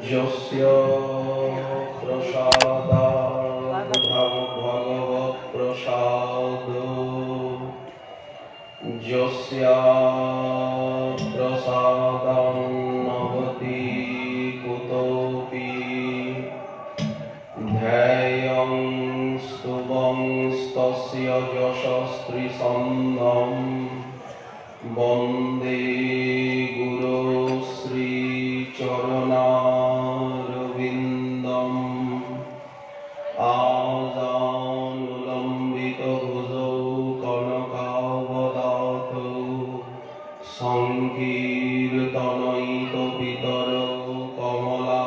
यस्य प्रसादात् भगवत्प्रसादो यस्य प्रसादं नभति कुतोऽपि ध्येयं स्तुवंस्तस्य यशस्त्रिसन्धं वन्दे गुरो श्रीचरणारविन्दम् आजानुलम्बितभुजौ कनकावदातौ सङ्कीर्तनैकपितरौ कमलायताक्षौ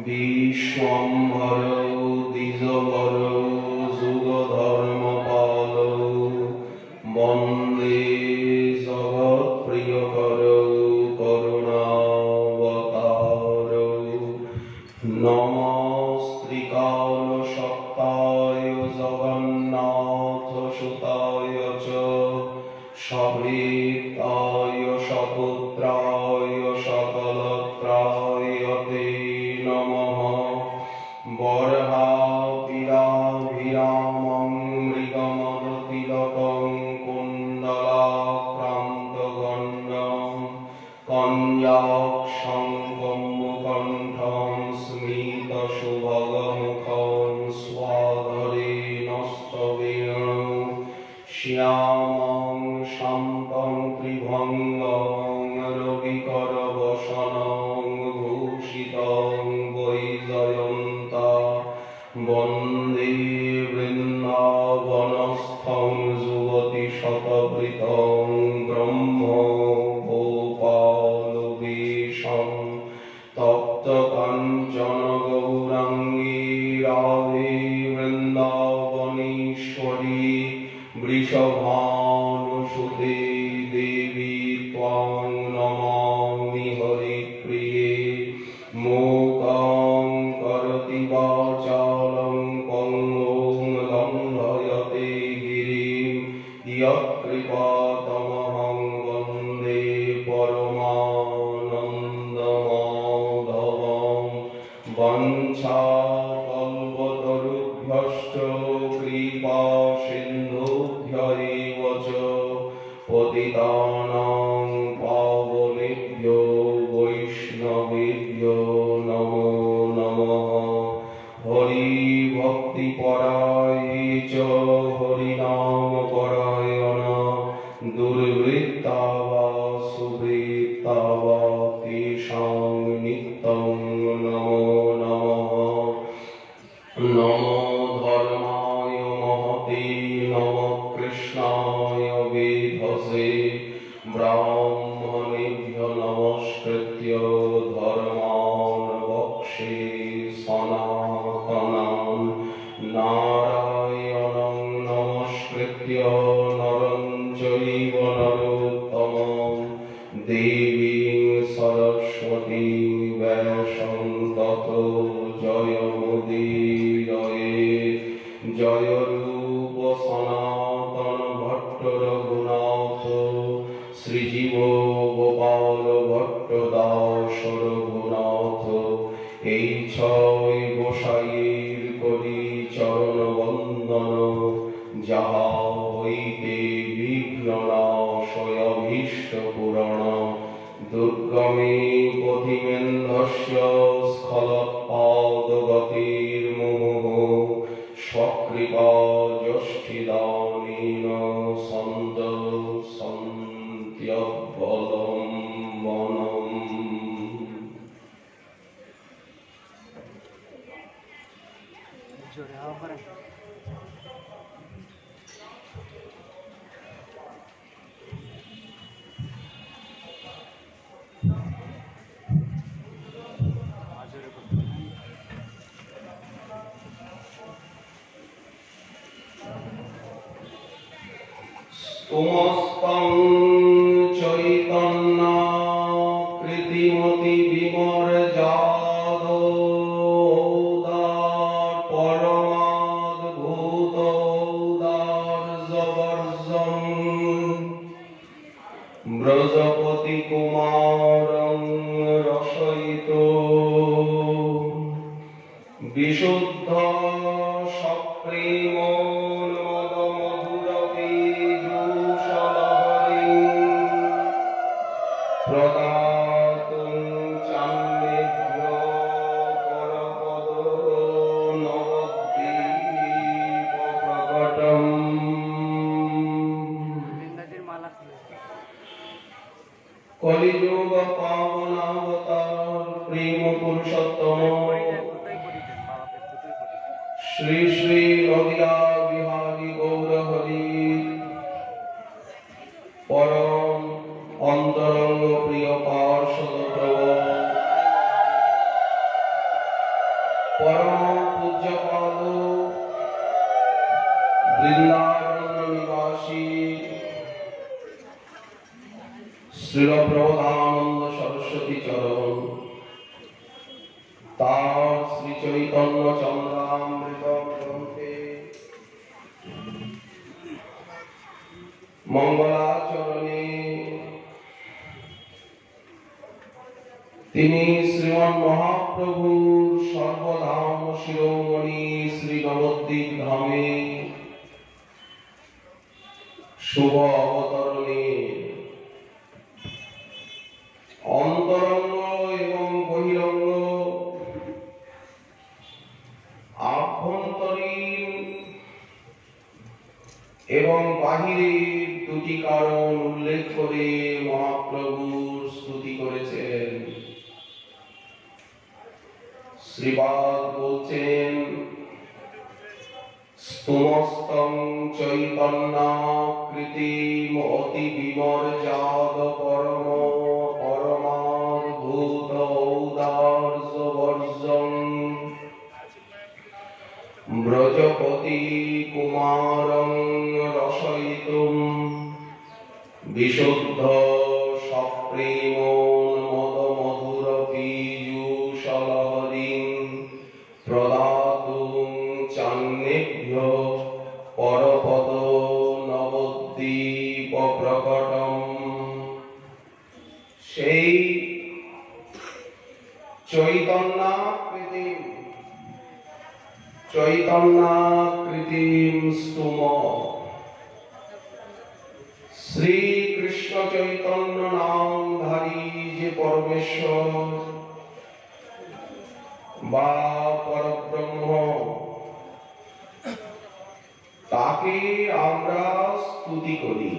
विश्वम्भरौ द्विजवरौ जुगधर्मपालौ वन्दे जगत्प्रियकरौ करुणावतारौ नमस्त्रिकालशक्ताय जगन्नाथसुताय च सभेताय सपुत्राय सकलत्राय ते नमः बर्हापीडाभिरामं मृगमदतिलकं कुण्डलाक्रान्तगण्डं कञ्जाक्षं कम्बुकण्ठं स्मितसुभगमुखं स्वाधरे नस्तवेणु श्यामं शान्तं त्रिभङ्गं रविकरवसनं भूषितं वैजयन्ता वन्दे वृन्दावनस्थं युवतिशतवृतं ब्रह्मगोपालवेशं तप्तकाञ्चन गौराङ्गी राधे वृन्दावनेश्वरी वृषभानुसुते देवी त्वां नमामि हरिप्रिये मूकं करोति वाचालं पङ्गुं लङ्घयते गिरिं यत्कृपातमहं वन्दे परमानन्दमाधवं वञ्चाकल्पतरुभ्यश्च कृपासिन्धुभ्य एव च पतितानां पावनेभ्यो वैष्णवेभ्यो नमो नमः हरिभक्तिपराये च हरिनामपरायणा दुर्वृत्ता वा सुवृत्ता वा तेषां नित्यं नमो नमः नमो धर्माय महते नमः कृष्णाय वेधसे ब्राह्मणेभ्यो नमस्कृत्य धर्मान् वक्षे सनातनान् नारायणं नमस्कृत्य नरं चैव नरोत्तमं देवीं सरस्वतीं व्यासं ततो जयमुदीरये जय रूप सनातन भट्ट रघुनाथ श्रीजीव गोपाल भट्ट दास रघुनाथ এই ছয় গোসাইয়ের করি চরণ বন্দন যাহা হইতে বিঘ্ন নাশয় অভীষ্ট পুরাণ দুর্গমে পথিমেন্ধস্য স্খলৎপাদগতির্মুমুঃ স্বকৃপা যষ্ঠিদানেন সন্ত্যবলম্বনম। स्तुमस्तं चैतन्यकृतिमति विमर्जादो ব্রজপতি কুমারং রসয়িতো বিশুদ্ধ সপ্রেমোন্মদমধুরপীযূষলহরী প্রদাতুং চান্দেভ্যো পরপদো নবদ্বীপপ্রকটম। কলিযুগ পাবনাবতার প্রেম পুরুষোত্তম শ্রী শ্রী রবিয়া বিহারী গৌর হরি পরম অন্তরঙ্গ প্রিয় পার্ষদ পরম পূজ্যপাদ বৃন্দারণ্য নিবাসী শ্রীল প্রবোধানন্দ সরস্বতী চরণ তার শ্রী চৈতন্য চন্দ্রামৃত গ্রন্থে মঙ্গলাচরণে তিনি শ্রীমন মহাপ্রভুর সর্বধাম শিরোমণি শ্রী নবদ্বীপ ধামে শুভ অবতরণে অন্তরঙ্গ এবং বহিরঙ্গ আভ্যন্তরীণ এবং বাহিরের দুটি কারণ উল্লেখ করে মহাপ্রভুর স্তুতি করেছেন। শ্রীপাদ বলছেন স্তোমস্তং চৈতন্যাকৃতিম অতি বিমর্যাদ পরমাদ্ভুত ঔদার্যবর্জং ব্রজপতি কুমারং রসয়িতুম বিশুদ্ধ সপ্রেমোন্মদমধুরপীযূষলহরীং প্রদাতুং চান্দেভ্যো পরপদো নবদ্বীপপ্রকটম। সেই চৈতন্যাকৃতিম স্তোম শ্রী কৃষ্ণ চৈতন্য নামধারী যে পরমেশ্বর বা পরব্রহ্ম তাকে আমরা স্তুতি করি।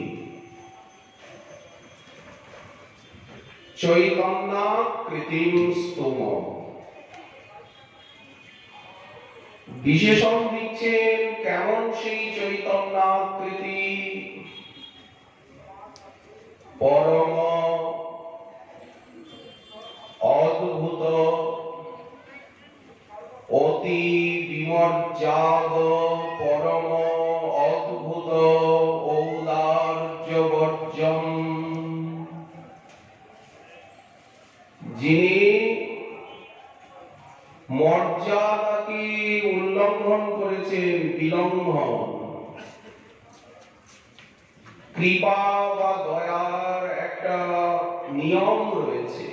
চৈতন্যাকৃতিম স্তোম বিশেষণ দিচ্ছেন কেমন সেই চৈতন্যাকৃতি। পরম অদ্ভুত অতি বিমর্যাদ পরম অদ্ভুত ঔদার্যবর্জম যিনি মর্যাদাকে উল্লঙ্ঘন করেছেন বিলঙ্ঘন। কৃপা বা দয়ার একটা নিয়ম রয়েছে।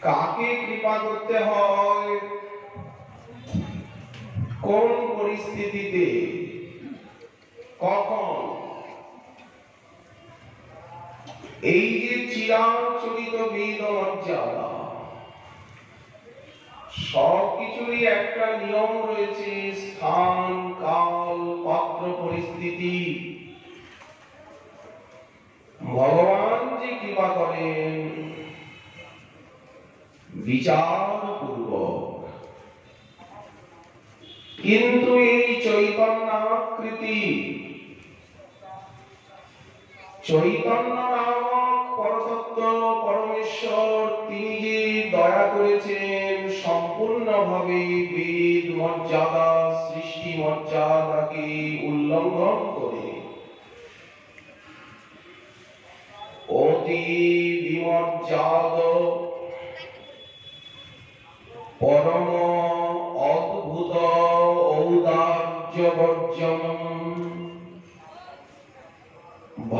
কাকে কৃপা করতে হয়, কোন পরিস্থিতিতে, কখন, এই যে চিরাচরিত বিধ মর্যাদা সবকিছুরই একটা নিয়ম রয়েছে। স্থান, কাল, পাত্র, পরিস্থিতি। ভগবান যে কৃপা করেন বিচারপূর্বক, কিন্তু এই চৈতন্যাকৃতি চৈতন্য নামক পরতত্ত্ব পরমেশ্বর তিনি যে দয়া করেছেন সম্পূর্ণভাবে বেদ মর্যাদা সৃষ্টি মর্যাদাকে উল্লঙ্ঘন করে অতি বিমর্যাদ পরম অদ্ভুত ঔদার্যবর্জম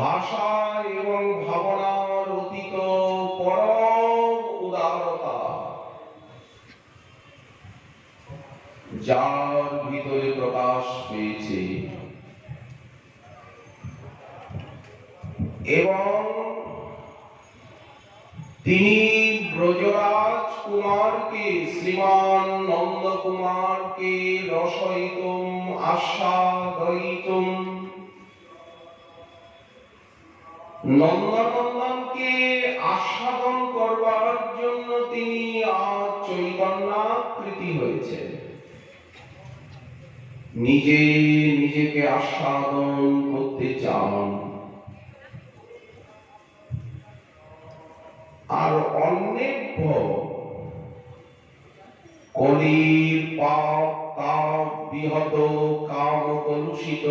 ভাষা এবং ভাবনার অতীত পরম উদারতা, যার ভিতরে প্রকাশ পেয়েছে এবং তিনি ব্রজরাজ কুমারকে, শ্রীমান নন্দ কুমারকে রসয়িতুম আস্বাদয়িতুম, নন্দনন্দনকে আস্বাদন করবার জন্য তিনি আজ চৈতন্যাকৃতি হয়েছেন। নিজে নিজেকে আস্বাদন করতে চান আর অন্যেভ্য কলির পাপ তাপ বিহত কাম কলুষিত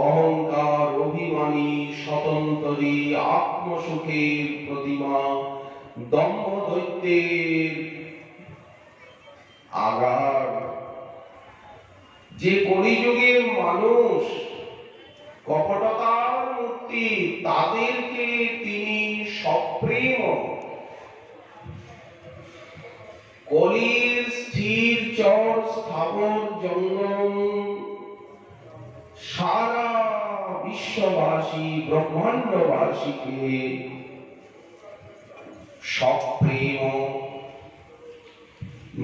অহংকার অভিমানী স্বতন্ত্রী আত্মসুখের প্রতিমা দম্ভ দৈত্যের আগার যে কলিযুগের মানুষ কপটতার মূর্তি, তাদেরকে তিনি সপ্রেম কলির স্থির চর স্থাবর জঙ্গম সারা বিশ্ববাসী ব্রহ্মাণ্ডবাসীকে সপ্রেম,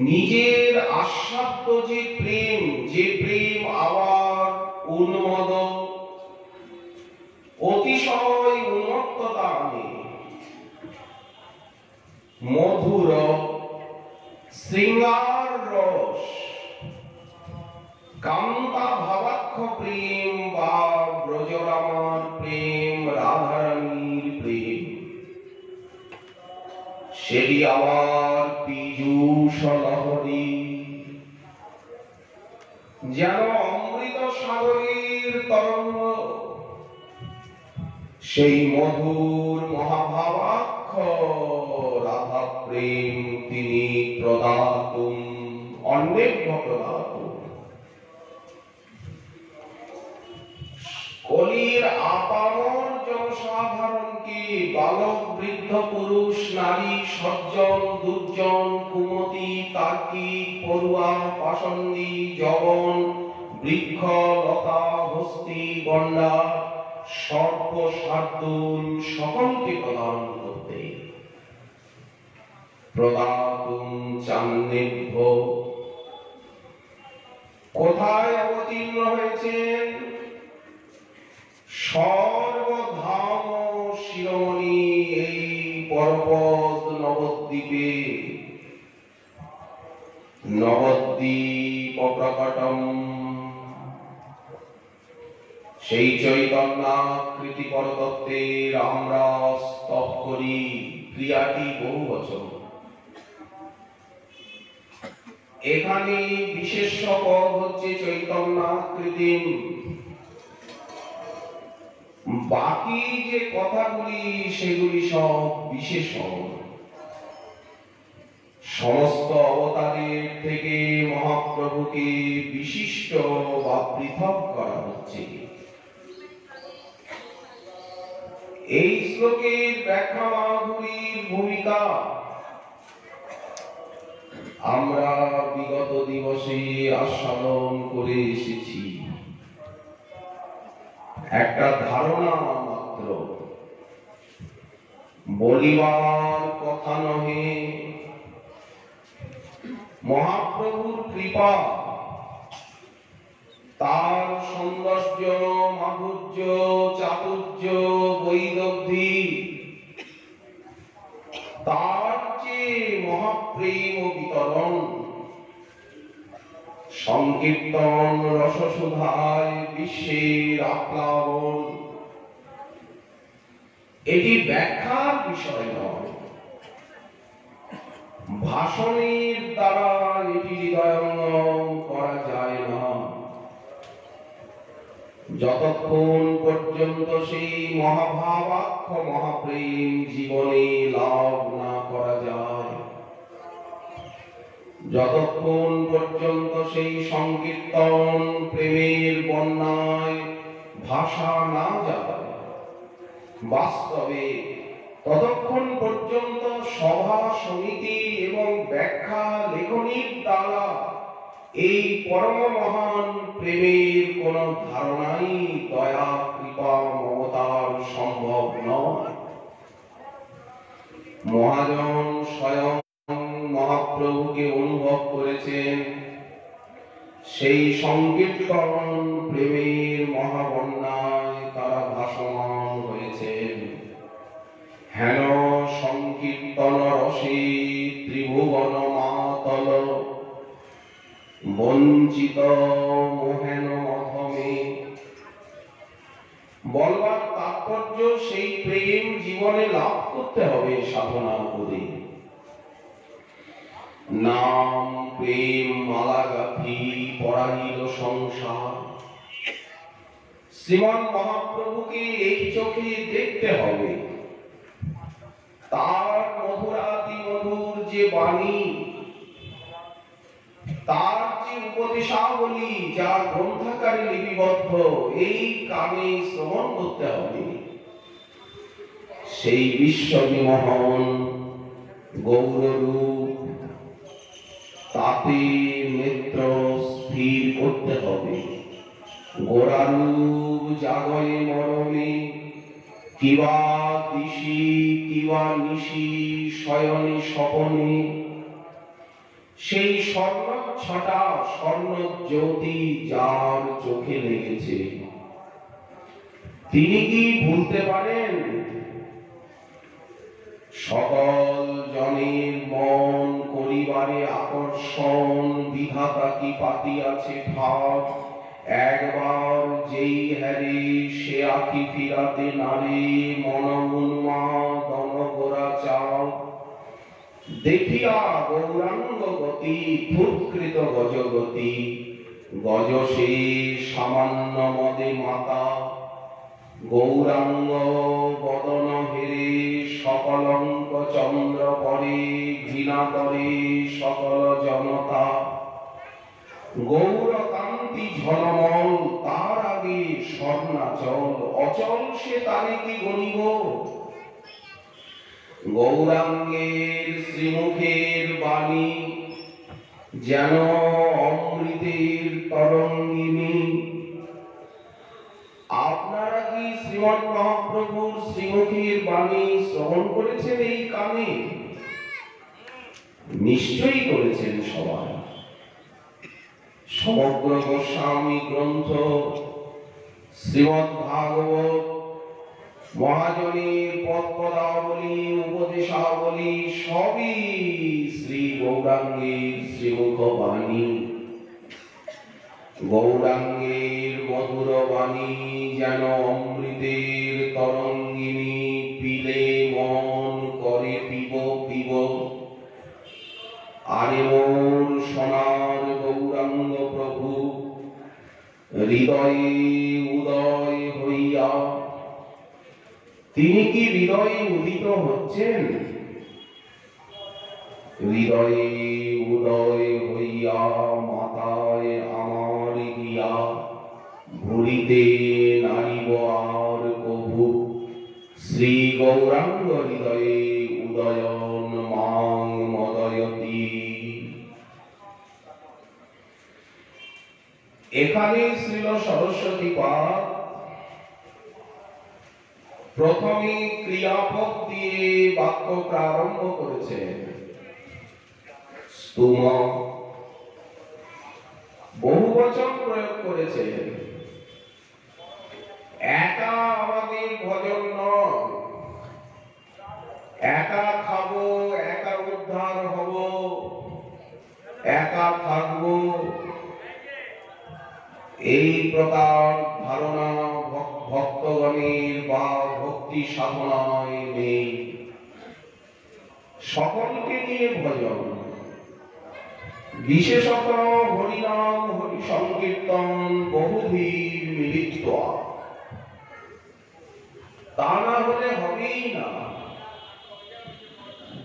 নিজের আস্বাদ্য যে প্রেম, যে প্রেম আবার উন্মদ অতিশয় উন্মত্ততা আনে, মধুর শৃঙ্গার রস, কান্তা ভাবাক্ষ প্রেম বা ব্রজরামার প্রেম, রাধারানীর প্রেম, সেটি আবার পীযূষ লহরী, যেন অমৃত সাগরের তরঙ্গ, সেই মধুর মহাভাবাক্ষ রাধা প্রেম তিনি প্রদাতুম, অন্যেভ্য প্রদাতুম। কলির আপামর জনসাধারণকে বালক বৃদ্ধ পুরুষ নারী সজ্জন দুর্জন কুমতি তার্কিক পড়ুয়া পাষণ্ডী যবন বৃক্ষ লতা হস্তি গণ্ডা সর্প শার্দুল সকলকে প্রদান করতে প্রদাতুম চান্নেভ্য। কোথায় অবতীর্ণ হয়েছেন? সর্বধাম শিরোমণি এই পর্বত নবদ্বীপে, নবদ্বীপ প্রকটম, সেই চৈতন্যাকৃতি পরতত্ত্বের আমরা স্তব করি, ক্রিয়াটি বহু বচন। এখানে বিশেষ পদ হচ্ছে চৈতন্যাকৃতি, বাকি যে কথাগুলি সেগুলি সব বিশেষণ। সমস্ত অবতারের থেকে মহাপ্রভুকে বিশিষ্ট বা পৃথক করা হচ্ছে। এই শ্লোকের ব্যাখ্যা মাধুরীর ভূমিকা আমরা বিগত দিবসে আস্বাদন করে এসেছি। একটা ধারণা মাত্র, বলিবার কথা নহে। মহাপ্রভুর কৃপা, তার সৌন্দর্য মাধুর্য চাতুর্য বৈদগ্ধি, তার যে মহাপ্রেম বিতরণ, সংকীর্তন রসসুধায় বিশ্বের আপ্লাবন, এটি ব্যাখ্যার বিষয় নয়। ভাষণের দ্বারা এটি হৃদয়ঙ্গম করা যায় না। যতক্ষণ পর্যন্ত সেই মহাভাবাক্ষ মহাপ্রেম জীবনে লাভ না করা যায়, যতক্ষণ পর্যন্ত সেই সংকীর্তন প্রেমের বন্যায় ভাষা না যায়, বাস্তবে ততক্ষণ পর্যন্ত সভা সমিতি এবং ব্যাখ্যা লেখনীর দ্বারা এই পরম মহান প্রেমের কোন ধারণাই দয়া কৃপা মমতার সম্ভব নয়। মহাজন স্বয়ং মহাপ্রভুকে অনুভব করেছেন, সেই সংকীর্তন প্রেমের মহাবন্যায় তারা ভাসমান হয়েছেন। হেন সংকীর্তন রসে ত্রিভুবন মাতল, বঞ্চিত মোহেন অধমে। বলবার তাৎপর্য, সেই প্রেম জীবনে লাভ করতে হবে সাধনা করে। নাম প্রেম মালা গাঁথি পড়াইল সংসার। শ্রীমান মহাপ্রভুকে এই চোখে দেখতে হবে। তার মধুরাতি মধুর যে বাণী, তার যে উপদেশাবলী, যা গ্রন্থাকারে লিপিবদ্ধ, এই কানে শ্রবণ করতে হবে। সেই বিশ্ববিমোহন গৌররূপ, তাতে নেত্র স্থির করতে হবে। গোরারূপ জাগরে মরণে, কিবা দিশি কিবা নিশি শয়নে স্বপনে। সেই স্বর্ণ ছটা স্বর্ণ জ্যোতি যার চোখে লেগেছে, তিনি কি ভুলতে পারেন? সকল জনের মন করিবারে আকর্ষণ বিধাতা কি পাতিয়াছে ঠাক। একবার যেই হ্যারে সে আখি ফিরাতে নারে, মন উন্মাদন গোরা চাও। দেখিয়া গৌরাঙ্গ গতি ফুৎকৃত গজগতি, গজ সে সামান্য মদে মাতা। গৌরাঙ্গ বদন হেরে সকলঙ্ক চন্দ্র পরে, ঘৃণা করে সকল জনতা। গৌরকান্তি ঝলমল তার আগে স্বর্ণাচল, অচল সে তারে কি গণিব। গৌরাঙ্গের শ্রীমুখের বাণী যেন অমৃতের তরঙ্গিনী। আপনারা কি শ্রীমৎ মহাপ্রভুর শ্রীমুখের বাণী শ্রবণ করেছেন এই কানে? নিশ্চয়ই করেছেন সবাই। সমগ্র গোস্বামী গ্রন্থ, শ্রীমৎ ভাগবত, মহাজনের পদপদাবলী উপদেশাবলী সবই শ্রী গৌরাঙ্গের শ্রীমুখ বাণী। গৌরাঙ্গের মধুর বাণী যেন অমৃতের তরঙ্গিনী, পিলে মন করে পিব পিব। আরে মোর সোনার গৌরাঙ্গ প্রভু, হৃদয়ে উদয় হইয়া। তিনি কি হৃদয়ে উদিত হচ্ছেন? হৃদয়ে উদয় হইয়া মাতায় আমার গিয়া, ভুলিতে নারিব আর কভু। শ্রী গৌরাঙ্গ হৃদয়ে উদয়ন মাং মদয়তি। এখানে শ্রীল সরস্বতী পাদ প্রথমে ক্রিয়াপদ দিয়ে বাক্য প্রারম্ভ করেছেন। স্তুম বহুবচন প্রয়োগ করেছেন। একা আমাদের ভজন নয়, একা খাবো, একা উদ্ধার হব, একা থাকবো, এই প্রকার ধারণা ভক্তগণের বা ভক্তি সাধনায় নেই। সকলকে নিয়ে ভজন, বিশেষত হরিনাম হরি সংকীর্তন বহুধীর মিলিত, তা না হলে হবেই না।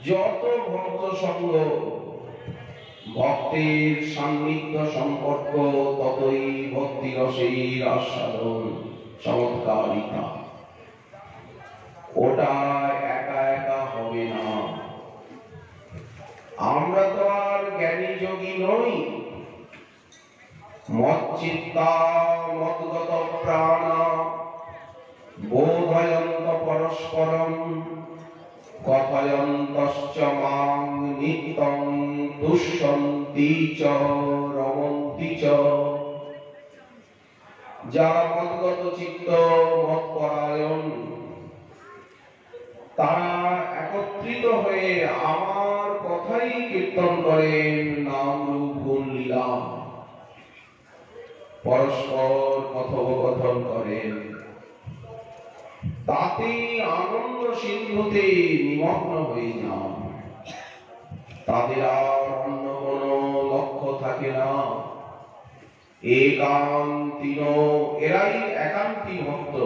যত ভক্ত সঙ্গ, ভক্তের সান্নিধ্য সম্পর্ক, ততই ভক্তি রসের আস্বাদন চমৎকারিতা। মুক্তিটা একা একা হবে না। আমরা তো আর জ্ঞানী যোগী নই। মচ্চিত্তা মদ্গত প্রাণা বোধয়ন্ত পরস্পরম কথয়ন্তশ্চ মাং নিত্যং তুষ্যন্তি চ রমন্তি চ। যারা মদ্গত চিত্ত মৎপরায়ণ, তারা একত্রিত হয়ে আমার কথাই কীর্তন করেন, নাম রূপ গুণ লীলা পরস্পর কথোপকথন করেন। তাতে আনন্দ সিন্ধুতে নিমগ্ন হয়ে যান। তাদের আর অন্য কোনো লক্ষ্য থাকে না। একান্তিন, এরাই একান্তি ভক্ত,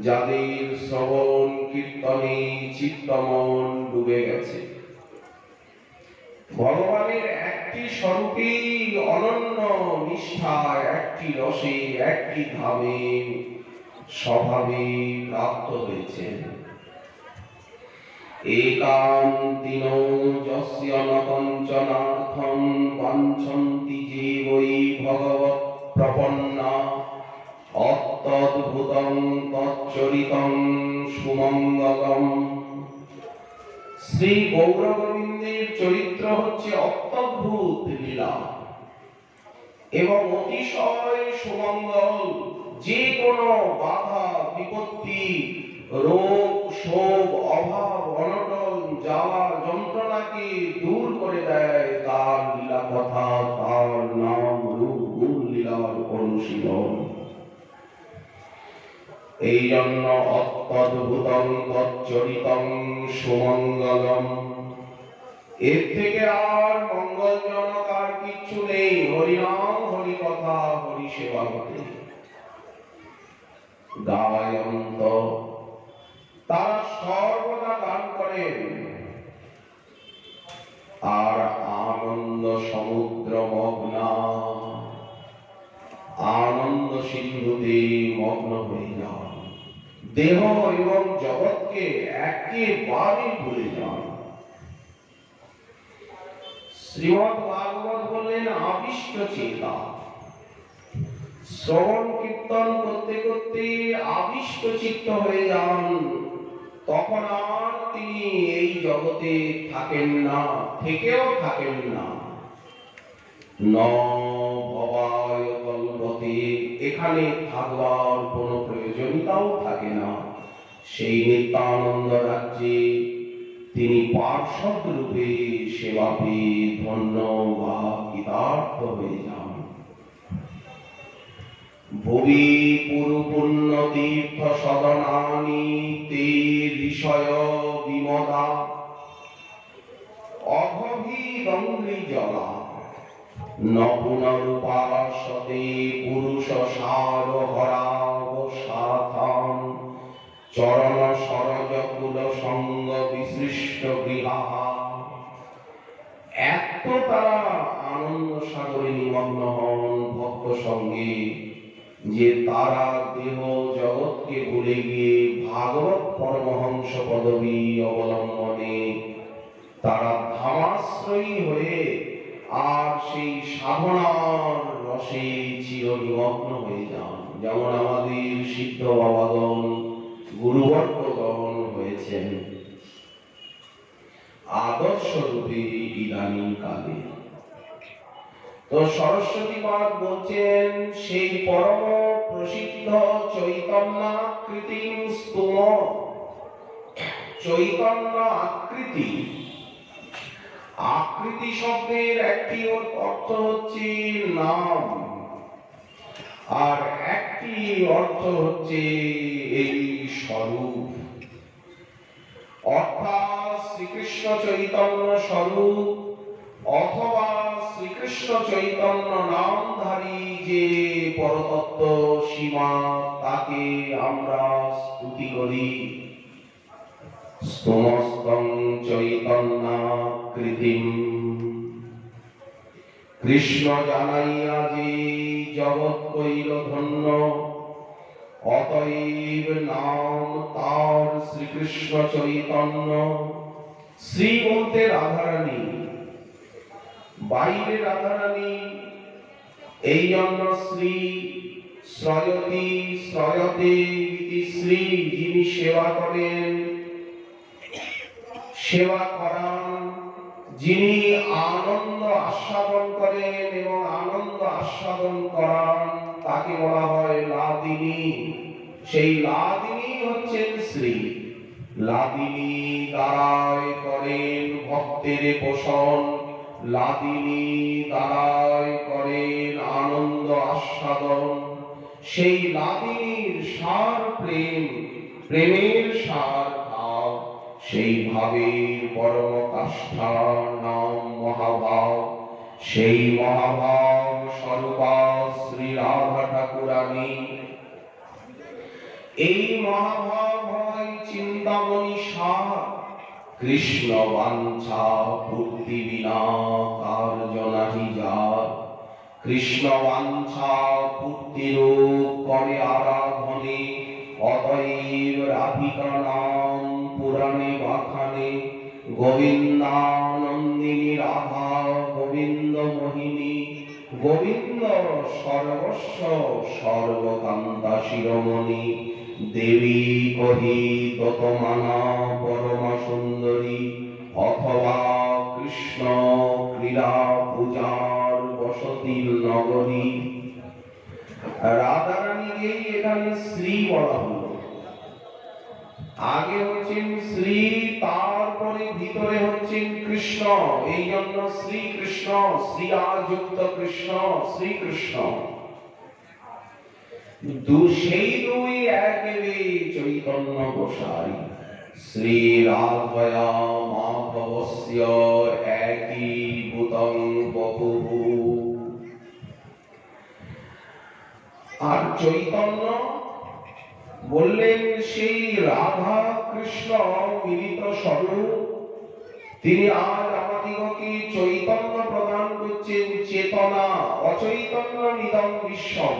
যাদের শ্রবণ কীর্তনে চিত্তমন ডুবে গেছে। ভগবানের একটি স্বরূপে অনন্য নিষ্ঠায়, একটি রসে, একটি ধামে স্বভাবে প্রাপ্ত হয়েছেন। একান্তিন যস্য ন কঞ্চনার্থং বাঞ্ছন্তি যে বৈ ভগবৎ প্রপন্না অত্যদ্ভুতং তচ্চরিতং সুমঙ্গলম। শ্রী গৌরগোবিন্দের চরিত্র হচ্ছে অত্যদ্ভুত লীলা এবং অতিশয় সুমঙ্গল। যে কোনো বাধা বিপত্তি, রোগ শোক অভাব অনটন জ্বালা যন্ত্রণাকে দূর করে দেয় তার লীলা কথা, তার নাম রূপ গুণ লীলার অনুশীলন। এই জন্য অত্যদ্ভুতং তচ্চরিতং সুমঙ্গলম। এর থেকে আর মঙ্গলজনক আর কিচ্ছু নেই। হরিনাম হরি কথা হরি সেবা করে গায়ন্ত, তারা সর্বদা গান করেন আর আনন্দ সমুদ্র মগ্না, আনন্দ সিন্ধুতে মগ্ন হয়ে যান। দেহ এবং জগৎকে একেবারে ভুলে যান। শ্রীমদ্ ভাগবত বললেন আবিষ্ট চেতা। শ্রবণ কীর্তন করতে করতে আবিষ্ট চিত্ত হয়ে যান, তখন আর তিনি এই জগতে থাকেন না, থেকেও থাকেন না। ন ভবায় কল্পতে, এখানে থাকবার কোনো প্রয়োজনীয়তাও থাকে না। সেই নিত্যানন্দ রাজ্যে তিনি পার্শ্বদ রূপে সেবা পেয়ে ধন্য বা কৃতার্থ হয়ে যান। ভুবি পুরু পুণ্য তীর্থ সদনানি তে ঋষয় বিমদা অঘভীরঙ্ঘ্রি জলা ন পুনরুপাসতে পুরুষ সার হরাবসাথান চরণ সরজ কুল সঙ্গ বিসৃষ্ট গৃহা। এত তারা আনন্দ সাগরে নিমগ্ন হন ভক্ত সঙ্গে যে তারা দেহ জগৎকে ভুলে গিয়ে ভাগবত পরমহংস পদবী অবলম্বনে তারা ধামাশ্রয়ী হয়ে আর সেই সাধনার রসে চির নিমগ্ন হয়ে যান। যেমন আমাদের সিদ্ধ বাবাগণ গুরুবর্গগণ হয়েছেন আদর্শ রূপে ইদানীং কালে। তো সরস্বতী পাদ বলছেন সেই পরম প্রসিদ্ধ চৈতন্যাকৃতি স্তুম। চৈতন্য আকৃতি, আকৃতি শব্দের একটি অর্থ হচ্ছে নাম আর একটি অর্থ হচ্ছে এই স্বরূপ। অর্থাৎ শ্রীকৃষ্ণ চৈতন্য স্বরূপ অথবা শ্রীকৃষ্ণ চৈতন্য নামধারী যে পরতত্ত্ব সীমা, তাকে আমরা স্তুতি করি। স্তোমস্তং চৈতন্যাকৃতিম। কৃষ্ণ জানাইয়া যে জগৎ কইল ধন্য, অতএব নাম তার শ্রীকৃষ্ণ চৈতন্য। শ্রী বলতে রাধারানী, বাইরে রাধারানী, এই জন্য শ্রী শ্রয়তি শ্রয়তে ইতি শ্রী, যিনি সেবা করেন, সেবা করান, যিনি আনন্দ আস্বাদন করেন এবং আনন্দ আস্বাদন করান, তাকে বলা হয় লাদিনী। সেই লাদিনী হচ্ছেন শ্রী। লাদিনী দ্বারায় করেন ভক্তের পোষণ, লাদিনী দ্বারায় করেন আনন্দ আস্বাদন। সেই লাদিনীর সার প্রেম, প্রেমের সার ভাব, সেই ভাবের পরম কাষ্ঠার নাম মহাভাব। সেই মহাভাব স্বরূপা শ্রী রাধা ঠাকুরানী। এই মহাভাব হয় চিন্তামণি সার। কৃষ্ণ বাঞ্ছা পূর্তি বিনা কার্য নাহি যার। কৃষ্ণ বাঞ্ছা পূর্তিরূপ করে আরাধনে, অতএব রাধিকা নাম পুরাণে বাখানে। গোবিন্দানন্দিনী রাধা গোবিন্দ মোহিনী, গোবিন্দ সর্বস্ব সর্বকান্তা শিরোমণি। দেবী কহি ততমানা পরমা সুন্দরী, অথবা কৃষ্ণ ক্রীড়া পূজার বসতির নগরী। রাধারানীকেই এখানে শ্রী বলা হলো। আগে হচ্ছেন শ্রী, তারপরে ভিতরে হচ্ছেন কৃষ্ণ, এই জন্য শ্রীকৃষ্ণ, শ্রীযুক্ত কৃষ্ণ, শ্রীকৃষ্ণ। সেই দুই একেবে চৈতন্য গোসাই। শ্রী রাধয়া মাধবস্য একই ভূতং বহু। আর চৈতন্য বললেন সেই রাধা কৃষ্ণ মিলিত স্বরূপ। তিনি আজ আমাদিগকে চৈতন্য প্রদান করছেন, চেতনা। অচৈতন্য নিদং বিশ্বম।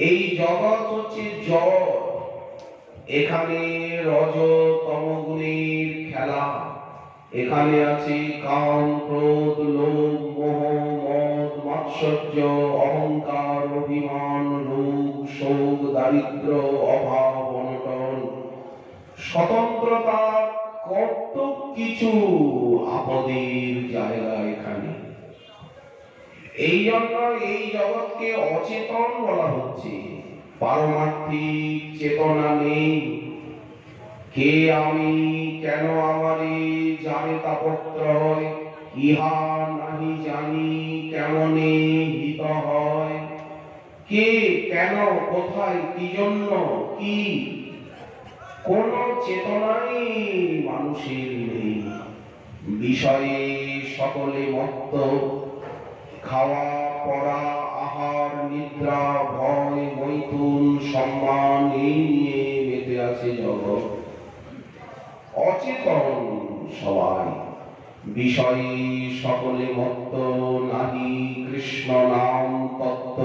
এই জগৎ হচ্ছে জড়, এখানে রজ তম গুণের খেলা। এখানে আছে কাম ক্রোধ লোভ মোহ মদ মাৎসর্য অহংকার অভিমান রোগ শোক দারিদ্র অভাব অনটন স্বতন্ত্রতা, কত কিছু আপদের জায়গা এখানে। এই জন্য এই জগৎকে অচেতন বলা হচ্ছে। পারমার্থিক চেতনা নেই। কে আমি, কেন আমারে, জানে তাপত্র হয়, ইহা নাহি জানি কেমনে হিত হয়। কে, কেন, কোথায়, কি জন্য, কি, কোন চেতনাই মানুষের নেই। বিষয়ে সকলে মত্ত, খাওয়া পড়া আহার নিদ্রা ভয় মৈথুন সম্মান এই নিয়ে মেতে আছে জগৎ। অচেতন সবাই, বিষয়ে সকলে মত্ত, নাহি কৃষ্ণ নাম তত্ত্ব।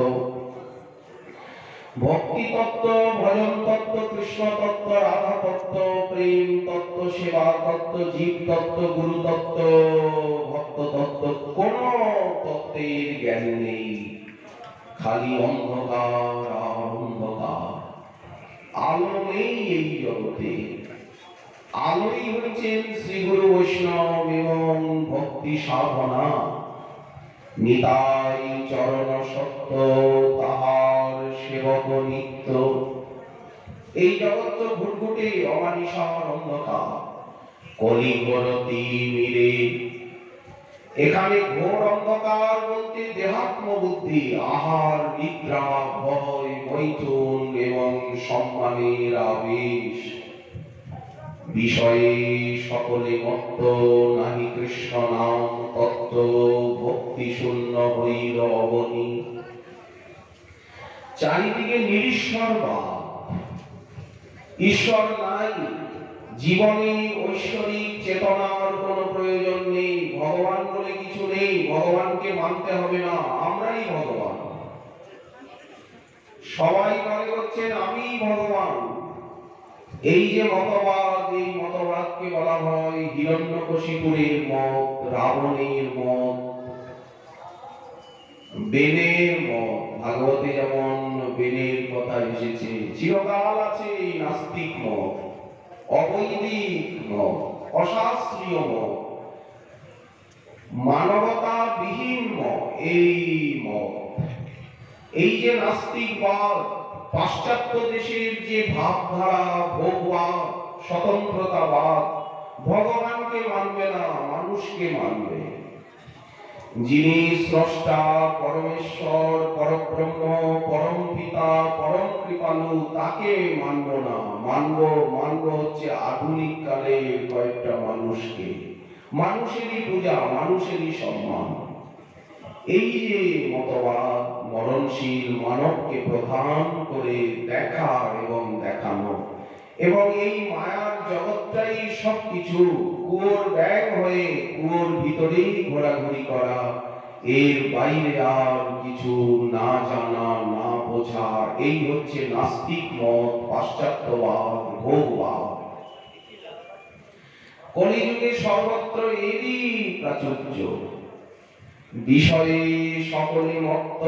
ভক্তি তত্ত্ব, ভজন তত্ত্ব, কৃষ্ণ তত্ত্ব, রাধা তত্ত্ব, প্রেম তত্ত্ব, সেবা তত্ত্ব, জীব তত্ত্ব, গুরু তত্ত্ব, ভক্ত তত্ত্ব, কোন তত্ত্বের জ্ঞান নেই। খালি অন্ধকার আর অন্ধকার। আলো নেই এই জগতে। আলোই হচ্ছেন শ্রী গুরু বৈষ্ণব এবং ভক্তি সাধনা। নিতাই চরণ সত্য, তাহার সেবক নিত্য। এই জগৎ ঘুটঘুটে অমানিসার অন্ধকার, কলিগরতি মিরে। এখানে ঘোর অন্ধকার বলতে দেহাত্ম বুদ্ধি, আহার নিদ্রা ভয় মৈথুন এবং সম্মানের আবেশ। বিষয়ে সকলে মত্ত, নাহি কৃষ্ণ নাম তত্ত্ব। ভক্তি শূন্য হইল অবনী। চারিদিকে নিরীশ্বর ভাব, ঈশ্বর নাই। জীবনে ঐশ্বরিক চেতনার কোনো প্রয়োজন নেই। ভগবান বলে কিছু নেই। ভগবানকে মানতে হবে না, আমরাই ভগবান। সবাই মনে করছেন আমি ভগবান। এই যে মতবাদ, এই মতবাদকে বলা হয় হিরণ্যকশিপুরের মত, রাবণের মত, বেনের মত। ভাগবতে যেমন বেনের কথা এসেছে, চিরকাল আছে এই নাস্তিক মত, অবৈদিক মত, অশাস্ত্রীয় মত, মানবতা বিহীন মত। এই মত, এই যে নাস্তিকবাদ, পাশ্চাত্য দেশের যে ভাবধারা, ভোগবাদ, স্বতন্ত্রতাবাদ, ভগবানকে মানবে না, মানুষকে মানবে। যিনি স্রষ্টা, পরমেশ্বর, পরব্রহ্ম, পরম পিতা, পরম কৃপালু, তাকে মানব না। মানব হচ্ছে আধুনিক কালের কয়েকটা মানুষকে। মানুষেরই পূজা, মানুষেরই সম্মান। এই যে মতবাদ, মরণশীল মানবকে প্রধান করে দেখা এবং দেখানো, এবং এই মায়ার জগৎটাই সবকিছু, কুয়োর ব্যাগ হয়ে কুয়োর ভিতরেই ঘোরাঘুরি করা, এর বাইরে আর কিছু না জানা, না বোঝা, এই হচ্ছে নাস্তিক মত, পাশ্চাত্যবাদ, ভোগবাদ। কলিযুগে সর্বত্র এরই প্রাচুর্য। বিষয়ে সকলে মত্ত,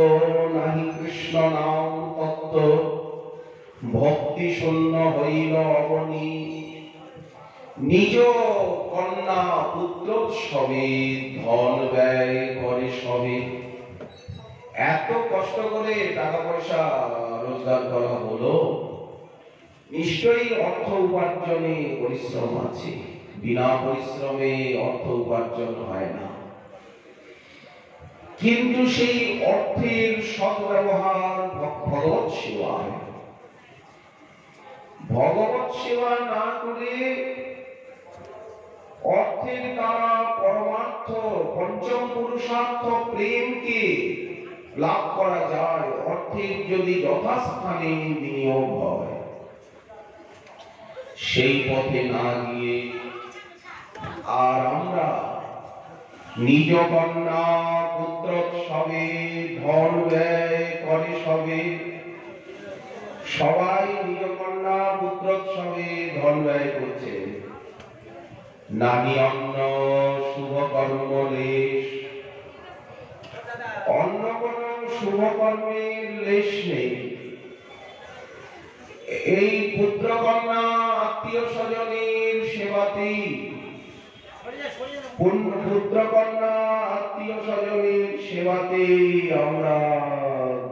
নাহি কৃষ্ণ নাম তত্ত্ব, ভক্তি শূন্য হইল অবনী, নিজ কন্যা পুত্র সবে, ধন ব্যয় করে সবে। এত কষ্ট করে টাকা পয়সা রোজগার করা হলো, নিশ্চয়ই অর্থ উপার্জনে পরিশ্রম আছে। বিনা পরিশ্রমে অর্থ উপার্জন হয় না। কিন্তু সেই অর্থের সদ্ব্যবহার ভগবৎ সেবায়। ভগবৎ সেবা না করে অর্থের দ্বারা পরমার্থ, পঞ্চম পুরুষার্থ প্রেমকে লাভ করা যায়, অর্থের যদি যথাস্থানে বিনিয়োগ হয়। সেই পথে না গিয়ে আর আমরা নিজ কন্যা পুত্র সবে, ধন ব্যয় করে সবে। সবাই নিজ কন্যা পুত্র সবে ধন ব্যয় করছে। নাহি অন্য শুভ কর্ম লেশ, অন্য কোন শুভ কর্মের লেশ নেই। এই পুত্র কন্যা আত্মীয় স্বজনের সেবাতেই, পুত্র কন্যা আত্মীয় স্বজনের সেবাতেই আমরা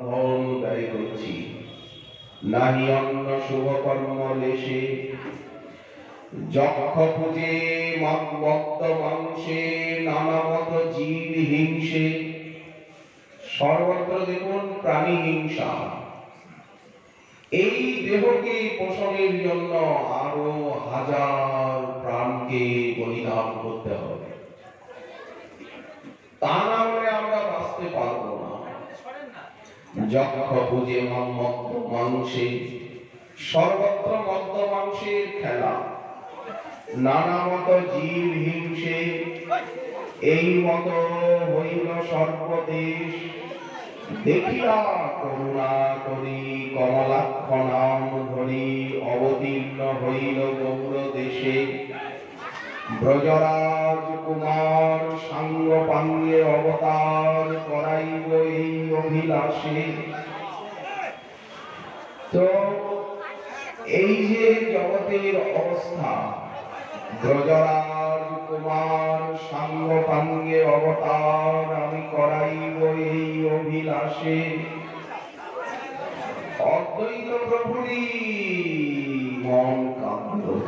ধন ব্যয় করছি। নাহি অন্য শুভ কর্ম লেশে, যক্ষ পূজে মত্ত মাংসে, নানামত জীব হিংসে। সর্বত্র দেখুন প্রাণী হিংসা। এই দেহকে পোষণের জন্য আরো হাজার প্রাণকে বলিদান করতে হবে, তা না হলে আমরা বাঁচতে পারবো না। যক্ষ পূজে মত্ত মাংসে, সর্বত্র মত্ত মাংসের খেলা, নানামত জীব হিংসে। এই মত হইল সর্বদেশ, দেখিয়া করুণা করি কমলাক্ষ নাম ধরি, অবতীর্ণ হইল গৌর দেশে। ব্রজরাজ কুমার সাঙ্গ পাঙ্গে অবতার, করাইব এই অভিলাষে। তো এই যে জগতের অবস্থা, ব্রজরাজ কুমার সাঙ্গ পাঙ্গে অবতার, আমি করাইব এই অভিলাষে। অদ্বৈত প্রভুরই মন কাঁদল।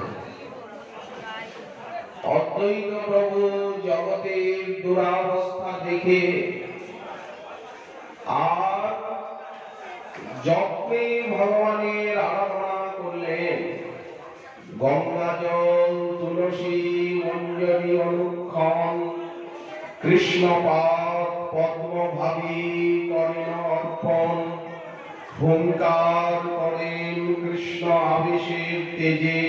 অদ্বৈত প্রভু জগতের দুরাবস্থা দেখে আর যজ্ঞে ভগবানের আরাধনা করলেন। গঙ্গা জল, তুলসী মঞ্জরি অনুক্ষণ, কৃষ্ণ পাদ পদ্ম ভাবি করেন অর্পণ। হুঙ্কার করেন কৃষ্ণ আবেশের তেজে,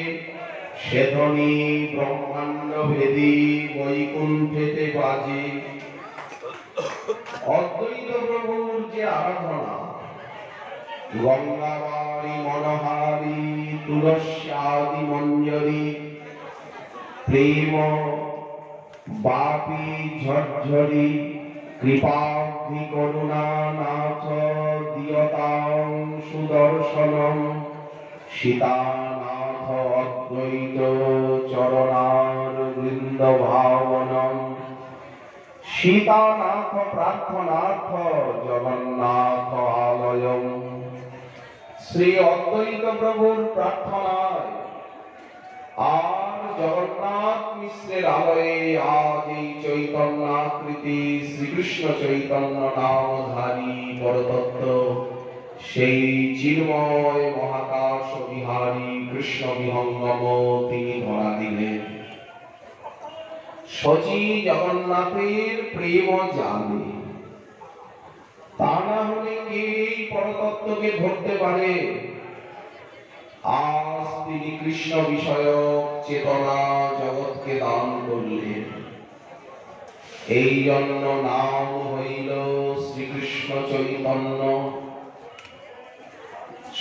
সেধনী ব্রহ্মাণ্ড ভেদী বৈকুণ্ঠেতে বাজে। অদ্বৈত প্রভুর যে আরাধনা, গঙ্গাবারী মনোহারী তুলস্যাদি মঞ্জরি প্রেম বাপি ঝরঝরি কৃপাব্ধি করুণা নাথ দিয়তাং সুদর্শনম সীতানাথ অদ্বৈত চরণার বৃন্দ ভাবনম সীতানাথ প্রার্থনার্থ জগন্নাথ আলয়ম। শ্রী অদ্বৈত প্রভুর প্রার্থনায় আর জগন্নাথ মিশ্রের আলয়ে আজ এই চৈতন্যাকৃতি শ্রীকৃষ্ণ চৈতন্য নামধারী পরতত্ত্ব সেই চিন্ময় মহাকাশ বিহারী কৃষ্ণ বিহঙ্গম তিনি ধরা দিলেন। শচী জগন্নাথের প্রেম জানে, তা না হলে কে এই পরতত্ত্বকে ধরতে পারে? আজ তিনি কৃষ্ণ বিষয়ক চেতনা জগৎকে দান করলেন। এই জন্য নাম হইল শ্রীকৃষ্ণ চৈতন্য।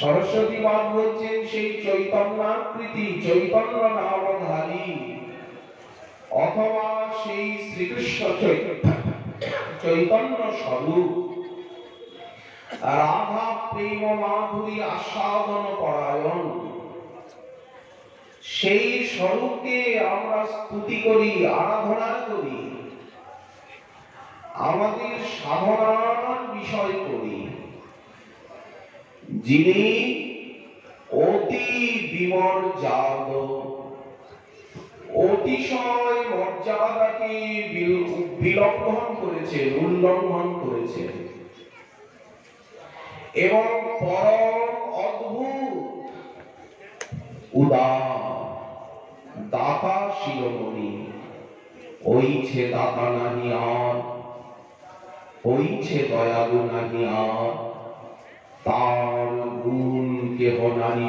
সরস্বতী বাদ হচ্ছেন সেই চৈতন্যাকৃতি চৈতন্য নামধারী, অথবা সেই শ্রীকৃষ্ণ চৈতন্য স্বরূপ। রাধা প্রেম মাধুরী আস্বাদন পরায়ণ সেই স্বরূপকে আমরা স্তুতি করি, আরাধনা করি, আমাদের সাধনার বিষয় করি। যিনি অতি বিমর্যাদ, অতিশয় মর্যাদাকে বিলঙ্ঘন করেছেন, উল্লঙ্ঘন করেছেন এবং পরম অদ্ভুত উদার দাতা শিরোমণি। ওইছে দাতা নাহি আর, ওইছে দয়ালু নাহি আর, তার গুণ কেহ নারী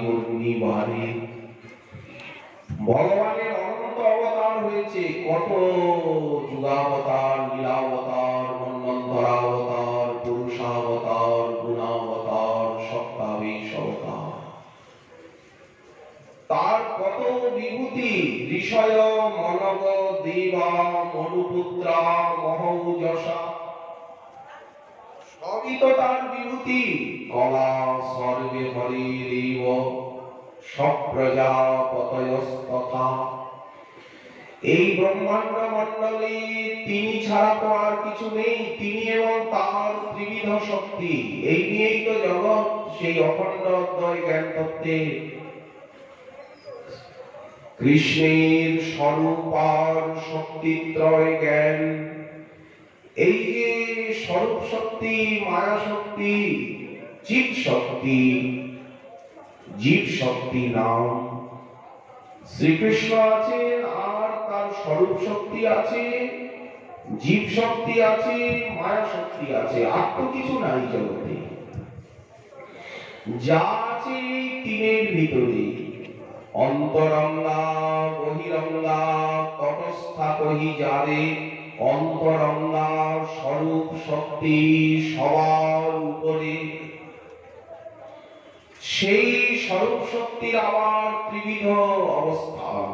বর্ণিবারে। ভগবানের অনন্ত অবতার হয়েছে, কত যুগাবতার, লীলাবতার, মন্বন্তরাবতার, পুরুষাবতার, গুণাবতার, সত্তাবেশ অবতার। তার কত বিভূতি, ঋষয় মনব দেবা মনুপুত্রা মহৌযসা, সবই তো তার বিভূতি। কলা সর্বে হরিরেব সপ্রজাপতয়স্তথা। এই ব্রহ্মাণ্ড মণ্ডলে তিনি ছাড়া তো আর কিছু নেই, তিনি এবং তার ত্রিবিধ শক্তি। এই নিয়েই তো জগৎ সেই অখণ্ড অদ্বয় জ্ঞান তত্ত্বে কৃষ্ণের স্বরূপ আর শক্তিত্রয় জ্ঞান। এই যে স্বরূপ শক্তি, মায়া শক্তি, জীব শক্তি, জীব শক্তি নাম শ্রীকৃষ্ণ আছেন, আর তার স্বরূপ শক্তি আছে, জীব শক্তি আছে, মায়া শক্তি আছে। আর তো কিছু নাই জগতে। যা আছে এই তিনের ভিতরে, অন্তরঙ্গা বহিরঙ্গা তটস্থা কহি যারে। অন্তরঙ্গা স্বরূপ শক্তি সবার উপরে, সেই স্বরূপ শক্তির আবার ত্রিবিধ অবস্থান।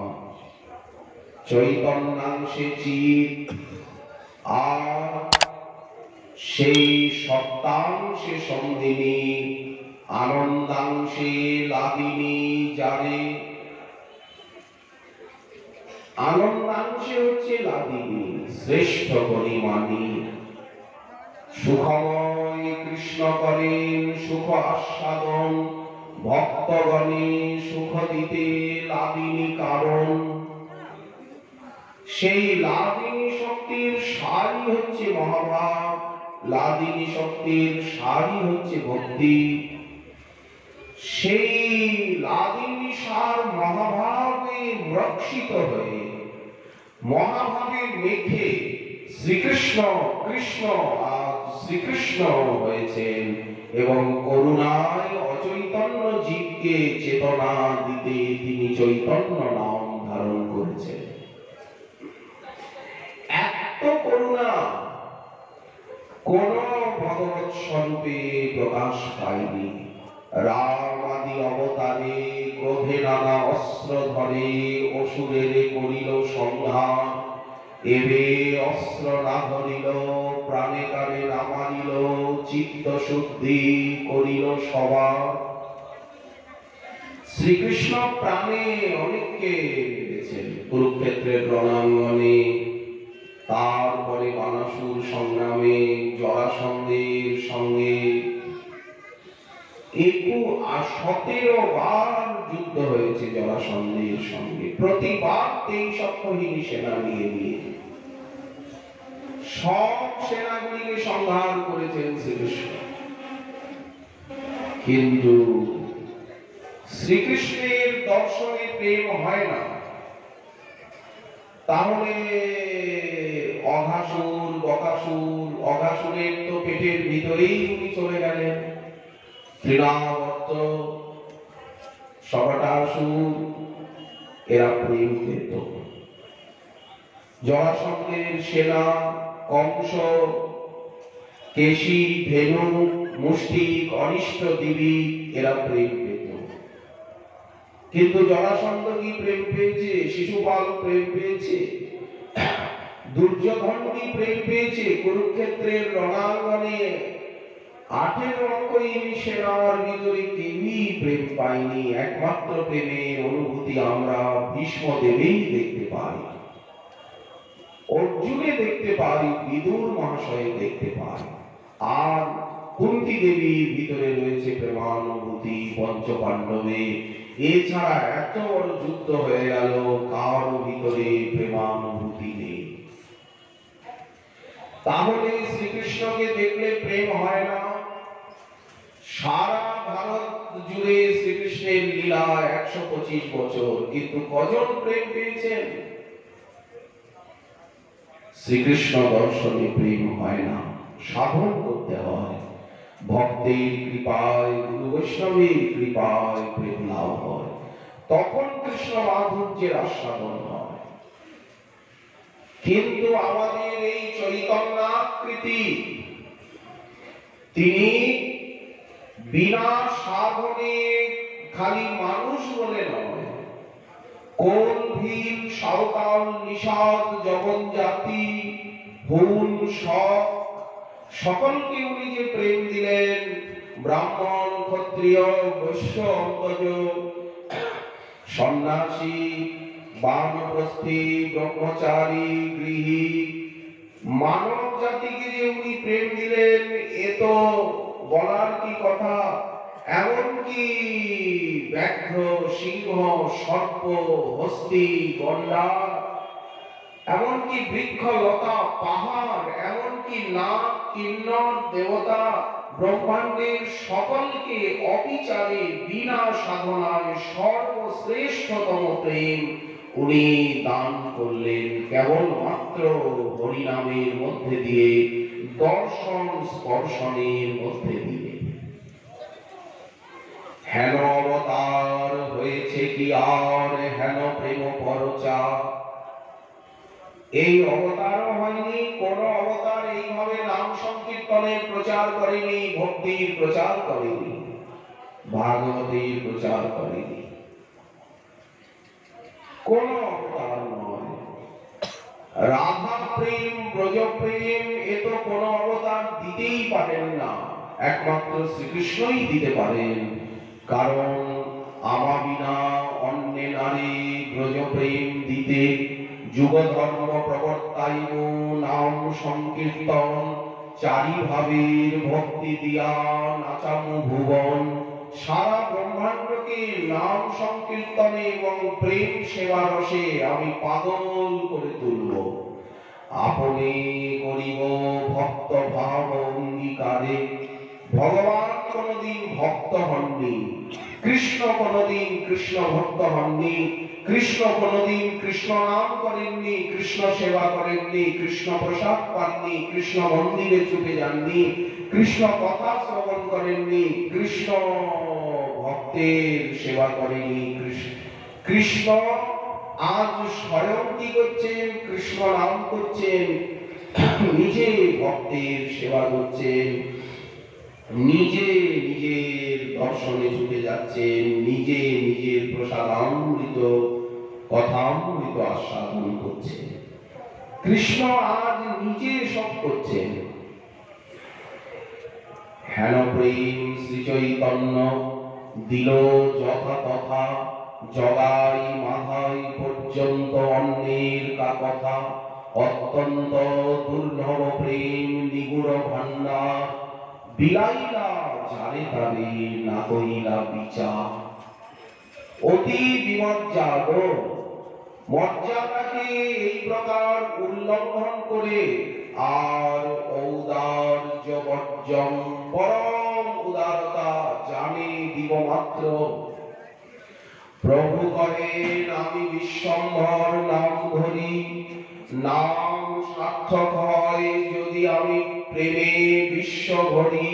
চৈতন্যাংশে চিৎ, আর সেই সত্তাংশে সন্ধিনী, আনন্দাংশে লাদিনী যারে। আনন্দাংশে হচ্ছে লাদিনী, শ্রেষ্ঠ পরিমাণী। সুখময় কৃষ্ণ করেন সুখ আস্বাদন, ভক্তগণে সুখ দিতে লাদিনী কারণ। সেই লাদিনী শক্তির সারই হচ্ছে মহাভাব, লাদিনী শক্তির সারই হচ্ছে ভক্তি। সেই লাদিনী সার মহাভাবে রক্ষিত হয়ে, মহাভাবে মেখে শ্রীকৃষ্ণ কৃষ্ণ আজ শ্রীকৃষ্ণ হয়েছেন এবং করুণায় অচৈতন্য জীবকে চেতনা দিতে তিনি চৈতন্য নাম ধারণ করেছেন। এত করুণা কোন ভগবৎ স্বরূপে প্রকাশ পায়নি। রাম আদি অবতারে ক্রোধে নানা অস্ত্র ধরে অসুরের করিল সংহার। এবে অস্ত্র না ধরিল প্রাণে কারে না মারিল চিত্ত শুদ্ধি করিল সবার। শ্রীকৃষ্ণ প্রাণে অনেককে মেরেছেন কুরুক্ষেত্রের রণাঙ্গনে, তারপরে বানাসুর সংগ্রামে জরাসন্ধের সঙ্গে 17 বার যুদ্ধ হয়েছে জরাসন্ধের সঙ্গে, প্রতিবার 23 অক্ষহীন সেনা নিয়ে নিয়ে সব সেনাগুলিকে সংহার করেছেন শ্রীকৃষ্ণ। কিন্তু শ্রীকৃষ্ণের দর্শনে প্রেম হয় না, তাহলে অঘাসুর বকাসুর, অঘাসুরের তো পেটের ভিতরেই উনি চলে গেলেন, তৃণাবর্ত সবটাসুর, এরা প্রেম পেত। জরাসন্ধের সেনা কংস, কেশী, ধেনু, মুষ্টিক, অনিষ্ট দেবী, এরা প্রেম পেত। কিন্তু জরাসন্ধ কি প্রেম পেয়েছে? শিশুপাল প্রেম পেয়েছে? দুর্যোধন কি প্রেম পেয়েছে? কুরুক্ষেত্রের রণাঙ্গনে 18 অক্ষহীন সেনার ভিতরে কেউই প্রেম পায়নি। একমাত্র প্রেমের অনুভূতি আমরা ভীষ্মদেবেই দেখতে পাই, অর্জুনে দেখতে পাই, বিদুর মহাশয়ে দেখতে পাই, আর কুন্তী দেবীর ভিতরে রয়েছে প্রেমানুভূতি পঞ্চপাণ্ডবে। এছাড়া এত বড় যুদ্ধ হয়ে গেল, কারো ভিতরে প্রেমানুভূতি নেই। তাহলে শ্রীকৃষ্ণকে দেখলে প্রেম হয় না? সারা ভারত জুড়ে শ্রীকৃষ্ণের লীলা 125 বছর, কিন্তু কজন প্রেম পেয়েছেন? শ্রীকৃষ্ণ দর্শনে প্রেম হয় না, সাধন করতে হয়। ভক্তের কৃপায়, গুরু বৈষ্ণবের কৃপায় প্রেম লাভ হয়, তখন কৃষ্ণ মাধুর্যের আস্বাদন হয়। কিন্তু আমাদের এই চৈতন্যাকৃতি, তিনি বিনা সাধনে খালি মানুষ বলে নয়, কোন ভীম, সাঁওতাল, নিষাদ, জগন জাতি, হুন, শক, সকলকে উনি যে প্রেম দিলেন, ব্রাহ্মণ, ক্ষত্রিয়, বৈশ্য, অন্তজ, সন্ন্যাসী, বানপ্রস্থী, ব্রহ্মচারী, গৃহী, মানব জাতিকে যে উনি প্রেম দিলেন, এ তো বলার কি কথা। এমনকি ব্যাঘ্র, সিংহ, সর্প, হস্তি, গন্ডার, এমনকি বৃক্ষ, লতা, পাহাড়, এমনকি নাগ, কিন্নর, দেবতা, ব্রহ্মাণ্ডের সকলকে অবিচারে বিনা সাধনায় সর্বশ্রেষ্ঠতম প্রেম উনি দান করলেন কেবলমাত্র হরিনামের মধ্যে দিয়ে, দর্শন স্পর্শনের মধ্যে দিয়ে। হেন অবতার হয়েছে কি আর হেন প্রেম পরচা। এই অবতারও হয়নি, কোন অবতার এইভাবে নাম সংকীর্তনের প্রচার করেনি, ভক্তির প্রচার করেনি, ভাগবতের প্রচার করেনি, কোন অবতার নয়। রাধা প্রেম, ব্রজ প্রেম, এ তো কোন অবতার দিতেই পারেন না, একমাত্র শ্রীকৃষ্ণই দিতে পারেন। কারণ আমা বিনা অন্য নারী ব্রজ প্রেম দিতে, যুগ ধর্ম প্রবর্তাইব নাম সংকীর্তন, চারি ভাবের ভক্তি দিয়া নাচামু ভুবন। সারা ব্রহ্মাণ্ডকে নাম সংকীর্তনে এবং প্রেম সেবা রসে আমি পাগল করে তুলব। আপনি করিব ভক্ত ভাব অঙ্গীকারে। ভগবান কোনদিন ভক্ত হননি, কৃষ্ণ কোনদিন কৃষ্ণ ভক্ত হননি, কৃষ্ণ কোনদিন কৃষ্ণ নাম করেননি, কৃষ্ণ সেবা করেননি, কৃষ্ণ প্রসাদ পাননি, কৃষ্ণ মন্দিরে ছুটে যাননি, কৃষ্ণ কথা শ্রবণ করেননি, কৃষ্ণ ভক্তের সেবা করেনি। কৃষ্ণ আজ স্বয়ং কি করছেন? কৃষ্ণ নাম করছেন, নিজে ভক্তের সেবা করছেন। দর্শনে ছুটে যাচ্ছেন, নিজে নিজের প্রসাদামৃত কথামৃত আস্বাদন করছেন। কৃষ্ণ আজ নিজে সব করছেন। হেন প্রেম শ্রী চৈতন্য দিল যথা তথা, জগাই মাথায় পর্যন্ত অন্যের কথা। অত্যন্ত দুর্লভ প্রেম নিগুড় ভান্ডার, বিলাইলা যারে তারে না কইলা বিচার। অতি বিমর্যা গো, মর্যাদাকে এই প্রকার উল্লঙ্ঘন করে আর ঔদার্য বর্জন, পরম উদারতা জানে দিব মাত্র। প্রভু করেন আমি বিশ্বম্ভর নাম ধরি, নাম সার্থক হয় যদি আমি প্রেমে বিশ্ব ভরি।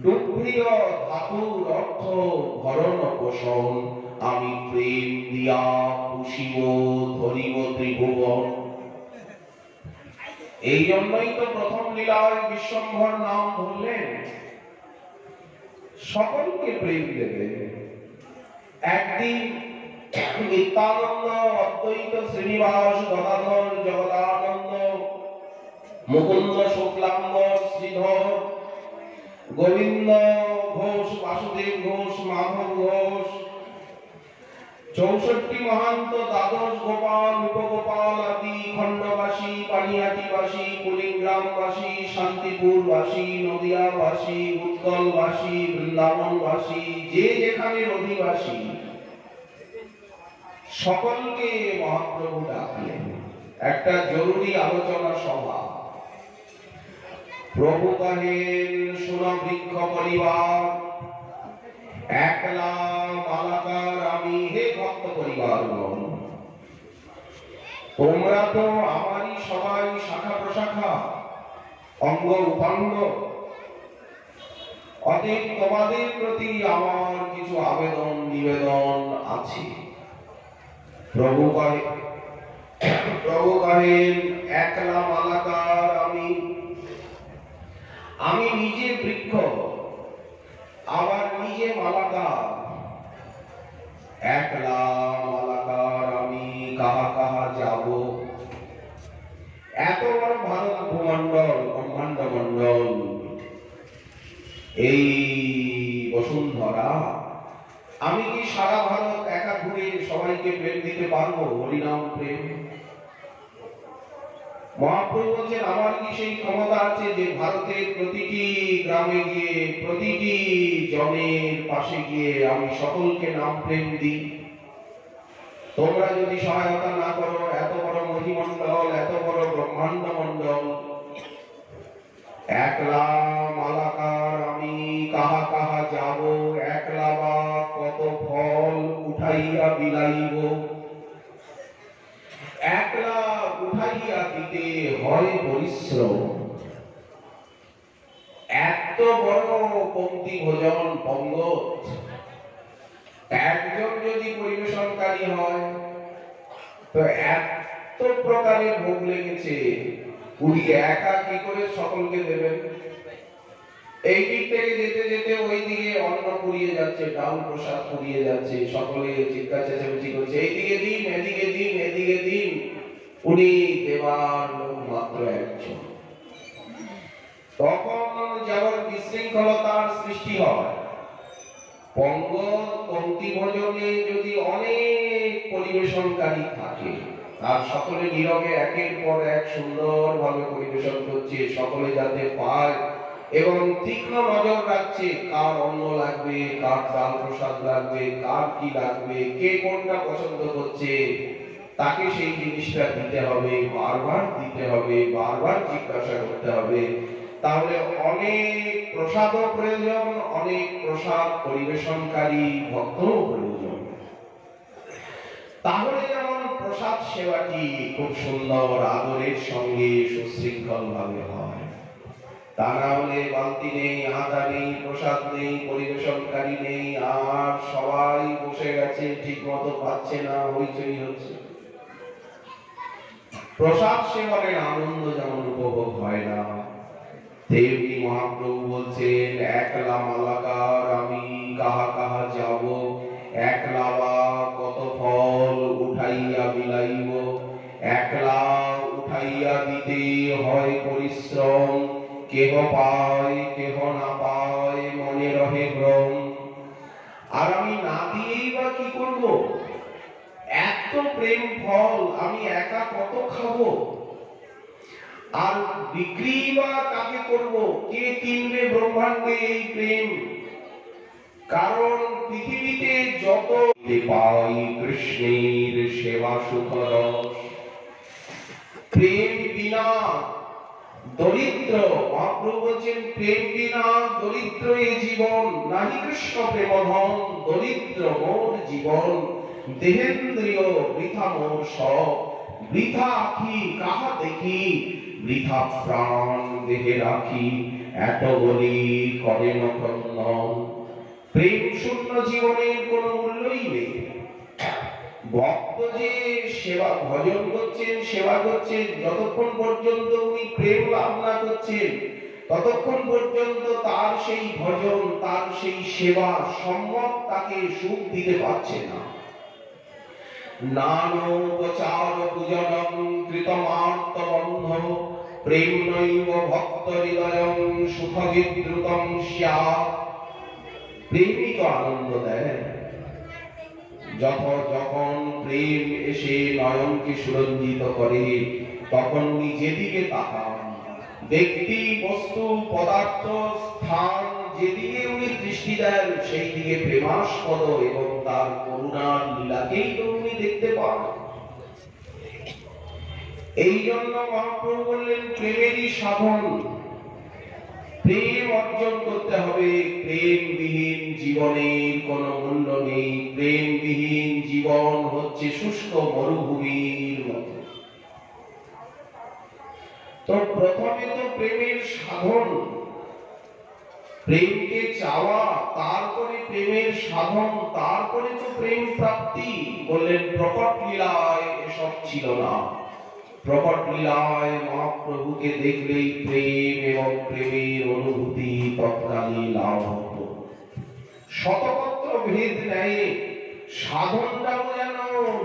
ডুবরিয় ধাতুর অর্থ ভরণ পোষণ, আমি প্রেম দিয়া পুষিব ধরিব ত্রিভুবন। এই জন্যই তো প্রথম লীলায় বিশ্বম্ভর নাম ধরলেন, সকলকে প্রেম দেবে। একদিন নিত্যানন্দ, অদ্বৈত শ্রীনিবাস, গদাধর, জগদানন্দ, মুকুন্দ, শুক্লাম্বর, শ্রীধর, গোবিন্দ ঘোষ, বাসুদেব ঘোষ, মাধব ঘোষ, 64 মহান্ত, দ্বাদশ গোপাল, উপগোপাল আদি, খণ্ডবাসী, পানিহাটিবাসী, কুলিগ্রামবাসী, শান্তিপুরবাসী, নদিয়াবাসী, উৎকলবাসী, বৃন্দাবনবাসী, যে যেখানের অধিবাসী, সকলকে মহাপ্রভু ডাকলেন। একটা জরুরি আলোচনা সভা। প্রভু কহেন, শোনো বৃক্ষ পরিবার, একলা মালাকার আমি, হে ভক্ত পরিবারগণ, তোমরা তো আমারই সবাই শাখা প্রশাখা, অঙ্গ উপাঙ্গ। অতএব তোমাদের প্রতি আমার কিছু আবেদন নিবেদন আছে। প্রভু কহেন, একলা মালাকার আমি, আমি নিজে বৃক্ষ, আবার নিজে মালাকার। একলা মালাকার আমি, কাহা কাহা যাব। এত বড় ভারত ভূমণ্ডল, ব্রহ্মাণ্ড মণ্ডল, এই বসুন্ধরা, আমি কি সারা ভারত একা ঘুরে সবাইকে প্রেম দিতে পারবো? হরিনাম প্রেম। মহাপ্রভু বলছেন, আমার কি সেই ক্ষমতা আছে যে ভারতের প্রতিটি গ্রামে গিয়ে, প্রতিটি জনের পাশে গিয়ে আমি সকলকে নাম প্রেম দিই? তোমরা যদি সহায়তা না করো, এত বড় মহিমণ্ডল, এত বড় ব্রহ্মাণ্ড মণ্ডল, একলা মালাকার আমি, কাহা কাহা যাব। একলা বা কত ফল উঠাইয়া বিলাইব, একলা উঠাইয়া দিতে হয় পরিশ্রম। এত বড় পঙ্ক্তি ভোজন পঙ্গত একজন যদি পরিবেশনকারী হয়, তো এত প্রকারের ভোগ লেগেছে, উনি একা কি করে সকলকে দেবেন? এই দিক থেকে যেতে যেতে ওই দিকে অন্ন পুড়িয়ে যাচ্ছে, ডাল প্রসাদ পুড়িয়ে যাচ্ছে, সকলে চিৎকার চেঁচামেচি করছে, এইদিকে দিন, এদিকে দিন, এদিকে দিন। উনি দেবার লোক মাত্র একজন। তখন যেমন বিশৃঙ্খলতার সৃষ্টি হয়, পঙ্গত পঙ্ক্তি ভোজনে যদি অনেক পরিবেশনকারী থাকে, আর সকলে নীরবে একের পর এক সুন্দরভাবে পরিবেশন করছে, সকলে যাতে পায় এবং তীক্ষ্ণ নজর রাখছে, কার অন্ন লাগবে, কার ডাল প্রসাদ লাগবে, কার কি লাগবে, কে কোনটা পছন্দ করছে, তাকে সেই জিনিসটা দিতে হবে, বারবার দিতে হবে, বারবার জিজ্ঞাসা করতে হবে। তাহলে অনেক প্রসাদও প্রয়োজন, অনেক প্রসাদ পরিবেশনকারী ভক্তও প্রয়োজন। তাহলে যেমন প্রসাদ সেবাটি খুব সুন্দর আদরের সঙ্গে সুশৃঙ্খল ভাবে হয়, তা না হলে বালতি নেই, হাতা নেই, প্রসাদ নেই, পরিবেশনকারী নেই, আর সবাই বসে গেছে, ঠিক মতো পাচ্ছে না, হইচই হচ্ছে। প্রসাদ সেবনের আনন্দ যেমন উপভোগ হয় না, তেমনি মহাপ্রভু বলছেন, একলা মালাকার আমি, কাহা কাহা যাব, একলা বা কত ফল উঠাইয়া বিলাইব, একলা উঠাইয়া দিতে হয় পরিশ্রম, কেহ পায় কেহ না পায় মনে রহে ভ্রম। আর আমি না দিয়েই বা কি করব? এত প্রেম ফল আমি একা কত খাবো? আর বিক্রি বা কাকে করব? কে কিনবে ব্রহ্মাণ্ডে এই প্রেম? কারণ পৃথিবীতে যত পাই কৃষ্ণের সেবা সুখ রস, প্রেম বিনা দরিদ্র, মহাপ্রভু বলছেন প্রেম বিনা দরিদ্র এই জীবন, নাহি কৃষ্ণ প্রেমধন দরিদ্র মোর জীবন, দেহেন্দ্রিয় বৃথা মোর সব, বৃথা আখি কাহা দেখি, বৃথা প্রাণ দেহে রাখি, এত বলি করে নন্দন। প্রেম শূন্য জীবনের কোনো মূল্যই নেই। ভক্ত যে সেবা ভজন করছেন, সেবা করছেন, যতক্ষণ পর্যন্ত উনি প্রেম লাভ না করছেন ততক্ষণ পর্যন্ত তার সেই ভজন, তার সেই সেবা সম্যক তাকে সুখ দিতে পারছে না। নানোপচার পূজনং কৃতমার্ত বন্ধ, প্রেম নৈব ভক্ত হৃদয়ং সুখ বিদ্রুতং স্যাৎ। প্রেমই তো আনন্দ দেয়। যখন প্রেম এসে নয়নকে সুরঞ্জিত করে, তখন উনি যেদিকে তাকান, ব্যক্তি বস্তু পদার্থ স্থান যেদিকে উনি দৃষ্টি দেন, সেই দিকে প্রেমাস্পদ এবং তার করুণার লীলাকেই তো উনি দেখতে পান। এই জন্য মহাপ্রভু বললেন প্রেমেরই সাধন, প্রেম অর্জন করতে হবে। প্রেমবিহীন জীবনের কোনো মূল্য নেই। প্রেমবিহীন জীবন হচ্ছে শুষ্ক মরুভূমির মতো। তো প্রথমে তো প্রেমের সাধন, প্রেমকে চাওয়া, তারপরে প্রেমের সাধন, তারপরে তো প্রেম প্রাপ্তি। বললেন প্রকট লীলায় এসব ছিল না। প্রকট লীলায় মহাপ্রভুকে দেখলেই প্রেম এবং প্রেমের অনুভূতি তৎকালীন লাভ হতো। শতপত্র ভেদ নেয়, সাধনটাও যেন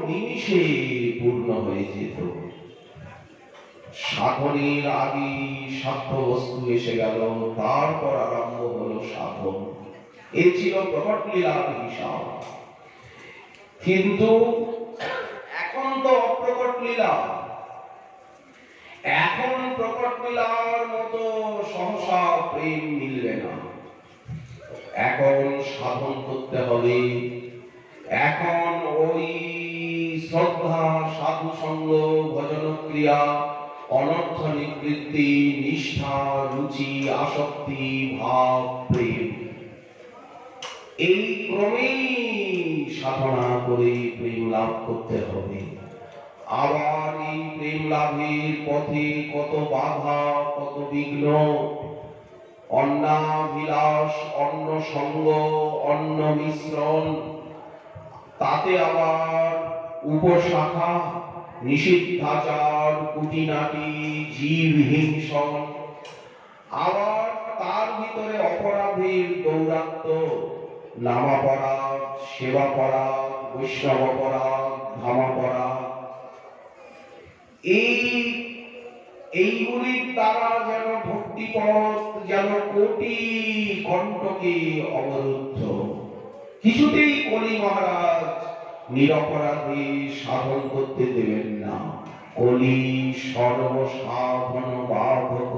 নিমিষে পূর্ণ হয়ে যেত। সাধনের আগে সাধ্য বস্তু এসে গেল, তারপর আরম্ভ হলো সাধন। এ ছিল প্রকট লীলার হিসাব। কিন্তু এখন তো অপ্রকট লীলা। এখন প্রকট লীলার মতো সহসা প্রেম মিলবে না। এখন সাধন করতে হবে। এখন ওই শ্রদ্ধা, সাধু সঙ্গ, ভজন ক্রিয়া, অনর্থ নিবৃত্তি, নিষ্ঠা, রুচি, আসক্তি, ভাব, প্রেম, এই ক্রমেই সাধনা করে প্রেম লাভ করতে হবে। আবার এই প্রেম লাভের পথে কত বাধা, কত বিঘ্ন, অন্নাভিলাষ, অন্ন সঙ্গ, অন্ন মিশ্রণ, তাতে আবার উপশাখা, নিষিদ্ধাচার, কুটিনাটি, জীব হিংসন, আবার তার ভিতরে অপরাধের দৌরাত্ম, নামাপরাধ, সেবাপরাধ, বৈষ্ণবপরাধ, ধামাপরাধ। এইগুলির দ্বারা যেন ভক্তিপথ যেন কোটি কণ্টকে অবরুদ্ধ। কিছুতেই কলি মহারাজ নিরপরাধে সাধন করতে দেবেন না। কলি সর্বসাধন বাধক।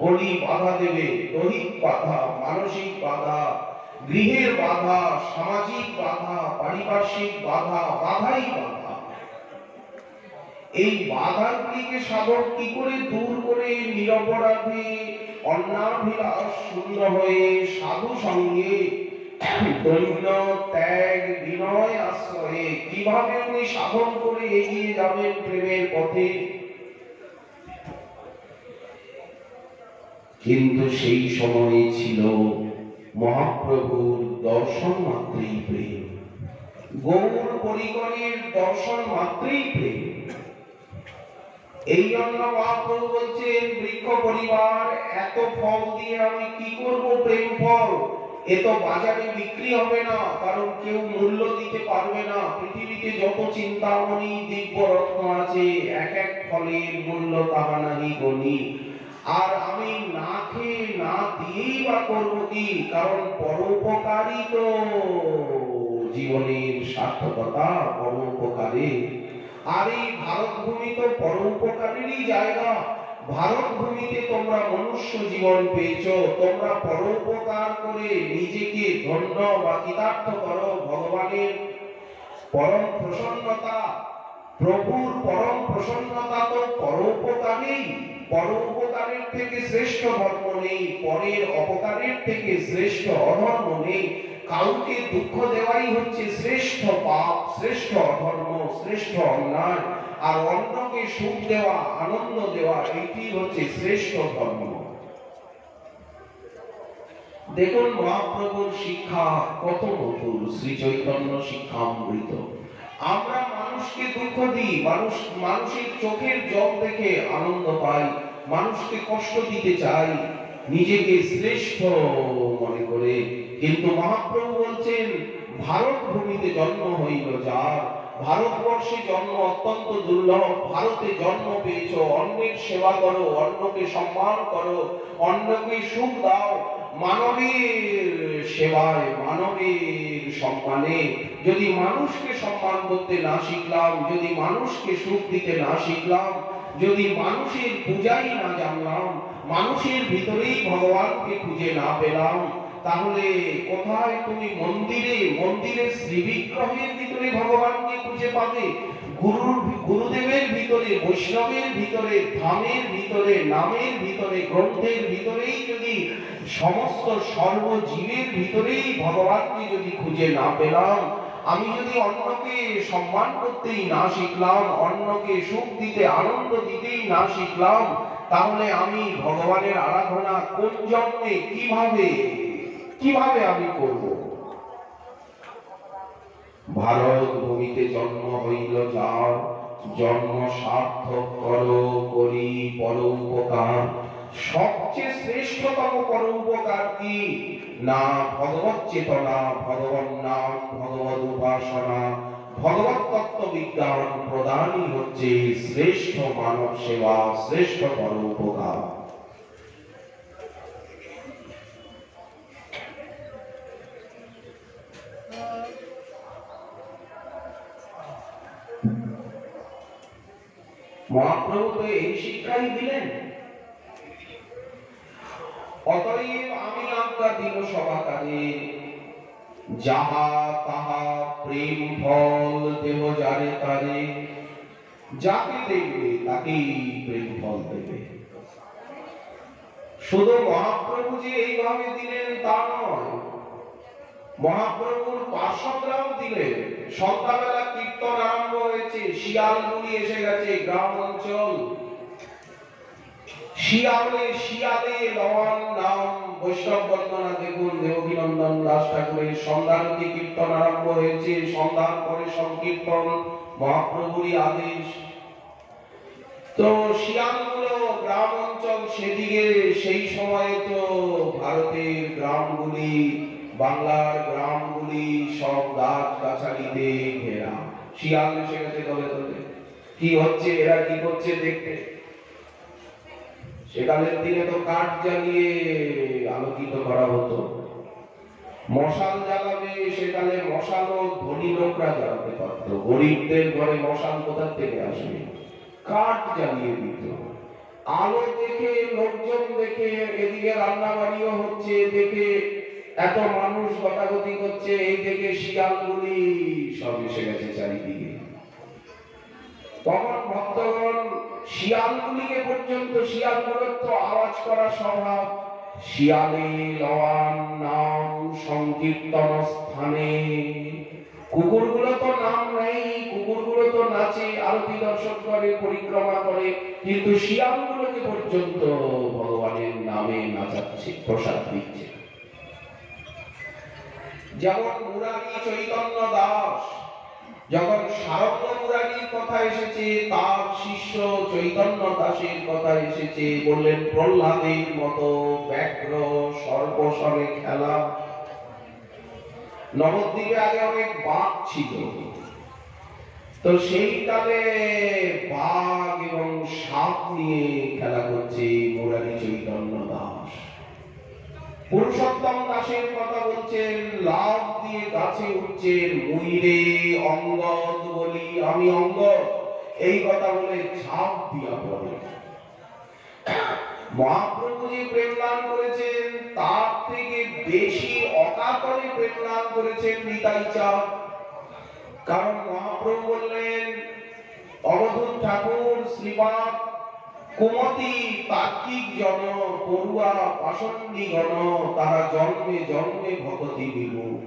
কলি বাধা দেবে, দৈহিক বাধা, মানসিক বাধা, গৃহের বাধা, সামাজিক বাধা, পারিপার্শ্বিক বাধা, বাধাই বাধা। এই বাধাগুলিকে সাধক কি করে দূর করে নিরপরাধে অন্নাভিলাষ শূন্য হয়ে সাধু সঙ্গে দৈন্য ত্যাগ বিনয় আশ্রয়ে কিভাবে উনি সাধন করে এগিয়ে যাবেন প্রেমের পথে? কিন্তু সেই সময়ে ছিল মহাপ্রভুর দর্শন মাত্রই প্রেম, গৌর পরিকরের দর্শন মাত্রই প্রেম। এই জন্য মহাপ্রভু বলছেন বৃক্ষ পরিবার এত ফল দিয়ে আমি কি করব প্রেম ফল? এ তো বাজারে বিক্রি হবে না, কারণ কেউ মূল্য দিতে পারবে না। পৃথিবীতে যত চিন্তামণি দিব্য রত্ন আছে, এক এক ফলের মূল্য তাহা নাহি গণি। আর আমি না খেয়ে না দিয়েই বা করবো কি, কারণ পরোপকারী তো জীবনের সার্থকতা, পরোপকারে। আর এই ভারত ভূমি তো পরোপকারেরই জায়গা। ভারত ভূমিতে তোমরা মনুষ্য জীবন পেয়েছ, তোমরা পরোপকার করে নিজেকে ধন্য বা কৃতার্থ করো। ভগবানের পরম প্রসন্নতা, প্রভুর পরম প্রসন্নতা তো পরোপকারেই। পরোপকারের থেকে শ্রেষ্ঠ ধর্ম নেই, পরের অপকারের থেকে শ্রেষ্ঠ অধর্ম নেই। কাউকে দুঃখ দেওয়াই হচ্ছে শ্রেষ্ঠ পাপ, শ্রেষ্ঠ অধর্ম, শ্রেষ্ঠ অন্যায়। আর অন্যকে সুখ দেওয়া, আনন্দ দেওয়া, এটি হচ্ছে শ্রেষ্ঠ ধর্ম। দেখুন মহাপ্রভুর শিক্ষা কত মধুর, শ্রী চৈতন্য শিক্ষামৃত। আমরা মানুষকে দুঃখ দিই, মানুষের চোখের জল দেখে আনন্দ পাই, মানুষকে কষ্ট দিতে চাই, নিজেকে শ্রেষ্ঠ মনে করে। কিন্তু মহাপ্রভু বলছেন, ভারত ভূমিতে জন্ম হইল যার, ভারতবর্ষে জন্ম অত্যন্ত দুর্লভ। ভারতে জন্ম পেয়েছ, অন্যের সেবা করো, অন্যকে সম্মান করো, অন্যকে সুখ দাও। মানবের সেবায়, মানবের সম্মানে যদি মানুষকে সম্মান করতে না শিখলাম, যদি মানুষকে সুখ দিতে না শিখলাম, যদি মানুষের পূজাই না জানলাম, মানুষের ভিতরেই ভগবানকে খুঁজে না পেলাম, তাহলে কোথায় তুমি মন্দিরের শ্রীবিগ্রহের ভিতরে ভগবানকে খুঁজে পাবে? গুরুদেবের ভিতরে, বৈষ্ণবের ভিতরে, ধামের ভিতরে, নামের ভিতরে, গ্রন্থের ভিতরেই যদি সমস্ত সর্বজীবের ভিতরেই ভগবানকে যদি খুঁজে না পেলাম, আমি যদি অন্যকে সম্মান করতেই না শিখলাম, অন্যকে সুখ দিতে, আনন্দ দিতেই না শিখলাম, তাহলে আমি ভগবানের আরাধনা কোন জন্মে কিভাবে আমি করব? ভারত ভূমিতে জন্ম হইল যার, জন্ম সার্থক করো করি পরোপকার। সবচেয়ে শ্রেষ্ঠতম পরোপকার কি না? ভগবত চেতনা, ভগবান নাম, ভগবত উপাসনা, ভগবত তত্ত্ব বিজ্ঞান প্রদানই হচ্ছে শ্রেষ্ঠ মানব সেবা, শ্রেষ্ঠ পরোপকার। মহাপ্রভু তো এই শিক্ষাই দিলেন। অতএব আমি আজ্ঞা দিল সবাকারে, যাহা তাহা প্রেম ফল দেহ যারে তারে। যাকে দেখবে তাকেই প্রেম ফল দেবে। শুধু মহাপ্রভু যে এইভাবে দিলেন তা নয়, মহাপ্রভুর পার্শ্বদরাও দিলেন। সন্ধ্যাবেলা কীর্তন আরম্ভ হয়েছে, শিয়ালগুলি এসে গেছে, গ্রাম অঞ্চল। শিয়ালে লওয়ান নাম বৈষ্ণব বন্দনা। দেখুন দেবকীনন্দন দাস ঠাকুরের সন্ধ্যারতি কীর্তন আরম্ভ হয়েছে, সন্ধ্যার পরে সংকীর্তন, মহাপ্রভুরই আদেশ। তো শিয়ালগুলো গ্রাম অঞ্চল সেদিকে, সেই সময়ে তো ভারতের গ্রামগুলি, বাংলার গ্রামগুলি সব গাছ গাছালিতে ঘেরা। শিয়াল এসে গেছে দলে দলে, কি হচ্ছে, এরা কি করছে দেখতে। সেকালের দিনে তো কাঠ জ্বালিয়ে আলোকিত করা হতো। মশাল জ্বালাবে, সেকালে মশালও ধনী লোকরা জ্বালাতে পারত, গরিবদের ঘরে মশাল কোথা থেকে আসবে? কাঠ জ্বালিয়ে দিত। আলো দেখে, লোকজন দেখে, এদিকে রান্না বাড়িও হচ্ছে দেখে, এত মানুষ গতাগতি করছে, এই দেখে শিয়ালগুলি সব এসে গেছে চারিদিকে। তখন ভক্তগণ শিয়ালগুলিকে পর্যন্ত, শিয়ালগুলোর তো আওয়াজ করা স্বভাব, শিয়ালে লওয়ান নাম সংকীর্তন স্থানে। কুকুরগুলো তো নাম নেই, কুকুরগুলো তো নাচে, আরতি দর্শন করে, পরিক্রমা করে, কিন্তু শিয়ালগুলোকে পর্যন্ত ভগবানের নামে নাচাচ্ছে, প্রসাদ দিচ্ছে। যেমন মুরারি চৈতন্য দাস, যখন শারঙ্গ মুরারির কথা এসেছে, তার শিষ্য চৈতন্য দাসের কথা এসেছে, বললেন প্রহ্লাদের মতো ব্যাঘ্র সর্পসরে খেলা। নবদ্বীপে আগে অনেক বাঘ ছিল, তো সেই কালে বাঘ এবং সাপ নিয়ে খেলা করছে মুরারি চৈতন্য দাস। পুরুষোত্তম দাসের কথা বলছেন, লাভ দিয়ে গাছে উঠছেন, মুইরে অঙ্গদ বলি আমি অঙ্গদ, এই কথা বলে ঝাঁপ দিয়া পড়ে। মহাপ্রভু যে প্রেম লাভ করেছেন তার থেকে বেশি অকাতরে প্রেম লাভ করেছেন নিতাই চাঁদ। কারণ মহাপ্রভু বললেন, অবধূত ঠাকুর শ্রীপাদ কুমতি তার্কিক জন পড়ুয়া পাষণ্ডী গণ, তারা জন্মে জন্মে ভগতি বিমুখ।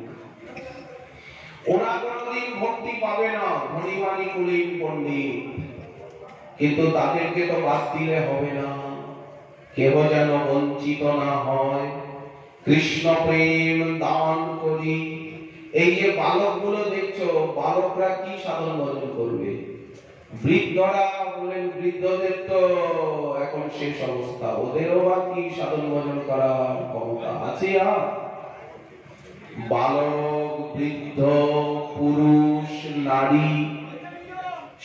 ওরা কোনদিন ভক্তি পাবে না, ধনীমানি কুলীন পণ্ডিত, কিন্তু তাদেরকে তো বাদ দিলে হবে না, কেহ যেন বঞ্চিত না হয়। কৃষ্ণ প্রেম দান করি। এই যে বালকগুলো দেখছো, বালকরা কি সাধন ভজন করবে? বৃদ্ধরা বলেন, বৃদ্ধদের তো এখন শেষ অবস্থা, ওদেরও বা কি সাধন ভজন করার ক্ষমতা আছে? আর বালক, বৃদ্ধ, পুরুষ, নারী,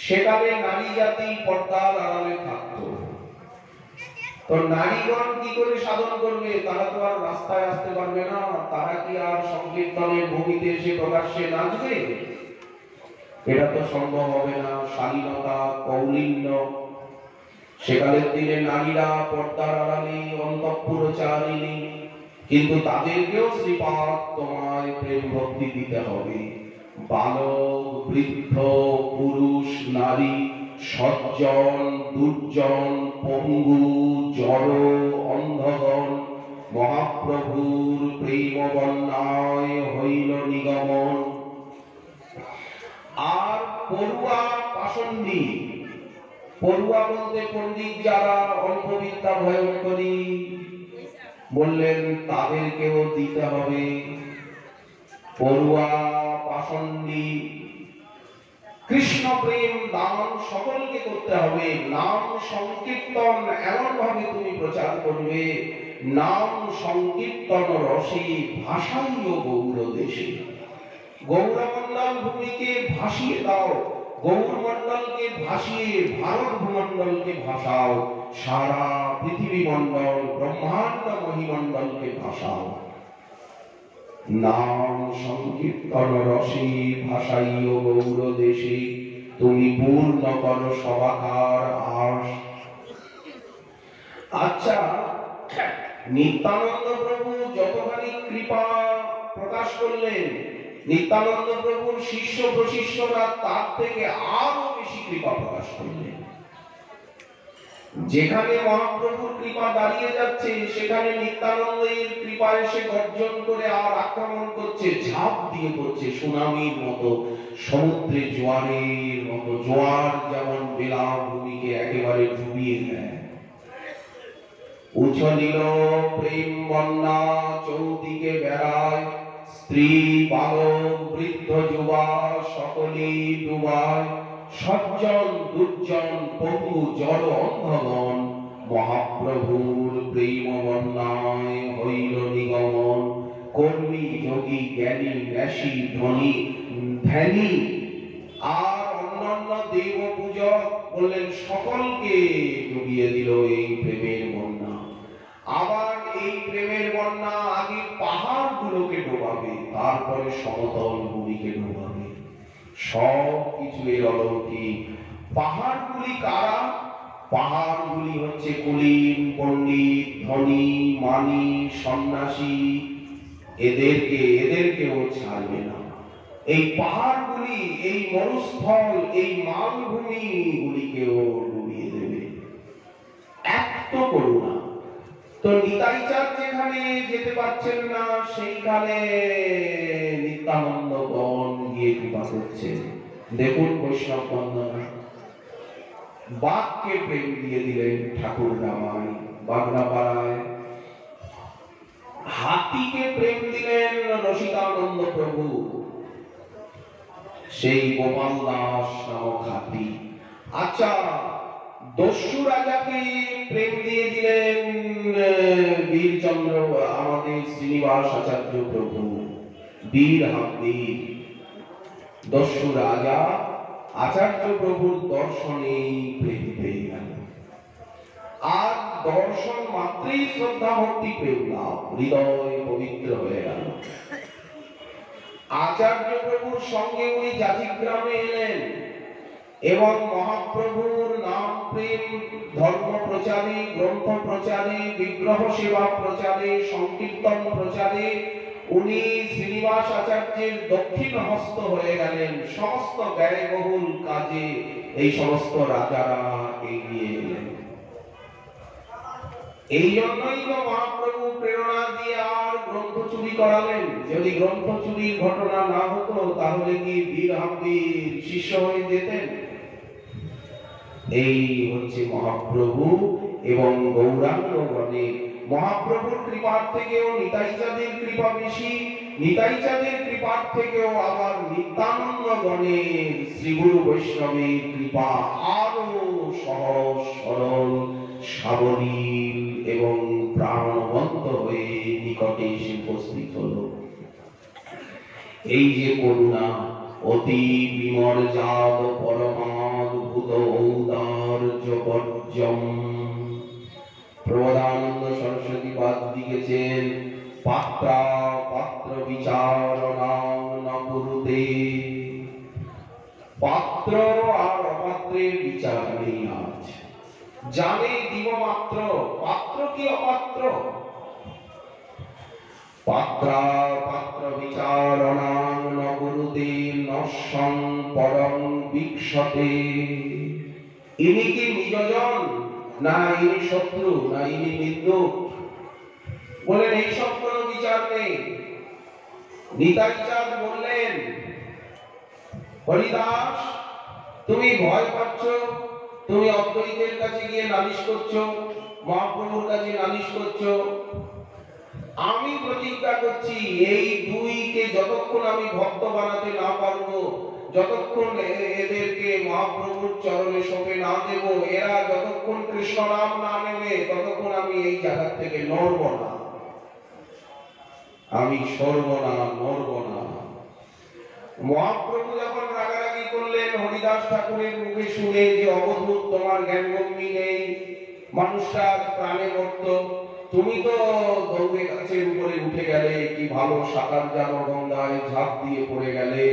সেখানে নারী জাতি পর্দার আড়ালে থাকতো। তো নারীগণ কি করে সাধন করবে? তারা তো আর রাস্তায় আসতে পারবে না, তারা কি আর সংকীর্তনের ভূমিতে এসে প্রকাশ্যে নাচবে? এটা তো সম্ভব হবে না। শালীনতা, কৌলিন্য, সেকালের দিনে নারীরা পর্দার আড়ালে অন্তঃপুরচারিণী, কিন্তু তাদেরকেও শ্রীপাদ তোমায় প্রেম ভক্তি দিতে হবে। বালক, বৃদ্ধ, পুরুষ, নারী, সজ্জন, দুর্জন, পঙ্গু, জড়, অন্ধগণ, মহাপ্রভুর প্রেম বন্যায় হইল নিগমন। আর পড়ুয়া পাষণ্ডী, পড়ুয়া বলতে পণ্ডিত যারা অল্প বিদ্যা ভয়ঙ্করী, বললেন তাদেরকেও দিতে হবে। পড়ুয়া, পাষণ্ডী, কৃষ্ণ প্রেম দান সকলকে করতে হবে। নাম সংকীর্তন এমন ভাবে তুমি প্রচার করবে, নাম সংকীর্তন রসে ভাসাইও গৌর দেশে। গৌরমণ্ডল ভূমিকে ভাসিয়ে দাও, গৌরমণ্ডলকে ভাসিয়ে ভারত ভূমণ্ডলকে ভাসাও, সারা পৃথিবী মণ্ডল ব্রহ্মাণ্ড মহিমণ্ডলকে ভাসাও। নাম সংকীর্তন রসে ভাসাইও গৌর দেশে, তুমি পূর্ণ করো সবাকার আশ। আচ্ছা, নিত্যানন্দ প্রভু যতখানি কৃপা প্রকাশ করলেন, নিত্যানন্দ প্রভুর শিষ্য প্রশিষ্যরা তার থেকে আরো বেশি কৃপা প্রকাশ করলেন। যেখানে মহাপ্রভুর কৃপা দাঁড়িয়ে যাচ্ছে, সেখানে নিত্যানন্দের কৃপা এসে গর্জন করে আর আক্রমণ করছে, ঝাঁপ দিয়ে পড়ছে সুনামির মতো, সমুদ্রে জোয়ারের মতো। জোয়ার যেমন বেলাভূমিকে একেবারে ডুবিয়ে দেয়, উছলিল প্রেম বন্যা চৌদিকে বেড়ায়, স্ত্রী, বালক, বৃদ্ধ, যুবা সকলেই ডুবায়। সজ্জন, দুর্জন, পঙ্গু, জড়, অন্ধগণ, মহাপ্রভুর প্রেম বন্যায় হইল নিগমন। কর্মী, যোগী, জ্ঞানী, ন্যাসী, ধনী, ধ্যানী আর অন্যান্য দেব পূজক বললেন সকলকে ডুবিয়ে দিল এই প্রেমের বন্যা। আবার এই প্রেমের বন্যা আগে পাহাড় গুলোকে ডোবাবে, তারপরে সমতল ভূমিকে ডোবাবে। সব কিছু এর অলৌকিক। পাহাড়গুলি কারা? পাহাড়গুলি হচ্ছে কুলীন, পণ্ডিত, ধনী, মানি, সন্ন্যাসী, এদেরকেও ছাড়বে না। এই পাহাড়গুলি, এই মরুস্থল, এই মালভূমি গুলিকেও ডুবিয়ে দেবে। এত করুণা। তো নিতাই চাঁদ যেখানে যেতে পারছেন না, সেইখানে নিত্যানন্দগণ গিয়ে কৃপা করছেন। দেখুন বৈষ্ণব বন্দনা, বাঘকে প্রেম দিয়ে দিলেন ঠাকুর রামায় বাগনাপাড়ায়, হাতিকে প্রেম দিলেন রসিকানন্দ প্রভু, সেই গোপাল দাস নামক হাতি। আচ্ছা, দস্যু রাজাকে প্রেম দিয়ে দিলেন বীরচন্দ্র আমাদের শ্রীনিবাস আচার্য প্রভু। বীর হাম্বির দস্যু রাজা আচার্য প্রভুর দর্শনেই প্রেম পেয়ে গেল। আর দর্শন মাত্রই শ্রদ্ধা ভক্তি পেলাম, হৃদয় পবিত্র হয়ে গেল। আচার্য প্রভুর সঙ্গে উনি জাতিগ্রামে এলেন এবং মহাপ্রভুর নাম প্রেম ধর্ম প্রচারে, গ্রন্থ প্রচারে, বিগ্রহ সেবা প্রচারে, সংকীর্তন প্রচারে উনি শ্রীনিবাস আচার্যের দক্ষিণ হস্ত হয়ে গেলেন। সমস্ত ব্যয়বহুল কাজে এই সমস্ত রাজারা এগিয়ে এলেন। এই জন্যই তো মহাপ্রভু প্রেরণা দিয়ে আর গ্রন্থ চুরি করালেন। যদি গ্রন্থ চুরির ঘটনা না হতো তাহলে কি বীর হাম্বির শিষ্য হয়ে যেতেন? এই হচ্ছে মহাপ্রভু এবং গৌরাঙ্গগণে। মহাপ্রভুর কৃপার থেকেও নিতাই চাঁদের কৃপা বেশি, নিতাই চাঁদের কৃপার থেকেও আবার নিত্যানন্দ গণের শ্রীগুরু বৈষ্ণবের কৃপা আরো সহজ সরল সাবলীল এবং প্রাণবন্ত হয়ে নিকটে এসে উপস্থিত হল। এই যে করুণা, অতি বিমর্যাদ পরমাদ্ভুত ঔদার্য পর্যম। প্রবোধানন্দ সরস্বতী বাদ লিখেছেন, পাত্রা পাত্র বিচারণা ন কুরুতে। পাত্র আর অপাত্রের বিচার নেই আজ। জানে দিব মাত্র, পাত্র কি অপাত্র? পাত্রা পাত্র বিচারণা ন কুরুতে নশ্বং পরং বিক্ষতে। ইনি কি নিজজন, না ইনি শত্রু, না ইনি নিন্দুক? বলেন এইসব কোন বিচার নেই। নিতাই চাঁদ বললেন, হরিদাস তুমি ভয় পাচ্ছ, তুমি অদ্বৈতের কাছে গিয়ে নালিশ করছো, মহাপ্রভুর কাছে নালিশ করছো। আমি প্রতিজ্ঞা করছি এই দুইকে যতক্ষণ আমি ভক্ত বানাতে না পারবো, যতক্ষণ এদেরকে মহাপ্রভুর চরণে সঁপে না দেব, এরা যতক্ষণ কৃষ্ণ নাম না নেবে ততক্ষণ আমি এই জায়গা থেকে নড়ব না, আমি সরব না, নড়ব না। মহাপ্রভু যখন রাগারাগি করলেন হরিদাস ঠাকুরের মুখে শুনে যে অবধূত তোমার জ্ঞানগম্যি নেই, মানুষটা প্রাণে মরত, তুমি তো দৌড়ে গাছের উপরে উঠে গেলে, কি ভালো সাঁতার জানো, গঙ্গায় ঝাঁপ দিয়ে পড়ে গেলে।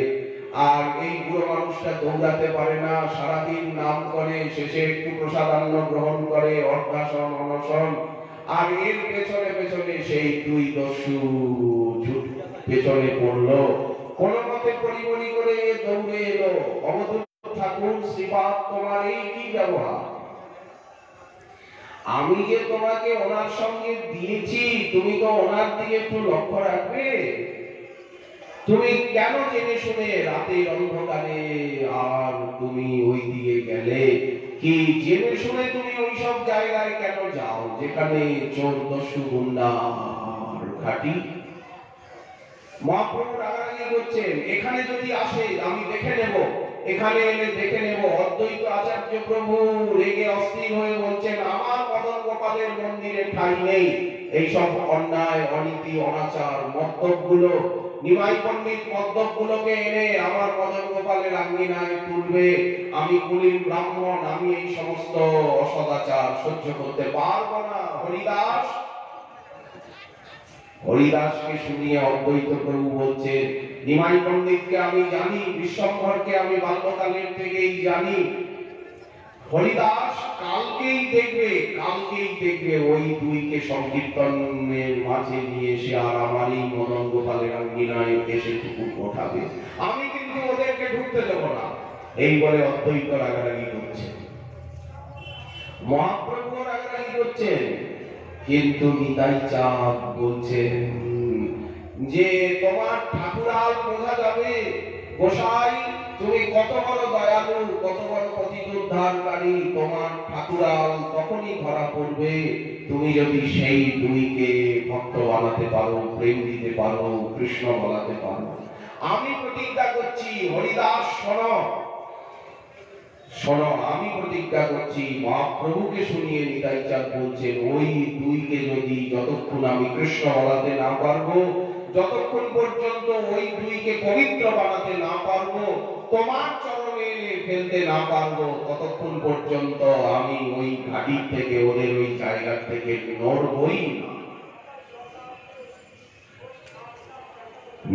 আর এই বুড়ো মানুষটা দৌড়াতে পারে না, সারাদিন নাম করে, শেষে একটু প্রসাদান্ন গ্রহণ করে, অর্ধাসন অনশন। আর এর পেছনে পেছনে সেই দুই দস্যু পেছনে পড়লো, কোন মতে পরিমণি করে দৌড়ে এলো। অবধূত ঠাকুর শ্রীপাদ তোমার এই কি ব্যবহার? আমি যে তোমাকে ওনার সঙ্গে দিয়েছি, তুমি তো ওনার দিকে একটু লক্ষ্য রাখবে। তুমি কেন জেনে শুনে রাতের অন্ধকারে আর তুমি ওই দিকে গেলে? কি জেনে শুনে তুমি ওই সব জায়গায় কেন যাও যেখানে চোর দস্যু গুন্ডার ঘাঁটি? মহাপ্রভু রাগারাগি করছেন, এখানে যদি আসে আমি দেখে নেব, এখানে এলে দেখে নেব। অদ্বৈত আচার্য প্রভু রেগে অস্থির হয়ে বলছেন, আমার মদন গোপালের মন্দিরে ঠাঁই নেই এইসব অন্যায় অনীতি অনাচার মদ্যপগুলো। নিমাই পণ্ডিত মদ্যপগুলোকে এনে আমার মদন গোপালের আঙ্গিনায় তুলবে। আমি কুলীন ব্রাহ্মণ, আমি এই সমস্ত অসদাচার সহ্য করতে পারবো না। হরিদাস, হরিদাসকে শুনিয়ে অদ্বৈত প্রভু বলছেন, নিমাই পণ্ডিতকে আমি জানি, বিশ্বম্ভরকে আমি বাল্যকালের থেকেই জানি। হরিদাস কালকেই দেখবে ওই দুইকে সংকীর্তনের মাঝে নিয়ে এসে আর আমার এই মদন গোপালের আঙ্গিনায় এসে ঠুকুর ওঠাবে। আমি কিন্তু ওদেরকে ঢুকতে দেব না। এই বলে অদ্বৈত রাগারাগি করছে, মহাপ্রভু রাগারাগি করছেন। কিন্তু নিতাই চাঁদ বলছেন যে তোমার ঠাকুরাল বোঝা যাবে, গোসাই তুমি কত বড় দয়ালু, কত বড় পতিত উদ্ধারকারী। তোমার ঠাকুরাল তখনই ধরা পড়বে তুমি যদি সেই দুইকে ভক্ত বানাতে পারো, প্রেম দিতে পারো, কৃষ্ণ বলাতে পারো। আমি প্রতিজ্ঞা করছি, হরিদাস শোনো শোনো, আমি প্রতিজ্ঞা করছি। মহাপ্রভুকে শুনিয়ে নিতাই চাঁদ বলছেন, ওই দুইকে যদি যতক্ষণ আমি কৃষ্ণ বলাতে না পারবো, যতক্ষণ পর্যন্ত ওই দুইকে পবিত্র বানাতে না পারবো, তোমার চরণে ফেলতে না পারবো, ততক্ষণ পর্যন্ত আমি ওই ঘাটি থেকে, ওদের ওই জায়গা থেকে নড়বই না।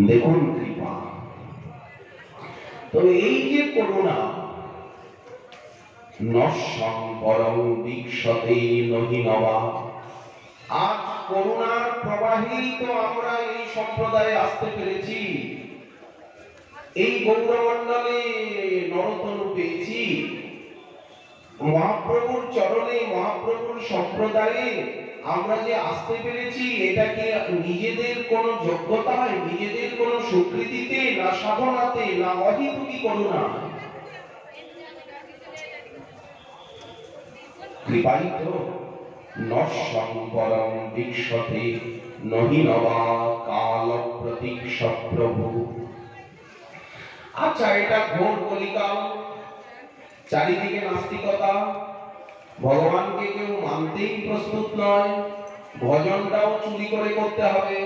দেখুন কৃপা। তো এই যে করুণা, নশ্বং পরং দীক্ষতে নহিনবা, আজ করুণার প্রবাহেই তো আমরা এই সম্প্রদায়ে আসতে পেরেছি, এই গৌরমণ্ডলে নরতনু পেয়েছি। মহাপ্রভুর চরণে, মহাপ্রভুর সম্প্রদায়ে আমরা যে আসতে পেরেছি, এটা কি নিজেদের কোন যোগ্যতায়, নিজেদের কোন স্বীকৃতিতে, না সাধনাতে, না অহিতুকি করুণা? কৃপাই তো। নশ্বং পরং দীক্ষতে নহিনবা কাল প্রতীক্ষ প্রভু। আচ্ছা, এটা ঘোর কলিকাল, চারিদিকে নাস্তিকতা, ভগবানকে কেউ মানতেই প্রস্তুত নয়, ভজনটাও চুরি করে করতে হবে,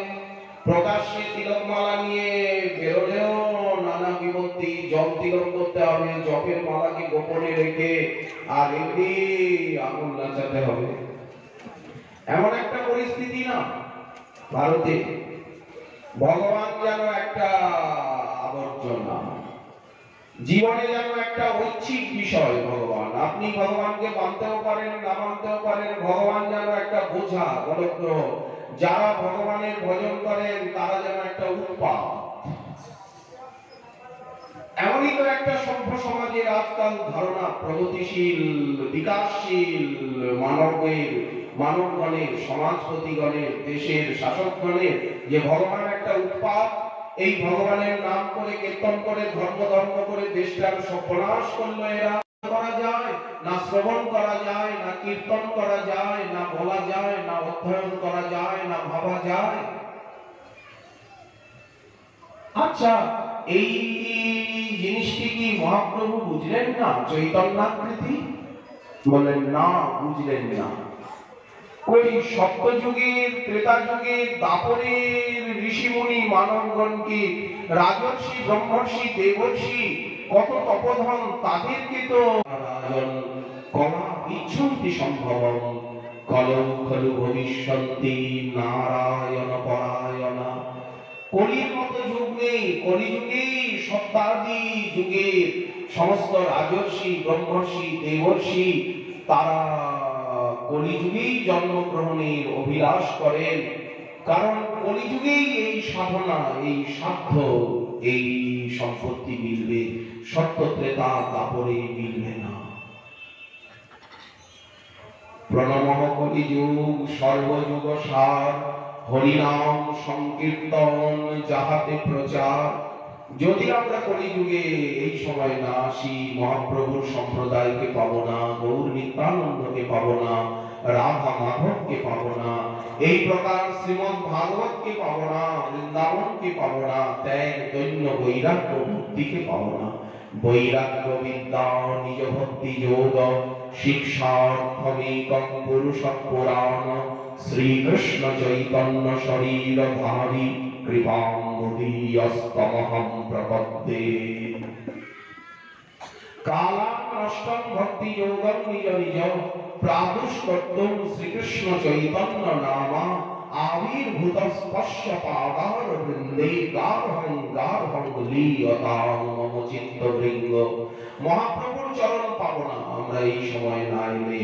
প্রকাশ্যে তিলকমালা নিয়ে বেরোলেও নানা বিপত্তি, জপ তিলক করতে হবে, জপের মালাকে গোপনে রেখে আর এমনি আগুন নাচাতে হবে। এমন একটা পরিস্থিতি না ভারতে? ভগবান যেন একটা আবর্জনা, জীবনে যেন একটা ঐচ্ছিক বিষয়। ভগবান, আপনি ভগবানকে মানতেও পারেন, না মানতেও পারেন, ভগবান যেন একটা বোঝা, বলগ্রহ। যারা ভগবানের ভজন করেন তারা যেন একটা উৎপাত। এমনই তো একটা সভ্য সমাজের আজকাল ধারণা, প্রগতিশীল বিকাশশীল মানবগণের, সমাজপতিগণের, দেশের শাসকগণের, যে ভগবান একটা উৎপাত। এই ভগবানের নাম করে, কীর্তন করে, ধর্ম করে দেশটার সর্বনাশ করলো এরা। করা যায় না, শ্রবণ করা যায় না, কীর্তন করা যায় না, বলা যায় না, অধ্যয়ন করা যায় না, ভাবা যায়। আচ্ছা, এই জিনিসটি কি মহাপ্রভু বুঝলেন না? চৈতন্যাকৃতি বলেন না, বুঝলেন না। ওই সত্যযুগের, ত্রেতা যুগের, দাপরের ঋষিমুনি মানবগণকে, রাজর্ষি, ব্রহ্মর্ষি, দেবর্ষি, কত তপধন, তাদেরকে তো কমা ইচ্ছন্তি সম্ভবম কলৌ খলু ভবিষ্যন্তি নারায়ণ পরায়ণা। কলির মতো যুগ নেই, কলিযুগেই সত্যাদি যুগে সমস্ত রাজর্ষি, ব্রহ্মর্ষি, দেবর্ষি তারা কলিযুগেই জন্মগ্রহণের অভিলাষ করেন। কারণ কলিযুগেই এই সাধনা, এই সাধ্য, এই সম্পত্তি মিলবে, সত্য ত্রেতা দাপরে মিলবে না। প্রণমঃ কলিযুগ সর্বযুগ সার, হরিনাম সংকীর্তন যাহাতে প্রচার। যদি আমরা কলিযুগে এই সময় না আসি, মহাপ্রভুর সম্প্রদায়কে পাবো না, গৌর নিত্যানন্দকে পাবো না, রাধা মাধবকে পাবো না, এই প্রকার শ্রীমদ্ ভাগবতকে পাবো না, বৃন্দাবনকে পাবো না, ত্যাগ দৈন্য বৈরাগ্য বুদ্ধিকে পাবো না। বৈরাগ্য বিদ্যা নিজ ভক্তি যোগ শিক্ষার্থমেকং পুরুষ পুরাণ, শ্রীকৃষ্ণ চৈতন্য শরীরধারী কৃপাম্বুধিস্তমহং প্রপদ্যে। কালাং নষ্টং ভক্তি যোগং নিজ নিজ প্রাদুষ্কর্তুং শ্রীকৃষ্ণ চৈতন্য নামা আবির্ভূত স্পর্শ পাদার বৃন্দে গার্হং লীয়তাং মম চিত্তভৃঙ্গ। মহাপ্রভুর চরণ পাবো না আমরা এই সময় না এলে,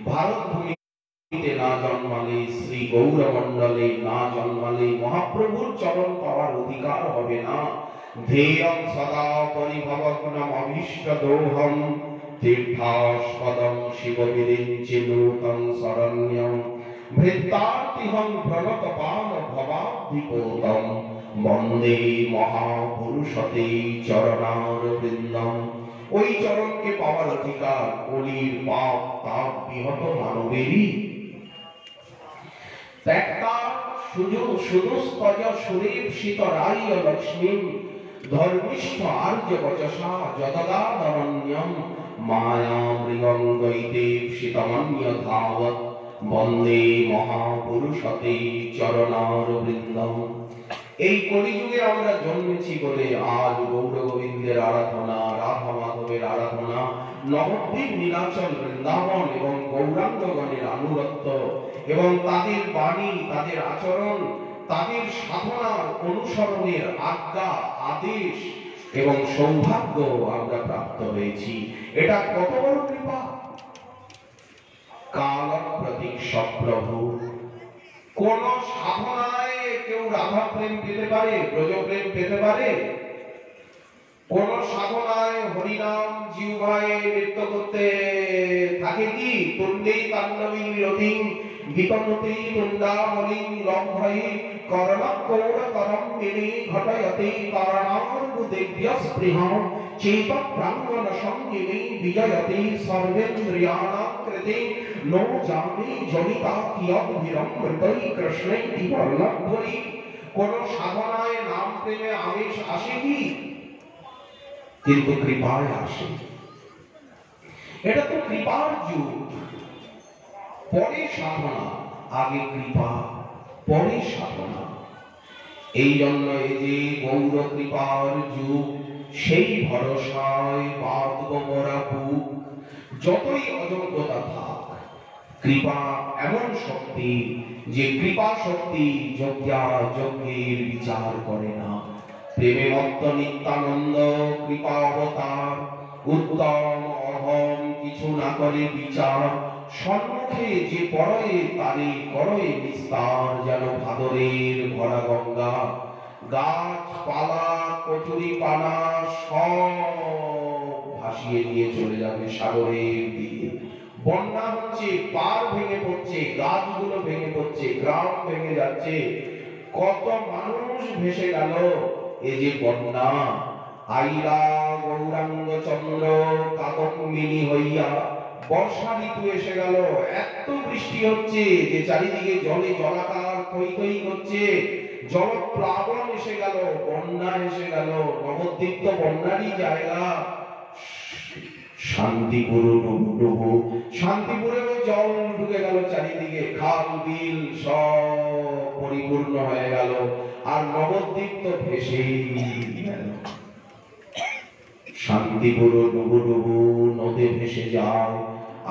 ভারত ভূমিতে না জন্মালে, শ্রী গৌরমণ্ডলে না জন্মালে মহাপ্রভুর চরণ পাওয়ার অধিকার হবে না। ধ্যেয়ং সদা পরিভবগ্নম অভীষ্টদোহং তীর্থাস্পদং শিববিরিঞ্চিনূতং শরণ্যং ভৃত্তার্তিহং প্রণতপাল ভবাব্ধিপোতং বন্দে মহাপুরুষতে চরণারবিন্দম। ওই চরণকে পাওয়ার অধিকার কলির পাপ তাপ বিহত মানবেরই। ত্যাক্তা সুদুস্তজ সুরেপ্সিত রায় লক্ষ্মী ধর্মিষ্ঠ আর্য বচসা যতগাদরণ্যম মায়া মৃগং দৈতেপ্সিতমন্যধাবৎ বন্দে মহাপুরুষতে চরণারবিন্দম। এই কলিযুগে আমরা জন্মেছি বলে আজ গৌর গোবিন্দের আরাধনা, রাধা মাধবের আরাধনা, নবদ্বীপ, নীলাচল, বৃন্দাবন এবং গৌরাঙ্গগণের আনুগত্য এবং তাদের বাণী, তাদের আচরণ, তাদের সাধনার অনুসরণের আজ্ঞা, আদেশ এবং সৌভাগ্য আমরা প্রাপ্ত হয়েছি। এটা কত বড় কৃপা! কাল প্রতীক সপ্রভু। কোন সাধনায় কেউ রাধা প্রেম পেতে পারে, ব্রজ প্রেম পেতে পারে? কোন সাধনায় হরিনাম জিহ্বায় নৃত্য করতে থাকে কি? তুণ্ডেই তাণ্ডবী রতিং গীতমতি তুণ্ডাবলী লম্ভৈ করণকৌর করম মিনি ঘটয়তে কারণার্বু দেব্যস্পৃহং চেত প্রাঙ্গণ সঙ্গিনী বিজয়তে সর্বেন্দ্রিয়াণাং কৃতে নো জামি জনিতা কিয়দ্ভিরমৃতৈ কৃষ্ণৈতি বর্ণধ্বনি। কোন সাধনায় নাম প্রেমে আবেশ আসে কি? কিন্তু কৃপায় আসে। এটা তো কৃপার যুগ। পরে সাধনা, আগে কৃপা, পরে সাধনা। এই জন্য এই যে গৌর কৃপার যুগ, সেই ভরসায় বাঁধব মোরা বুক। যতই অযোগ্যতা থাক, কৃপা এমন শক্তি যে কৃপা শক্তি যজ্ঞা যজ্ঞের বিচার করে না। প্রেমে মত্ত নিত্যানন্দ কৃপা অবতার, উত্তম অহম কিছু না করে বিচার। সম্মুখে যে পরয়ে তারে করয়ে বিস্তার, যেন ভাদরের ভরা গঙ্গা। গাছপালা কচুরি পানা সব ভাসিয়ে নিয়ে চলে যাবে সাগরের দিকে। বন্যা হচ্ছে, পার ভেঙে পড়ছে, গাছগুলো ভেঙে পড়ছে, গ্রাম ভেঙে যাচ্ছে, কত মানুষ ভেসে গেল। এই যে বন্যা, আইলা গৌরাঙ্গ চন্দ্র কাদম্বিনী হইয়া। বর্ষা ঋতু এসে গেল, এত বৃষ্টি হচ্ছে যে চারিদিকে জলে জলাকার থই থই করছে, জলপ্লাবন এসে গেল, বন্যা এসে গেল। নবদ্বীপ তো বন্যারই জায়গা। শান্তিপুর ডুবু ডুবু, শান্তিপুরেও জল ঢুকে গেল চারিদিকে, খাল বিল সব পরিপূর্ণ হয়ে গেল, আর নবদ্বীপ তো ভেসেই গেল। শান্তিপুর ডুবু ডুবু নদে ভেসে যায়,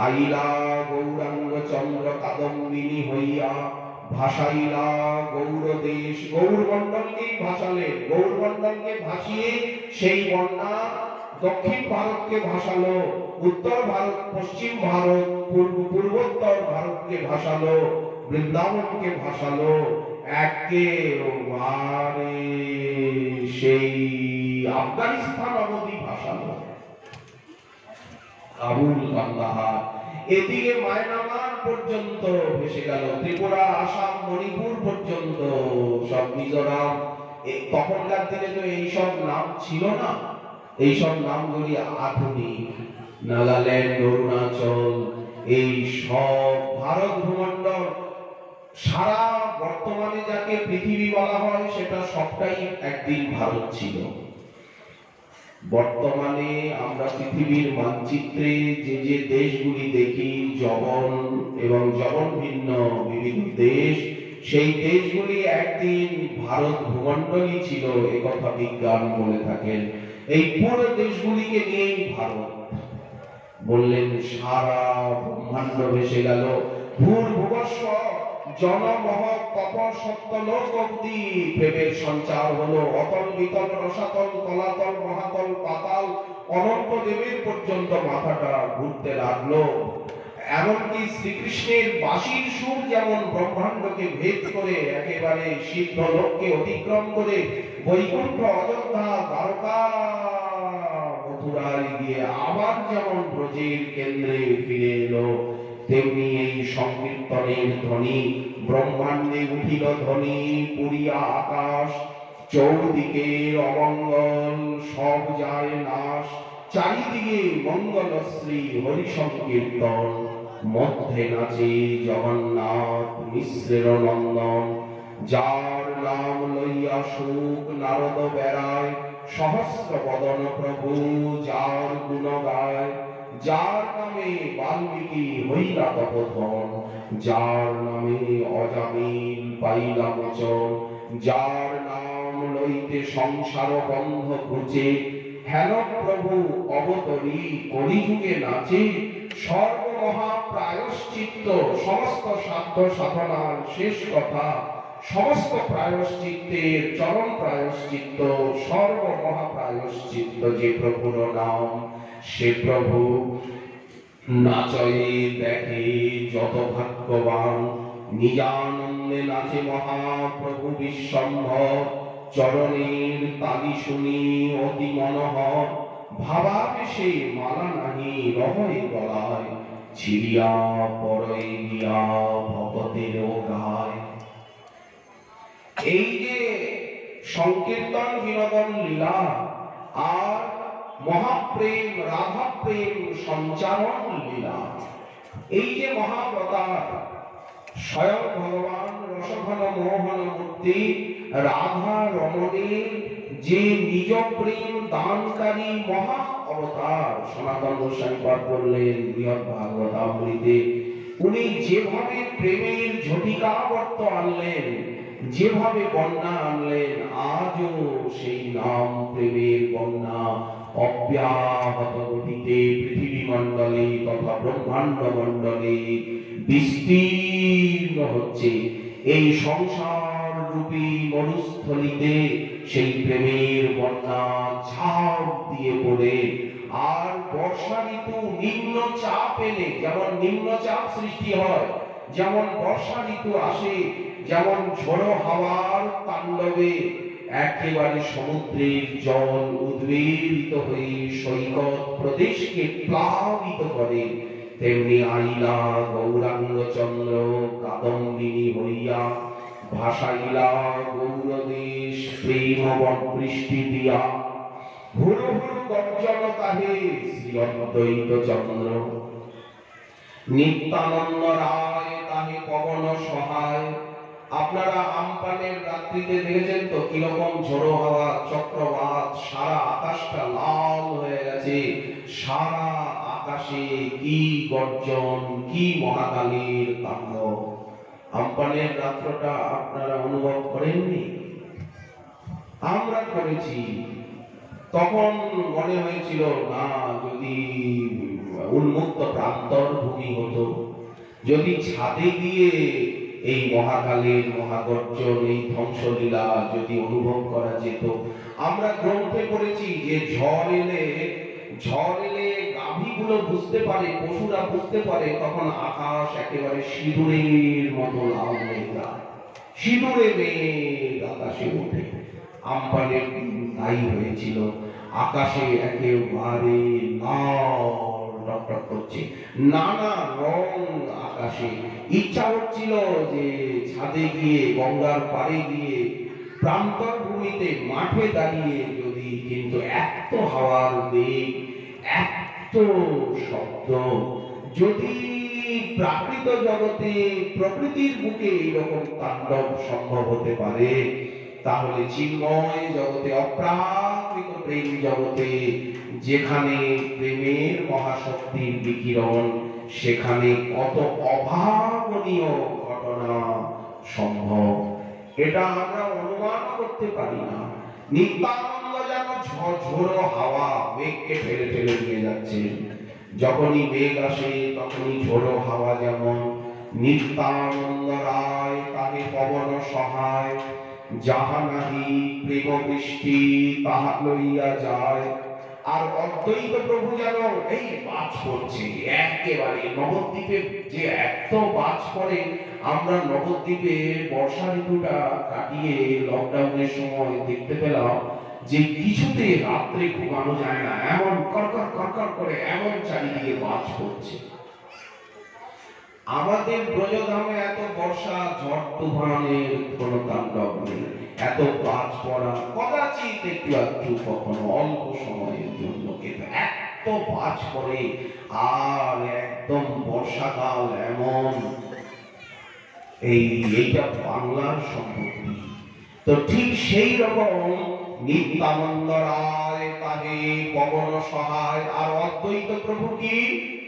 আইলা গৌরাঙ্গ চন্দ্র কাদম্বিনী হইয়া। ভাসাইলা গৌর দেশ, গৌরমণ্ডলকে ভাসালে, গৌরমণ্ডলকে ভাসিয়ে সেই বন্যা দক্ষিণ ভারতকে ভাসালো, উত্তর ভারত, পশ্চিম ভারত, পূর্বোত্তর ভারতকে ভাসালো, বৃন্দাবনকে ভাসালো, একেবারে সেই আফগানিস্তান অবধি ভাসালো। কাবুল, কান্দাহার, এদিকে মায়ানমার পর্যন্ত ভেসে গেল, ত্রিপুরা, আসাম, মণিপুর পর্যন্ত, সব মিজোরাম। তখনকার দিনে তো এইসব নাম ছিল না, এইসব নামগুলি আধুনিক। নাগাল্যান্ড, অরুণাচল, এই সব ভারত ভূমণ্ডল, সারা বর্তমানে যাকে পৃথিবী বলা হয় সেটা সবটাই একদিন ভারত ছিল। বর্তমানে আমরা পৃথিবীর মানচিত্রে যে যে দেশগুলি দেখি, জবন এবং জবন ভিন্ন বিবিধ দেশ, সেই দেশগুলি একদিন ভারত ভূমণ্ডলই ছিল, একথা বিজ্ঞান বলে থাকেন। এই পুরো দেশগুলিকে নিয়েই ভারত। বললেন সারা ব্রহ্মাণ্ড ভেসে গেল, ভূর্ভুবস্ব জনমহ তপ সত্য লোক অব্দি প্রেমের সঞ্চার হলো। অতল বিতল রসাতল তলাতল মহাতল পাতাল অনন্ত দেবের পর্যন্ত মাথাটা ঘুরতে লাগলো। এমনকি শ্রীকৃষ্ণের বাঁশির সুর যেমন ব্রহ্মাণ্ডকে ভেদ করে একেবারে সিদ্ধ লোককে অতিক্রম করে বৈকুণ্ঠ, অযোধ্যা, দ্বারকা, মথুরায় গিয়ে আবার যেমন ব্রজের কেন্দ্রে ফিরে এলো, তেমনি এই সংকীর্তনের ধ্বনি ব্রহ্মাণ্ডে উঠিল ধ্বনি, পুরিয়া আকাশ, চৌদিকে অমঙ্গল, সব যায় নাশ, চারিদিকে মঙ্গলশ্রী হরি সংকীর্তন। মধ্যে নাচে জগন্নাথ মিশ্রের নন্দন, যার নাম লইয়া সুখ নারদ বেড়ায়, সহস্র বদন প্রভু যার গুণ গায়। যার নামে বাল্মীকি হইলা তপোধন, যার নামে অজামিল পাইলা মোচন, যার নাম হইতে সংসার বন্ধ ঘুচে, হেন প্রভু অবতরী কলিযুগে নাচে, সর্বমহা প্রায়শ্চিত্ত সমস্ত সাধ্য সাধনার শেষ কথা, সমস্ত প্রায়শ্চিত্তের চরম প্রায়শ্চিত্ত, সর্বমহা প্রায়শ্চিত্ত যে প্রভুর নাম, সে প্রভু নাচয়ে দেখে যত ভাগ্যবান, নিজানন্দে নাচে মহাপ্রভু বিশ্বম্ভর, চরণের তালি শুনি অতি মনোহর, ভাবাবেশে মালা নাহি রহয় গলায়, ছিড়িয়া পড়ে গিয়া ভগতের গায়। এই যে সংকীর্তন বিনোদন লীলা আর মহাপ্রেম রাধা প্রেম সঞ্চারণ লীলা, এই যে মহাবতার স্বয়ং ভগবান রসঘন মোহন মূর্তি রাধা রমণের যে নিজ প্রেম দানকারী মহা অবতার, সনাতন গোস্বামী পাঠ করলেন বৃহৎ ভাগবতামৃতে, উনি যেভাবে প্রেমের ঝটিকাবর্ত আনলেন, যেভাবে বন্যা আনলেন, আজও সেই নাম প্রেমের বন্যা অব্যাহত গতিতে পৃথিবী মণ্ডলে তথা ব্রহ্মাণ্ড মণ্ডলে বিস্তীর্ণ হচ্ছে। এই সংসার রূপী মরুস্থলিতে সেই প্রেমের বন্যা ঝাঁপ দিয়ে পড়ে, আর বর্ষা ঋতু নিম্ন চাপ এলে যেমন নিম্ন চাপ সৃষ্টি হয়, যেমন বর্ষা ঋতু আসে, যেমন ঝোড়ো হাওয়ার তাণ্ডবে একেবারে সমুদ্রের জল উদ্বেলিত হয়ে সৈকত প্রদেশকে প্লাবিত করে, তেমনি আইলা গৌরাঙ্গ চন্দ্র কাদম্বিনী হইয়া ভাসাইলা গৌরদেশ প্রেম বৃষ্টি দিয়া, হুরু হুরু গর্জন তাহে শ্রী অদ্বৈত চন্দ্র, নিত্যানন্দ রায় তাহে পবন সহায়। আপনারা আমপানের রাত্রিতে দেখেছেন তো কিরকম ঝোড়ো হাওয়া চক্রবাত, সারা আকাশটা লাল হয়ে গেছে, সারা আকাশে কি গর্জন, কি মহাকালীর তাণ্ডব। আমপানের রাত্রটা আপনারা অনুভব করেননি? আমরা করেছি। তখন মনে হয়েছিল না যদি উন্মুক্ত প্রান্তর ভূমি হতো, যদি ছাদে গিয়ে এই মহাকালের মহাগর্জন, এই ধ্বংসলীলা যদি অনুভব করা যেত। আমরা গ্রন্থে পড়েছি যে ঝড় এলে গাভীগুলো বুঝতে পারে, পশুরা বুঝতে পারে, তখন আকাশ একেবারে সিঁদুরের মতো লাল হয়ে যায়, সিঁদুরে মেঘ আকাশে ওঠে। আমপানের তাই হয়েছিল, আকাশে একেবারে লাল টকটক করছে, নানা রং আকাশে। ইচ্ছা হচ্ছিল যে ছাদে গিয়ে, গঙ্গার পাড়ে গিয়ে, প্রান্তর ভূমিতে মাঠে দাঁড়িয়ে যদি, কিন্তু এত হাওয়ার বেগ, এত শব্দ, যদি প্রাকৃত জগতে প্রকৃতির বুকে এইরকম তাণ্ডব সম্ভব হতে পারে, তাহলে চিন্ময় জগতে, অপ্রাকৃত প্রেম জগতে, যেখানে প্রেমের মহাশক্তির বিকিরণ, সেখানে কত অভাবনীয় ঘটনা সম্ভব, এটা আমরা অনুমান করতে পারি না। নিত্যানন্দ যেন ঝোড়ো হাওয়া মেঘকে ঠেলে ঠেলে নিয়ে যাচ্ছে, যখনই মেঘ আসে তখনই ঝোড়ো হাওয়া যেমন। নিত্যানন্দ রায় তাহে পবন সহায়, যাহা নাহি প্রেম বৃষ্টি তাহা লইয়া যায়। আর অদ্বৈত প্রভু যেন এই বাজ পড়ছে একেবারে নবদ্বীপে, যে এত বাজ পড়ে। আমরা নবদ্বীপে বর্ষা ঋতুটা কাটিয়ে লকডাউনের সময় দেখতে পেলাম যে কিছুতে রাত্রে ঘুমানো যায় না, এমন কড়কড় কড়কড় করে এমন চারিদিকে বাজ পড়ছে। আমাদের ব্রজধামে এত বর্ষা ঝড় তুফানের কোন তাণ্ডব নেই, এত বাজ পড়া কদাচিৎ একটু একটু কখনো অল্প সময়ের জন্য, কিন্তু এত বাজ পড়ে। আর একদম বর্ষাকাল এমন, এইটা বাংলার সম্পত্তি। তো ঠিক সেই রকম নিত্যানন্দ রায় তাহে পবন সহায়, আর অদ্বৈত প্রভু কি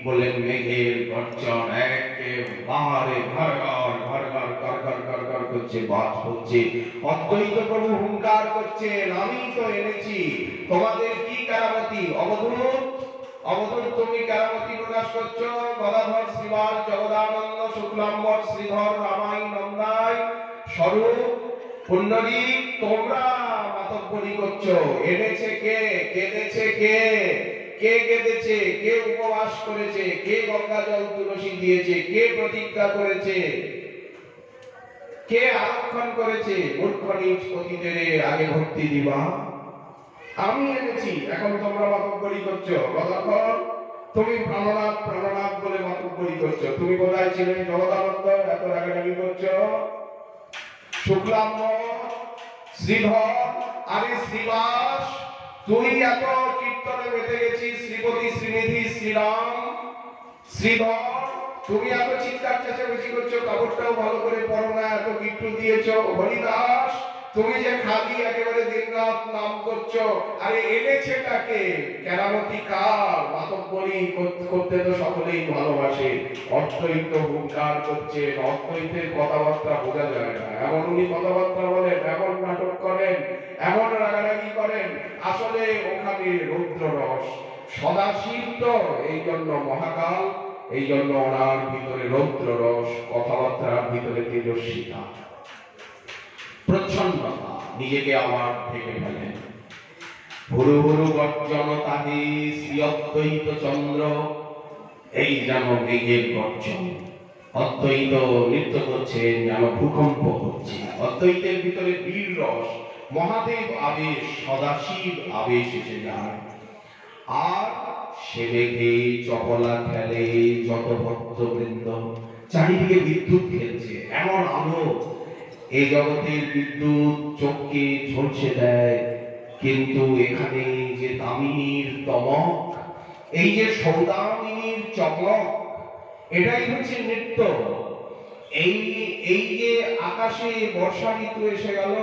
বললেন মেঘের গর্জন একেবারে ঘর ঘর করছে, বাজ হচ্ছে। অদ্বৈত প্রভু হুঙ্কার করছেন, আমি তো এনেছি তোমাদের কি কেরামতি? অবধূত তুমি কেরামতি প্রকাশ করছো। গদাধর শ্রীবাস জগদানন্দ শুক্লাম্বর শ্রীধর রামাই নন্দাই স্বরূপ পুণ্ডরীক তোমরা মাতব্বরি করছো। এনেছে কে? কেঁদেছে কে? কে কেঁদেছে? কে উপবাস করেছে? কে গঙ্গা জল তুলসী দিয়েছে? কে প্রতিজ্ঞা করেছে? কে আরক্ষণ করেছে? মূর্খ নিজ পতিদেরে আগে ভক্তি দিবা। আমি এনেছি, এখন তোমরা মাতব্বরি করছো। গদাধর তুমি প্রাণনাথ বলে মাতব্বরি করছো। তুমি কোথায় ছিলে জগদানন্দ? এত রাগারাগি করছো। শুক্লাম্বর শ্রীধর, আরে শ্রীবাস তুই এত কীর্তনে মেতে গেছিস, শ্রীপতি শ্রীনিধি শ্রীরাম শ্রীধর তুমি এত চিৎকার চেঁচামেচি করছো, কাপড়টাও ভালো করে পরো না, এত কীর্তন দিয়েছো। হরিদাস তুমি যে খালি একেবারে দিনরাত নাম করছো, আরে এনেছে তাকে? কেরামতি কার? মাতব্বরি করতে তো সকলেই ভালোবাসে। অদ্বৈত হুঙ্কার করছেন, অদ্বৈতের কথাবার্তা বোঝা যায় না। এমন উনি কথাবার্তা বলেন, এমন নাটক করেন, এমন রাগারাগি করেন, আসলে ওখানে রৌদ্র রস। সদাশিব তো এই জন্য মহাকাল, এই জন্য ওনার ভিতরে রৌদ্র রস, কথাবার্তার ভিতরে তেজস্বিতা, প্রচ্ছন্নতা, নিজেকে আবার ঢেকে ফেলেন। ভুরু ভুরু গর্জন তাহে শ্রী অদ্বৈত চন্দ্র, এই যেন মেঘের গর্জন। অদ্বৈত নৃত্য করছেন, যেন ভূকম্প হচ্ছে। অদ্বৈতের ভিতরে বীর রস, মহাদেব আবেশ, সদাশিব আবেশ এসে যায়। আর সে মেঘে চপলা খেলে যত ভক্তবৃন্দ, চারিদিকে বিদ্যুৎ খেলছে, এমন আলো। এই জগতের বিদ্যুৎ চোখকে ঝলসে দেয়, কিন্তু এখানে যে দামিনীর দমক, এই যে সৌদামিনীর চমক, এটাই হচ্ছে নৃত্য। এই যে আকাশে বর্ষা ঋতু এসে গেল,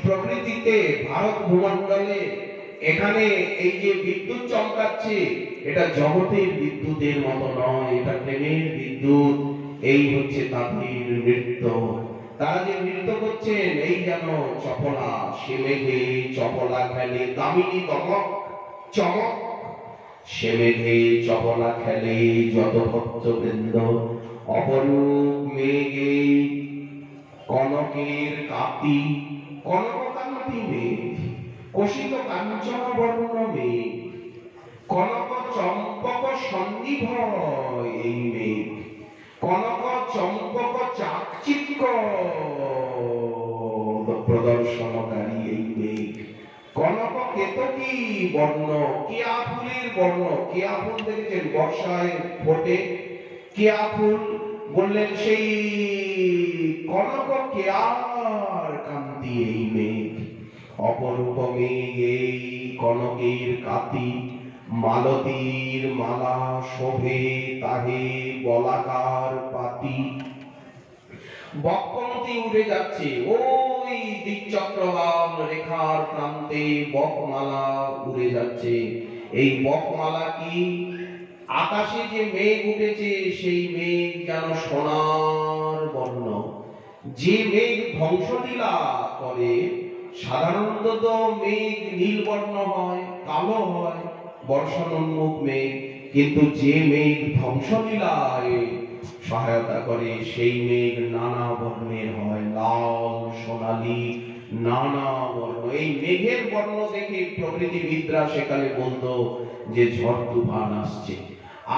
প্রকৃতিতে ভারত ভূমণ্ডলে এখানে এই যে বিদ্যুৎ চমকাচ্ছে, এটা জগতের বিদ্যুতের মতো নয়, এটা প্রেমের বিদ্যুৎ। এই হচ্ছে তাদের নৃত্য। তারা যে নৃত্য করছেন, এই যেন চপলা, সে মেঘে চপলা খেলে দামিনী দমক চমক, সে মেঘে চপলা খেলে যত ভক্তবৃন্দ। অপরূপ মেঘে কনকের কাতি, কনককান্তি মেঘ, কষিত কাঞ্চন বর্ণ মেঘ, কনক চম্পক সন্নিভ এই মেঘ, কনক চম্পক চাকচিক্য প্রদর্শনকারী এই মেঘ, কনক কেতকী বর্ণ, কেয়া ফুলের বর্ণ। কেয়া ফুল দেখেছেন বর্ষায় ফোটে, কেয়া ফুল বললেন সেই কনক কেয়ার কান্তি এই মেঘ। অপরূপ মেঘ এই কনকের কাতি, মালতীর মালা শোভে তাহে বলাকার পাতি। বকপঙ্ক্তি উড়ে যাচ্ছে, ওই দিকচক্রবাল রেখার প্রান্তে বকমালা উড়ে যাচ্ছে। এই বকমালা কি? আকাশে যে মেঘ উঠেছে, সেই মেঘ যেন সোনার বর্ণ। যে মেঘ ধ্বংসলীলা করে, সাধারণত মেঘ নীল বর্ণ হয়, কালো হয়, বর্ষণোন্মুখ মেঘ। কিন্তু যে মেঘ ধ্বংসলীলায় সহায়তা করে, সেই মেঘ নানা বর্ণের হয়, লাল, সোনালী, নানা বর্ণ। এই মেঘের বর্ণ দেখে প্রকৃতিবিদরা সেখানে বলতো যে ঝড় তুফান আসছে।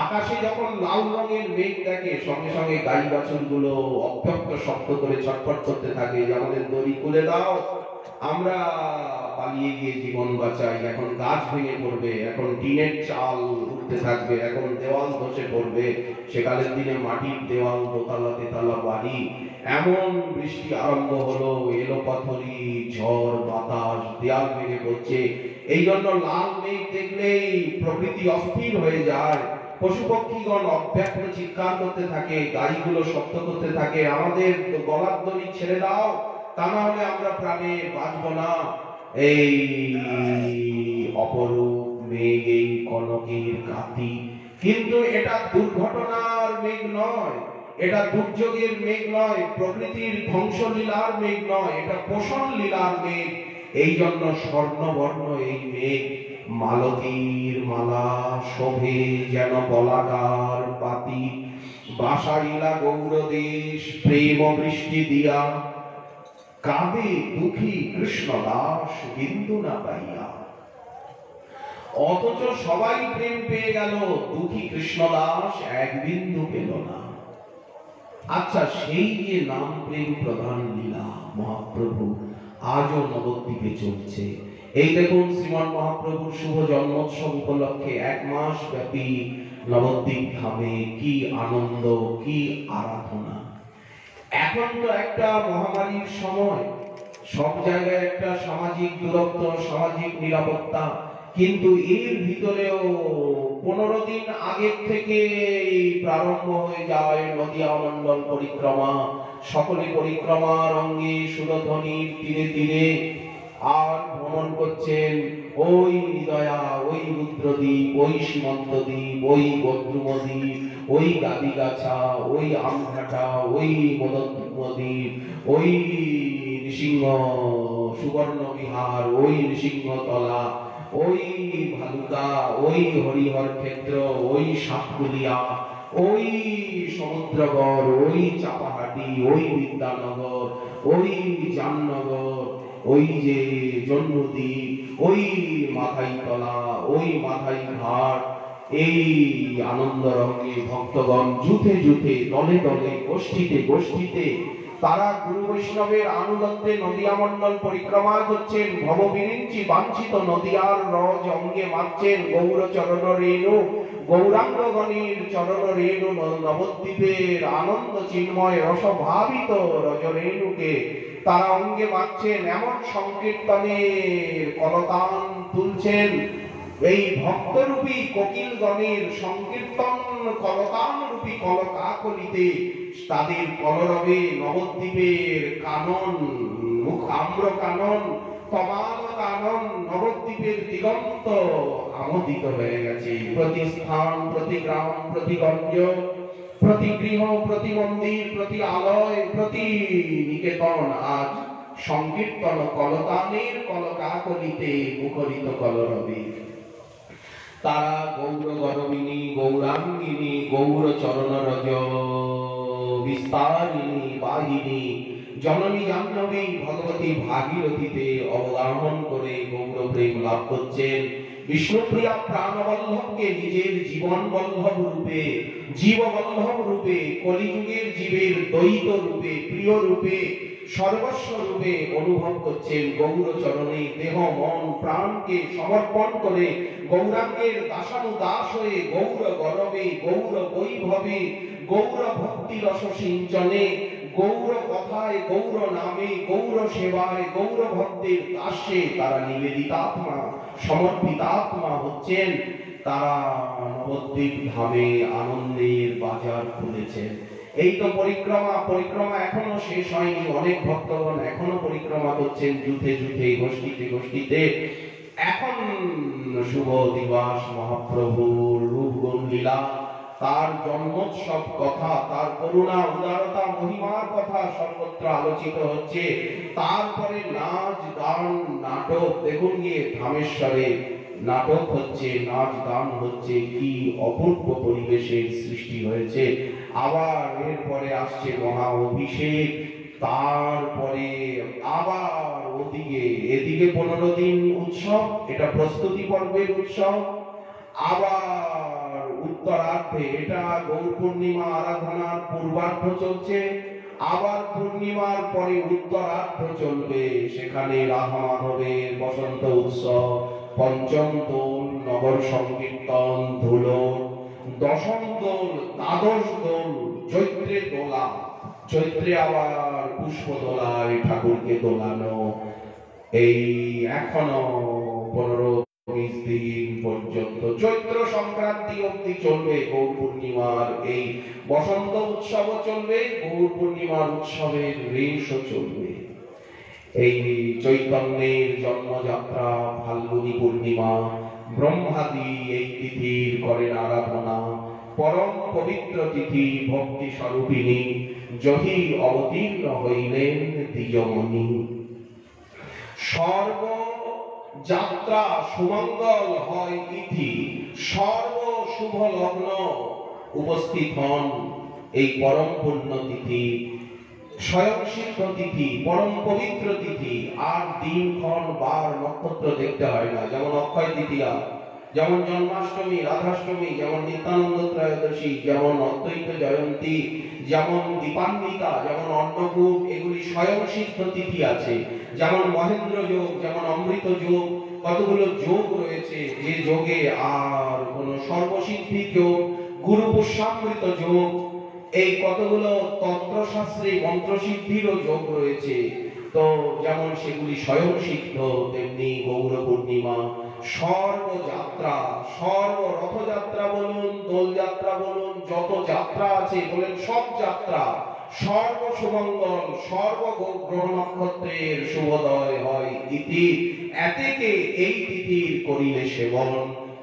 আকাশে যখন লাল রঙের মেঘ দেখে, সঙ্গে সঙ্গে গাই বাছুর গুলো অত্যন্ত শব্দ করে ছটফট করতে থাকে যে আমাদের দড়ি খুলে দাও, আমরা পালিয়ে গিয়ে জীবন বাঁচাই। এখন গাছ ভেঙে পড়বে, এখন টিনের চাল উঠতে থাকবে, এখন দেওয়াল ধসে পড়বে। সেকালের দিনে মাটির দেওয়াল, দোতলা তেতলা বাড়ি, এমন বৃষ্টি আরম্ভ হলো, এলো পাথরি, ঝড় বাতাস, দেয়াল ভেঙে পড়ছে। এই জন্য লাল মেঘ দেখলেই প্রকৃতি অস্থির হয়ে যায়। পশু পক্ষীগণ অব্যক্ত চিৎকার করতে থাকে, গাড়িগুলো শব্দ করতে থাকে, আমাদের গলার দড়ি ছেড়ে দাও, তা না হলে আমরা প্রাণে বাঁচব না। এই অপরূপ মেঘ, এই কনকের কাতি। কিন্তু এটা দুর্ঘটনার মেঘ নয়, এটা দুর্যোগের মেঘ নয়, প্রকৃতির ধ্বংসলীলার মেঘ নয়, এটা পোষণ লীলার মেঘ। এই জন্য স্বর্ণবর্ণ এই মেঘ, মালতীর মালা শোভে যেন বলাকার পাতি। বাসাইলা গৌরদেশ প্রেম বৃষ্টি দিয়া, কাঁদে দুঃখী কৃষ্ণ দাস বিন্দু না পাইয়া। অথচ সবাই প্রেম পেয়ে গেল, দুঃখী কৃষ্ণ দাস এক বিন্দু পেল না। আচ্ছা, সেই যে নাম প্রেম প্রধান লীলা মহাপ্রভু আজও নবদ্বীপে চলছে। এই দেখুন, শ্রীমান মহাপ্রভুর শুভ জন্মোৎসব উপলক্ষে 1 মাস ব্যাপী নবদ্বীপ ধামে কি আনন্দ, কি আরাধনা। এখন তো একটা মহামারীর সময়, সব জায়গায় একটা সামাজিক দূরত্ব, সামাজিক নিরাপত্তা, কিন্তু এর ভিতরেও 15 দিন আগের থেকে প্রারম্ভ হয়ে যায় নদিয়া মণ্ডল পরিক্রমা। সকলে পরিক্রমার অঙ্গে সুরধ্বনির তীরে তীরে আর ভ্রমণ করছেন ওই হৃদয়া, ওই রুদ্রদ্বীপ, ওই সীমন্তদ্বীপ, ওই বদ্রুমদ্বীপ, ওই গাদিগাছা, ওই আমঘাটা, ওই মদদ্বীপ, ওই নৃসিংহ সুবর্ণ বিহার, ওই নৃসিংহতলা, ওই ভালুকা, ওই হরিহর ক্ষেত্র, ওই সাতকুলিয়া, ওই সমুদ্রগড়, ওই চাপাহাটি, ওই বিদ্যানগর, ওই জামনগর, ওই যে জন্মদ্বীপ, ওই মাথাইতলা, ওই মাথাই ঘাট। এই আনন্দ রঙে ভক্তগণ জুথে জুথে, দলে দলে, গোষ্ঠীতে গোষ্ঠীতে তারা গুরু বৈষ্ণবের আনুগত্যে নদিয়া মণ্ডল পরিক্রমা করছেন। ভববিরিঞ্চি বাঞ্ছিত নদিয়ার রজ অঙ্গে মারছেন গৌর চরণ রেণু, গৌরাঙ্গগণের চরণ রেণু। নবদ্বীপের আনন্দ চিন্ময় রসভাবিত রজ রেণুকে তারা অঙ্গে মারছেন। এমন সংকীর্তনের কলতান তুলছেন, এই ভক্তরূপী কোকিলগণের সংকীর্তন কলতান রূপী কলকাকলিতে তাদের কলরবে নবদ্বীপের কানন, মুখ আম্র কানন, তমাল কানন, নবদ্বীপের দিগন্ত আমোদিত হয়ে গেছে। প্রতি স্থান, প্রতি গ্রাম, প্রতি গঞ্জ, প্রতি গৃহ, প্রতি মন্দির, প্রতি আলয়, প্রতি নিকেতন আজ সংকীর্তন কলতানের কলকাকলিতে মুখরিত কলরবে। তারা গৌর গরবিনী, গৌরাঙ্গিনী, গৌর চরণ রজ বিস্তারিণী বাহিনী, জননী জাহ্নবী ভগবতী ভাগীরথীতে অবগাহন করে গৌর প্রেম লাভ করছেন। বিষ্ণুপ্রিয়া প্রাণবল্লভকে নিজের জীবন বল্লভ রূপে, জীববল্লভ রূপে, কলিযুগের জীবের দ্বৈত রূপে, প্রিয় রূপে, সর্বস্ব রূপে অনুভব করছেন। গৌর চরণে দেহ মন প্রাণকে সমর্পণ করে গৌরাঙ্গের দাসানুদাস হয়ে গৌর গরবে, গৌর বৈভবে, গৌর ভক্তি রস সিঞ্চনে, গৌর কথায়, গৌর নামে, গৌর সেবায়, গৌর ভক্তের দাসে তারা নিবেদিতাত্মা, সমর্পিতাত্মা হচ্ছেন। তারা নবদ্বীপ ধামে আনন্দের বাজার খুলেছেন। এই তো পরিক্রমা, পরিক্রমা এখনো শেষ হয়নি। অনেক ভক্তগণ এখনো পরিক্রমা করছেন জুথে জুথে, গোষ্ঠীতে গোষ্ঠীতে। এখন শুভ দিবস মহাপ্রভুর রূপগুণ লীলা, তার জন্মোৎসব কথা, তার করুণা উদারতা মহিমার কথা সর্বত্র আলোচিত হচ্ছে। তারপরে নাচ গান নাটক, দেখুন গিয়ে ধামেশ্বরে নাটক হচ্ছে, নাচ গান হচ্ছে, কি অপূর্ব পরিবেশের সৃষ্টি হয়েছে। আবার এরপরে আসছে মহা অভিষেক, তারপরে আবার ওদিকে এদিকে 15 দিন উৎসব, এটা প্রস্তুতি পর্বের উৎসব। আবার উত্তরার্ধে এটা গৌর পূর্ণিমা আরাধনার পূর্বার্ধ চলছে। আবার পূর্ণিমার পরে উত্তরার্ধ চলবে, সেখানে রাধা মাধবের বসন্ত উৎসব, পঞ্চম দোল, নগর সংকীর্তন, ধুলো, দশম দোল, দ্বাদশ দোল, চৈত্রে দোলা, চৈত্রে আবার পুষ্প দোলায় ঠাকুরকে দোলানো। এই এখনো 15-20 দিন পর্যন্ত চৈত্র সংক্রান্তি অবধি চলবে গৌর পূর্ণিমার এই বসন্ত উৎসব চলবে, গৌর পূর্ণিমার উৎসবের রেশও চলবে। এই চৈতন্যের জন্মযাত্রা ফাল্গুনী পূর্ণিমা, ব্রহ্মাদি এই তিথির করেন আরাধনা। পরম পবিত্র তিথি ভক্তি স্বরূপিণী, যহি অবতীর্ণ হইলেন দ্বিজমণি। সর্ব যাত্রা সুমঙ্গল হয় তিথি, সর্ব শুভ লগ্ন উপস্থিত হন এই পরম পুণ্য তিথি, স্বয়ং সিদ্ধ তিথি, পরম পবিত্র তিথি। আর দিনক্ষণ বার নক্ষত্র দেখতে হয় না, যেমন অক্ষয় তৃতীয়া, যেমন জন্মাষ্টমী, রাধাষ্টমী, যেমন নিত্যানন্দ ত্রয়োদশী, যেমন অদ্বৈত জয়ন্তী, যেমন দীপান্বিতা, যেমন অন্নকূট, এগুলি স্বয়ং সিদ্ধ তিথি আছে। যেমন মহেন্দ্র যোগ, যেমন অমৃত যোগ, কতগুলো যোগ রয়েছে, যে যোগে আর কোন সর্বসিদ্ধি যোগ, গুরু পুষ্যামৃত যোগ, এই কতগুলো তন্ত্রশাস্ত্রে মন্ত্রসিদ্ধিরও যোগ রয়েছে। তো যেমন সেগুলি স্বয়ং সিদ্ধ, তেমনি গৌর পূর্ণিমা, সর্বযাত্রা, সর্ব রথযাত্রা বলুন, দোলযাত্রা বলুন, যত যাত্রা আছে বলেন সব যাত্রা সর্ব সুমঙ্গল, সর্ব গ্রহ নক্ষত্রের শুভোদয় হয় তিথি। এতেকে এই তিথির করিলে সেবন,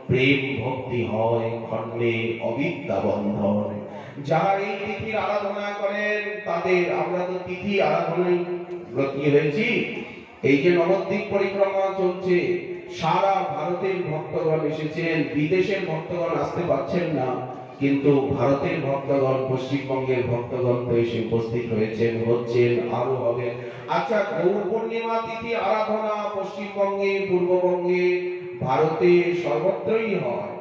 প্রেম ভক্তি হয় খণ্ডে অবিদ্যা বন্ধন। যারা এই তিথির আরাধনা করেন তাদের, আমরা তো তিথি আরাধনায় ব্রতী হয়েছি। এই যে নবদ্বীপ পরিক্রমা চলছে, সারা ভারতের ভক্তগণ এসেছেন, বিদেশের ভক্তগণ আসতে পারছেন না, কিন্তু ভারতের ভক্তগণ, পশ্চিমবঙ্গের ভক্তগণ তো এসে উপস্থিত হয়েছেন, হচ্ছেন, আরো হবে। আচ্ছা, গৌর পূর্ণিমা তিথি আরাধনা পশ্চিমবঙ্গে, পূর্ববঙ্গে, ভারতে সর্বত্রই হয়।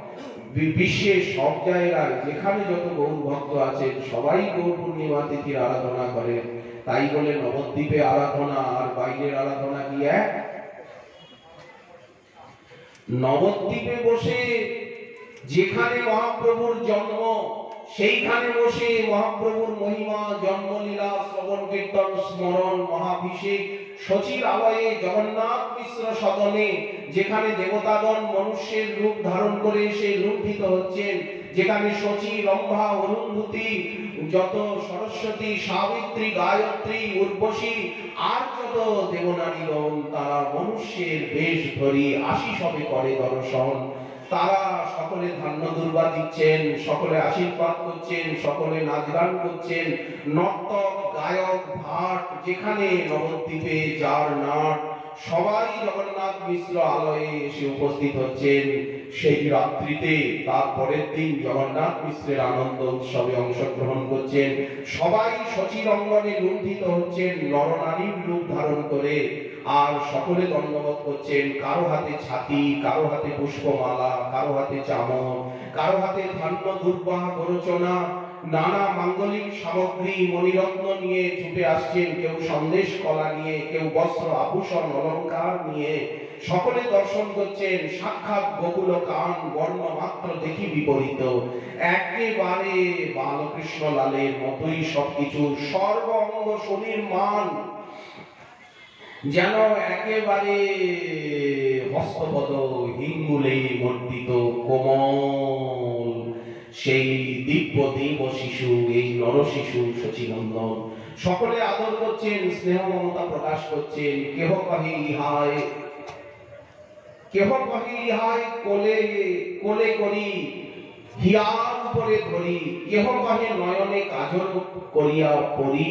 বিশ্বের সব জায়গায় যেখানে যত গৌর ভক্ত আছেন সবাই গৌর পূর্ণিমা তিথির আরাধনা করেন। তাই বলে নবদ্বীপে আরাধনা আর বাইরের আরাধনা কি এক? নবদ্বীপে বসে যেখানে মহাপ্রভুর জন্ম, সেইখানে বসে মহাপ্রভুর মহিমা, জন্মলীলা, শ্রবণ কীর্তন, স্মরণ, মহাভিষেক, সচিবালয়ে জগন্নাথ মিশ্র সদনে, যেখানে দেবতাগণ মনুষ্যের রূপ ধারণ করে এসে লুণ্ঠিত হচ্ছেন, যেখানে সচি, রম্ভা, অরুন্ধতী, যত সরস্বতী, সাবিত্রী, গায়ত্রী, উর্বশী আর যত দেবনারীগণ, তারা মনুষ্যের বেশ ধরি আশিস হবে করে দর্শন। তারা সকলে ধান্য দুর্বা দিচ্ছেন, সকলে আশীর্বাদ করছেন, সকলে নাচ গান করছেন, নর্তক, গায়ক, ভাট, যেখানে নবদ্বীপে যার নাট, সবাই জগন্নাথ মিশ্র আলয়ে এসে উপস্থিত হচ্ছেন। সেই রাত্রিতে তার পরের দিন জগন্নাথ মিশ্রের আনন্দ উৎসবে অংশগ্রহণ করছেন। সবাই সচির অঙ্গনে লুণ্ঠিত হচ্ছেন নরনারীর রূপ ধারণ করে, আর সকলে দণ্ডবোধ করছেন। কারো হাতে ছাতি, কারো হাতে পুষ্পমালা, কারো হাতে চামর, কারো হাতে ধান্য দুর্বা, গরচনা, নানা মাঙ্গলিক সামগ্রী, মণিরত্ন নিয়ে ছুটে আসছেন। কেউ সন্দেশ কলা নিয়ে, কেউ বস্ত্র আভূষণ অলঙ্কার নিয়ে, সকলে দর্শন করছেন। সাক্ষাৎ গোকুল কান, বর্ণ মাত্র দেখি বিপরীত, একেবারে বালকৃষ্ণ লালের মতোই সবকিছু, সর্ব অঙ্গ শরীর মান যেন একেবারে হস্তপদ হিঙ্গুলে মর্দিত কোমল সেই দিব্য দেব শিশু, এই নর শিশু সচিনন্দন। সকলে আদর করছেন, স্নেহ মমতা প্রকাশ করছেন। কেহ কহে ইহায়, কেহ কহে ইহায় কোলে কোলে করি, হিয়ার উপরে ধরি, কেহ কহে নয়নে কাজল করিয়া পরি,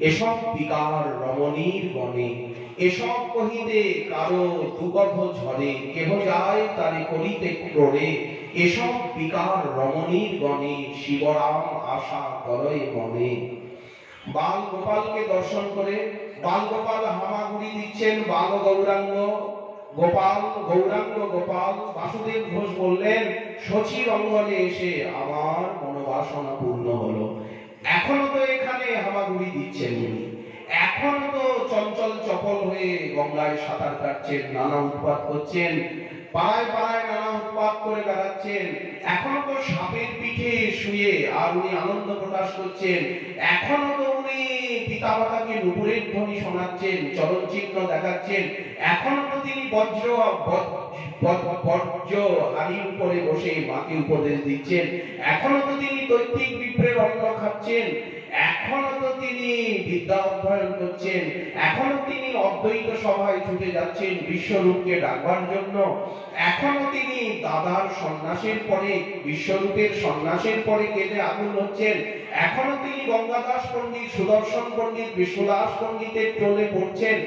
এসব বিকার রমণীর বনে, এসব কহিতে কারো দুগধ ঝরে, কেহ যায় তারে করিতে ক্রোড়ে, এসব বিকার রমণীর গণে, শিবরাম আশা করয় মনে। বাল গোপালকে দর্শন করে বাল গোপাল হামাগুড়ি দিচ্ছেন, বাল গৌরাঙ্গ গোপাল, গৌরাঙ্গ গোপাল। বাসুদেব ঘোষ বললেন, সচির অঙ্গনে এসে আমার মনোবাসনা পূর্ণ হলো। এখনো তো এখানে হামাগুড়ি দিচ্ছেন উনি, এখনো তো চঞ্চল চপল হয়ে গঙ্গায় সাঁতার কাটছেন, নানা উৎপাত করছেন, পাড়ায় পাড়ায় নানা উৎপাত করে বেড়াচ্ছেন। এখনো তো সাপের পিঠে শুয়ে আর উনি আনন্দ প্রকাশ করছেন। এখনো তো উনি পিতামাতাকে নুপুরের ধ্বনি শোনাচ্ছেন, চরণ চিহ্ন দেখাচ্ছেন। এখনো তো তিনি বজ্র হাড়ির উপরে বসে মাকে উপদেশ দিচ্ছেন। এখনো তো তিনি দৈত্যিক বিপ্রের অন্ন খাচ্ছেন। এখনো তো তিনি বিদ্যা অধ্যয়ন করছেন, এখনো তিনি অদ্বৈত সভায় ছুটে যাচ্ছেন বিশ্বরূপকে ডাকবার জন্য, এখনো তিনি দাদার সন্ন্যাসের পরে, বিশ্বরূপের সন্ন্যাসের পরে কেঁদে আকুল হচ্ছেন, এখনো তিনি গঙ্গাদাস পণ্ডিত, সুদর্শন পণ্ডিত, বিশ্বদাস পণ্ডিতের টোলে পড়ছেন,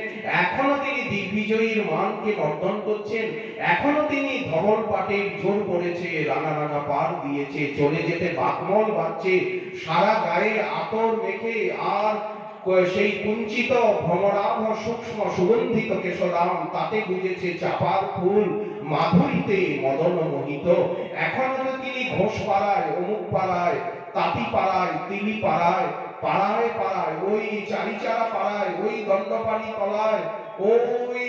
এখনো তিনি দিগ্বিজয়ীর মানকে বর্ধন করছেন, এখনো তিনি ধবল পাটের জোর পড়েছে, রাঙা রাঙা পার দিয়েছে, চলে যেতে বাকমল বাজছে, সারা গায়ে আতর মেখে আর সেই কুঞ্চিত ভ্রমরাভ সূক্ষ্ম সুগন্ধিত কেশরাম তাতে গুজেছে চাপার ফুল, মাধুরীতে মদন মোহিত। এখনো তো তিনি ঘোষ পাড়ায়, অমুক পাড়ায়, তাঁতি পাড়ায়, তিলি পাড়ায়, পাড়ায় পাড়ায়, ওই চারিচারা পাড়ায়, ওই দণ্ডপানি তলায়, ওই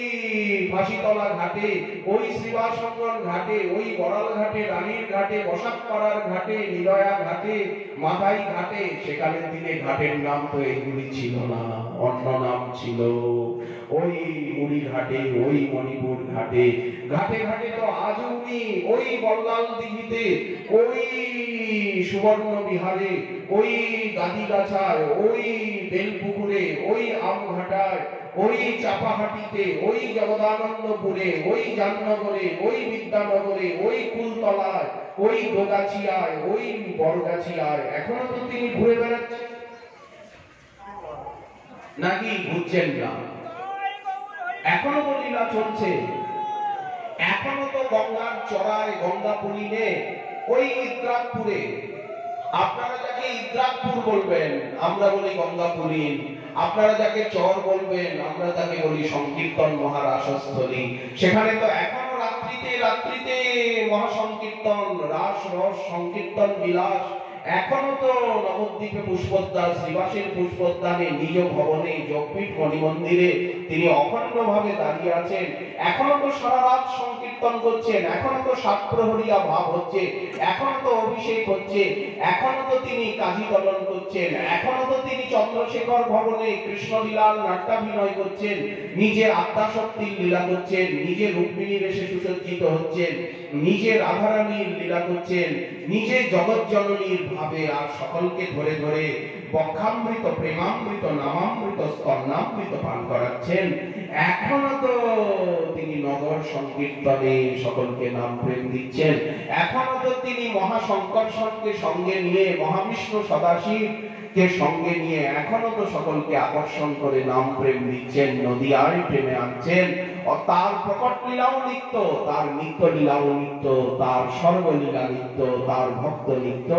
ফাঁসিতলা ঘাটে, ওই শ্রীবাসঙ্গন ঘাটে, ওই বড়াল ঘাটে, রানীর ঘাটে, বসাক পাড়ার ঘাটে, নিলয়া ঘাটে, মাথাই ঘাটে। সেকালের দিনে ঘাটের নাম তো এগুলি ছিল না, অন্য নাম ছিল। ওই মুড়ি ঘাটে, ওই মণিপুর ঘাটে, ঘাটে ঘাটে তো আজও উনি ওই বল্লাল দিঘিতে, ওই সুবর্ণ বিহারে, ওই গাদিগাছায়, ওই বেলপুকুরে, ওই আমঘাটায়, ওই চাপাহাটিতে, ওই জগদানন্দপুরে, ওই জামনগরে, ওই বিদ্যানগরে, ওই কুলতলায়, ওই দোগাছিয়ায়, ওই বড়গাছিয়ায় এখনো তো তিনি ঘুরে বেড়াচ্ছেন। নাকি ঘুরছেন না? এখনো তো লীলা চলছে, এখনো তো গঙ্গার চড়ায়, গঙ্গা পুলিনে, ওই ইদ্রাকপুরে, আপনারা যাকে ইদ্রাকপুর বলবেন আমরা বলি গঙ্গাপুরীন, আপনারা যাকে চর বলবেন আমরা তাকে বলি সংকীর্তন মহারাসস্থলী। সেখানে তো এখনো রাত্রিতে রাত্রিতে মহাসংকীর্তন, রাস রস সংকীর্তন বিলাস। এখনো তো নবদ্বীপে পুষ্পোদ্যান, শ্রীবাসের পুষ্পোদ্যানে, নিজ ভবনে, যোগপীঠ মণিমন্দিরে তিনি অখণ্ডভাবে দাঁড়িয়ে আছেন। এখনো তো সারা রাত সংকীর্তন করছেন, এখনো তো সাতপ্রহরিয়া ভাব হচ্ছে, এখনো তো অভিষেক হচ্ছে, এখনো তো তিনি কাজী দলন করছেন, এখনো তো তিনি চন্দ্রশেখর ভবনে কৃষ্ণলীলার নাট্যাভিনয় করছেন, নিজে আত্মাশক্তির লীলা করছেন, নিজে রুক্মিণী বেশে সুসজ্জিত হচ্ছেন, নিজে রাধারানীর লীলা করছেন, নিজে জগৎ জননীর ভাবে আর সকলকে ধরে ধরে বক্ষামৃত, প্রেমামৃত, নামামৃত, স্তন্যামৃত পান করাচ্ছেন। এখনো তো তিনি নগর সংকীর্তনে সকলকে নাম প্রেম দিচ্ছেন, এখনো তো তিনি মহাশঙ্কর্ষণকে সঙ্গে নিয়ে, মহাবিষ্ণু সদাশিব কে সঙ্গে নিয়ে এখনো তো সকলকে আকর্ষণ করে নাম প্রেম দিচ্ছেন, নদিয়ায় প্রেমে আনছেন। তার প্রকট লীলাও নিত্য, তার নিত্য লীলাও নিত্য, তার সর্বলীলা নিত্য, তার ভক্ত নিত্য।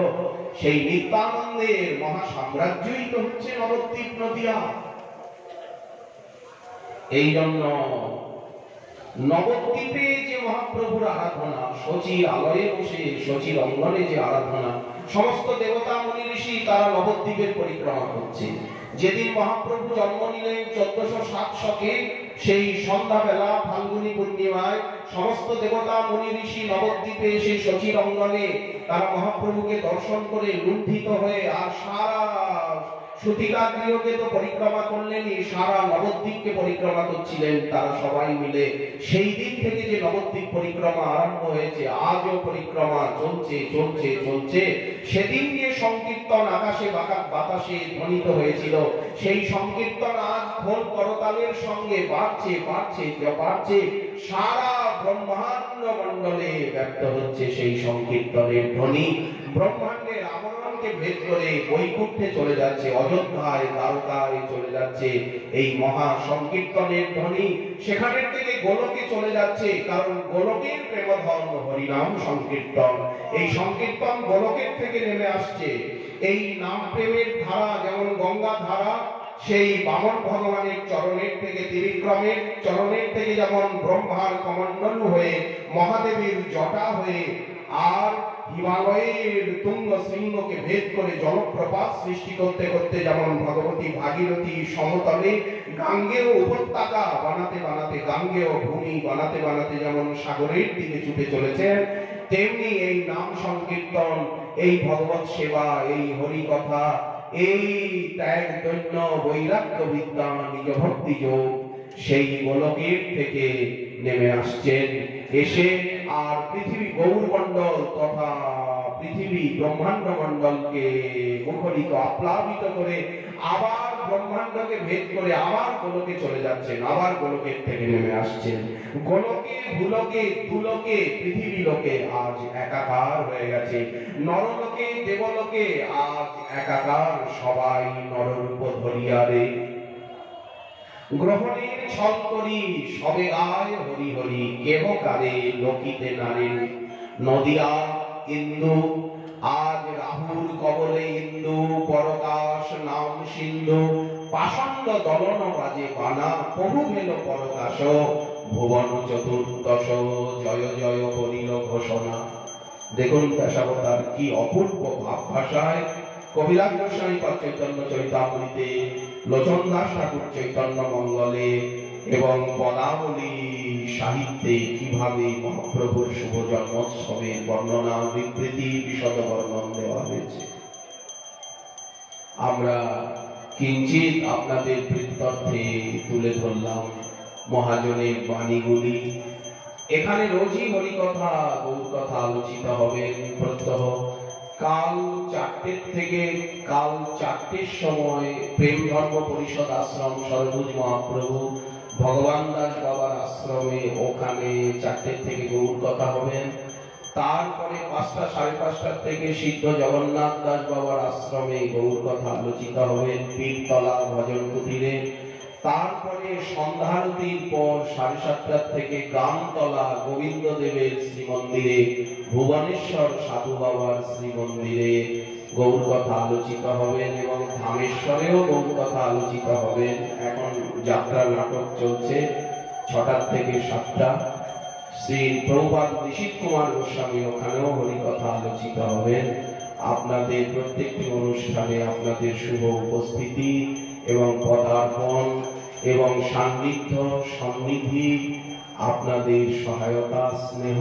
সেই নিত্যানন্দের মহা সাম্রাজ্যই তো হচ্ছে নবদ্বীপ নদিয়া। এই জন্য নবদ্বীপে যে মহাপ্রভুর আরাধনা, শচীর আলয়ে বসে শচীর অঙ্গনে যে আরাধনা, সমস্ত দেবতা মুনি ঋষি তারা নবদ্বীপের পরিক্রমা করছে। যেদিন মহাপ্রভু জন্ম নিলেন 1407 শকে, সেই সন্ধ্যাবেলা ফাল্গুনী পূর্ণিমায় সমস্ত দেবতা মুনি ঋষি নবদ্বীপে এসে শচীর অঙ্গনে তারা মহাপ্রভুকে দর্শন করে লুণ্ঠিত হয়ে, আর সারা সুতিকা গৃহকে তো পরিক্রমা করলেনই, সারা নবদ্বীপকে পরিক্রমা করছিলেন তারা সবাই মিলে। সেই দিন থেকে যে নবদ্বীপ পরিক্রমা আরম্ভ হয়েছে, আজও পরিক্রমা চলছে চলছে চলছে। সেদিন যে সংকীর্তন আকাশে বাতাসে ধ্বনিত হয়েছিল, সেই সংকীর্তন আজ খোল করতালের সঙ্গে বাড়ছে বাড়ছে বাড়ছে, সারা ব্রহ্মাণ্ড মণ্ডলে ব্যক্ত হচ্ছে সেই সংকীর্তনের ধ্বনি। ব্রহ্মাণ্ডের আবরণকে ভেদ করে বৈকুণ্ঠে চলে যাচ্ছে, অযোধ্যায়, দ্বারকায় চলে যাচ্ছে এই মহা সংকীর্তনের ধ্বনি। সেখানের থেকে গোলকে চলে যাচ্ছে, কারণ গোলকের প্রেমধর্ম হরিনাম সংকীর্তন। এই সংকীর্তন গোলকের থেকে নেমে আসছে। এই নাম প্রেমের ধারা যেমন গঙ্গা ধারা, সেই বামন ভগবানের চরণের থেকে, ত্রিবিক্রমের চরণের থেকে যেমন ব্রহ্মার কমণ্ডল হয়ে, মহাদেবের জটা হয়ে, আর হিমালয়ের তুঙ্গ শৃঙ্গকে ভেদ করে জলপ্রপাত সৃষ্টি করতে করতে যেমন ভগবতী ভাগীরথী সমতলে গাঙ্গেয় উপত্যকা বানাতে বানাতে, গাঙ্গেয় ভূমি বানাতে বানাতে যেমন সাগরের দিকে ছুটে চলেছেন, তেমনি এই নাম সংকীর্তন, এই ভগবত সেবা, এই হরি কথা, এই ত্যাগ দৈন্য বৈরাগ্য বিদ্যা, নিজ ভক্তি যোগ সেই গোলকের থেকে নেমে আসছেন, এসে আর পৃথিবী গৌরমণ্ডল তথা পৃথিবী ব্রহ্মাণ্ড মণ্ডলকে মুখরিত আপ্লাবিত করে আবার ব্রহ্মাণ্ডকে ভেদ করে আবার গোলকে চলে যাচ্ছেন, আবার গোলকের থেকে নেমে আসছেন। গোলকে ভূলোকে দুলোকে পৃথিবী লোকে আজ একাকার হয়ে গেছে, নরলোকে দেবলোকে আজ একাকার, সবাই নররূপ ধরিয়া রে। গ্রহণের ছল করি সবে আয় হরি হরি, কেহ কারে লোকিতে নারী। নদিয়া ইন্দু আজ রাহুল কবলে ইন্দু, পরকাশ নাম সিন্ধু, পাষণ্ড দলন বাজে বানা, বহু ভেল পরকাশ, ভুবন চতুর্দশ জয় জয় করিল ঘোষণা। দেখুন দশাবতার কি অপূর্ব ভাব ভাষায় কবিরাজ গোস্বামী পাদ চৈতন্য চরিতামৃতে, লোচন দাস ঠাকুর চৈতন্য মঙ্গলে এবং পদাবলী সাহিত্যে কিভাবে মহাপ্রভুর শুভ জন্মোৎসবের বর্ণনা বিবৃতি বিশদ বর্ণন দেওয়া হয়েছে। আমরা কিঞ্চিত আপনাদের প্রত্যর্থে তুলে ধরলাম মহাজনের বাণীগুলি। এখানে রোজই হরিকথা গৌর কথা আলোচিত হবে প্রত্যহ কাল 4টে থেকে কাল 4টের সময় প্রেম ধর্ম পরিষদ আশ্রম সরভুজ মহাপ্রভু ভগবান দাস বাবার আশ্রমে, ওখানে 4টে থেকে গৌর কথা হবেন। তারপরে 5টা সাড়ে 5টার থেকে সিদ্ধ জগন্নাথ দাস বাবার আশ্রমে গৌর কথা আলোচিত হবে পীরতলা ভজন কুটিরে। তারপরে সন্ধ্যারতির পর 7:30 থেকে গানতলা গোবিন্দ দেবের শ্রীমন্দিরে, ভুবনেশ্বর সাধু বাবার শ্রীমন্দিরে গৌর কথা আলোচিত হবেন এবং ধামেশ্বরেও গৌর কথা আলোচিত হবেন। এখন যাত্রা নাটক চলছে 6টা থেকে 7টা। শ্রী প্রভুপাদ নিশীথ কুমার গোস্বামী ওখানেও হরিকথা আলোচিত হবেন। আপনাদের প্রত্যেকটি অনুষ্ঠানে আপনাদের শুভ উপস্থিতি এবং পদার্পণ এবং সান্নিধ্য সন্নিধি, আপনাদের সহায়তা স্নেহ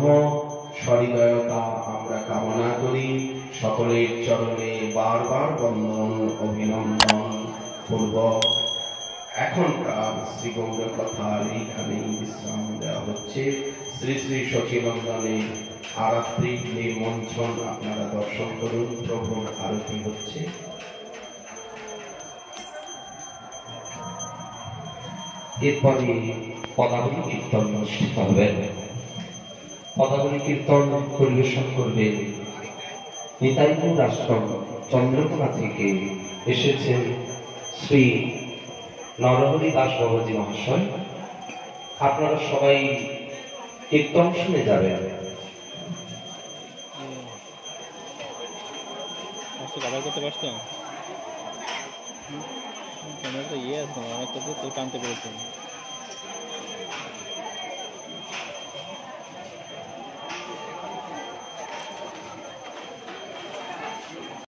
সহৃদয়তা আমরা কামনা করি। সকলের চরণে বারবার বন্দন অভিনন্দন পূর্বক এখনকার শ্রী গৌর কথার এইখানে বিশ্রাম দেওয়া হচ্ছে। শ্রী শ্রী সচিনন্দনের আরাত্রিক নির্মন্থন আপনারা দর্শন করুন। প্রভুর আরতি হচ্ছে। এরপরে পদাবলী কীর্তন অনুষ্ঠিত হবে। পদাবলী কীর্তন পরিবেশন করবেন নিতাইপুর আশ্রম চন্দ্রকোনা থেকে এসেছেন শ্রী নরহরি দাস বাবাজি মহাশয়। আপনারা সবাই কীর্তন শুনে যাবেন। করতে পারছেন ক্যামেরাটা ইয়ে আছে অনেক টানতে পেরেছেন।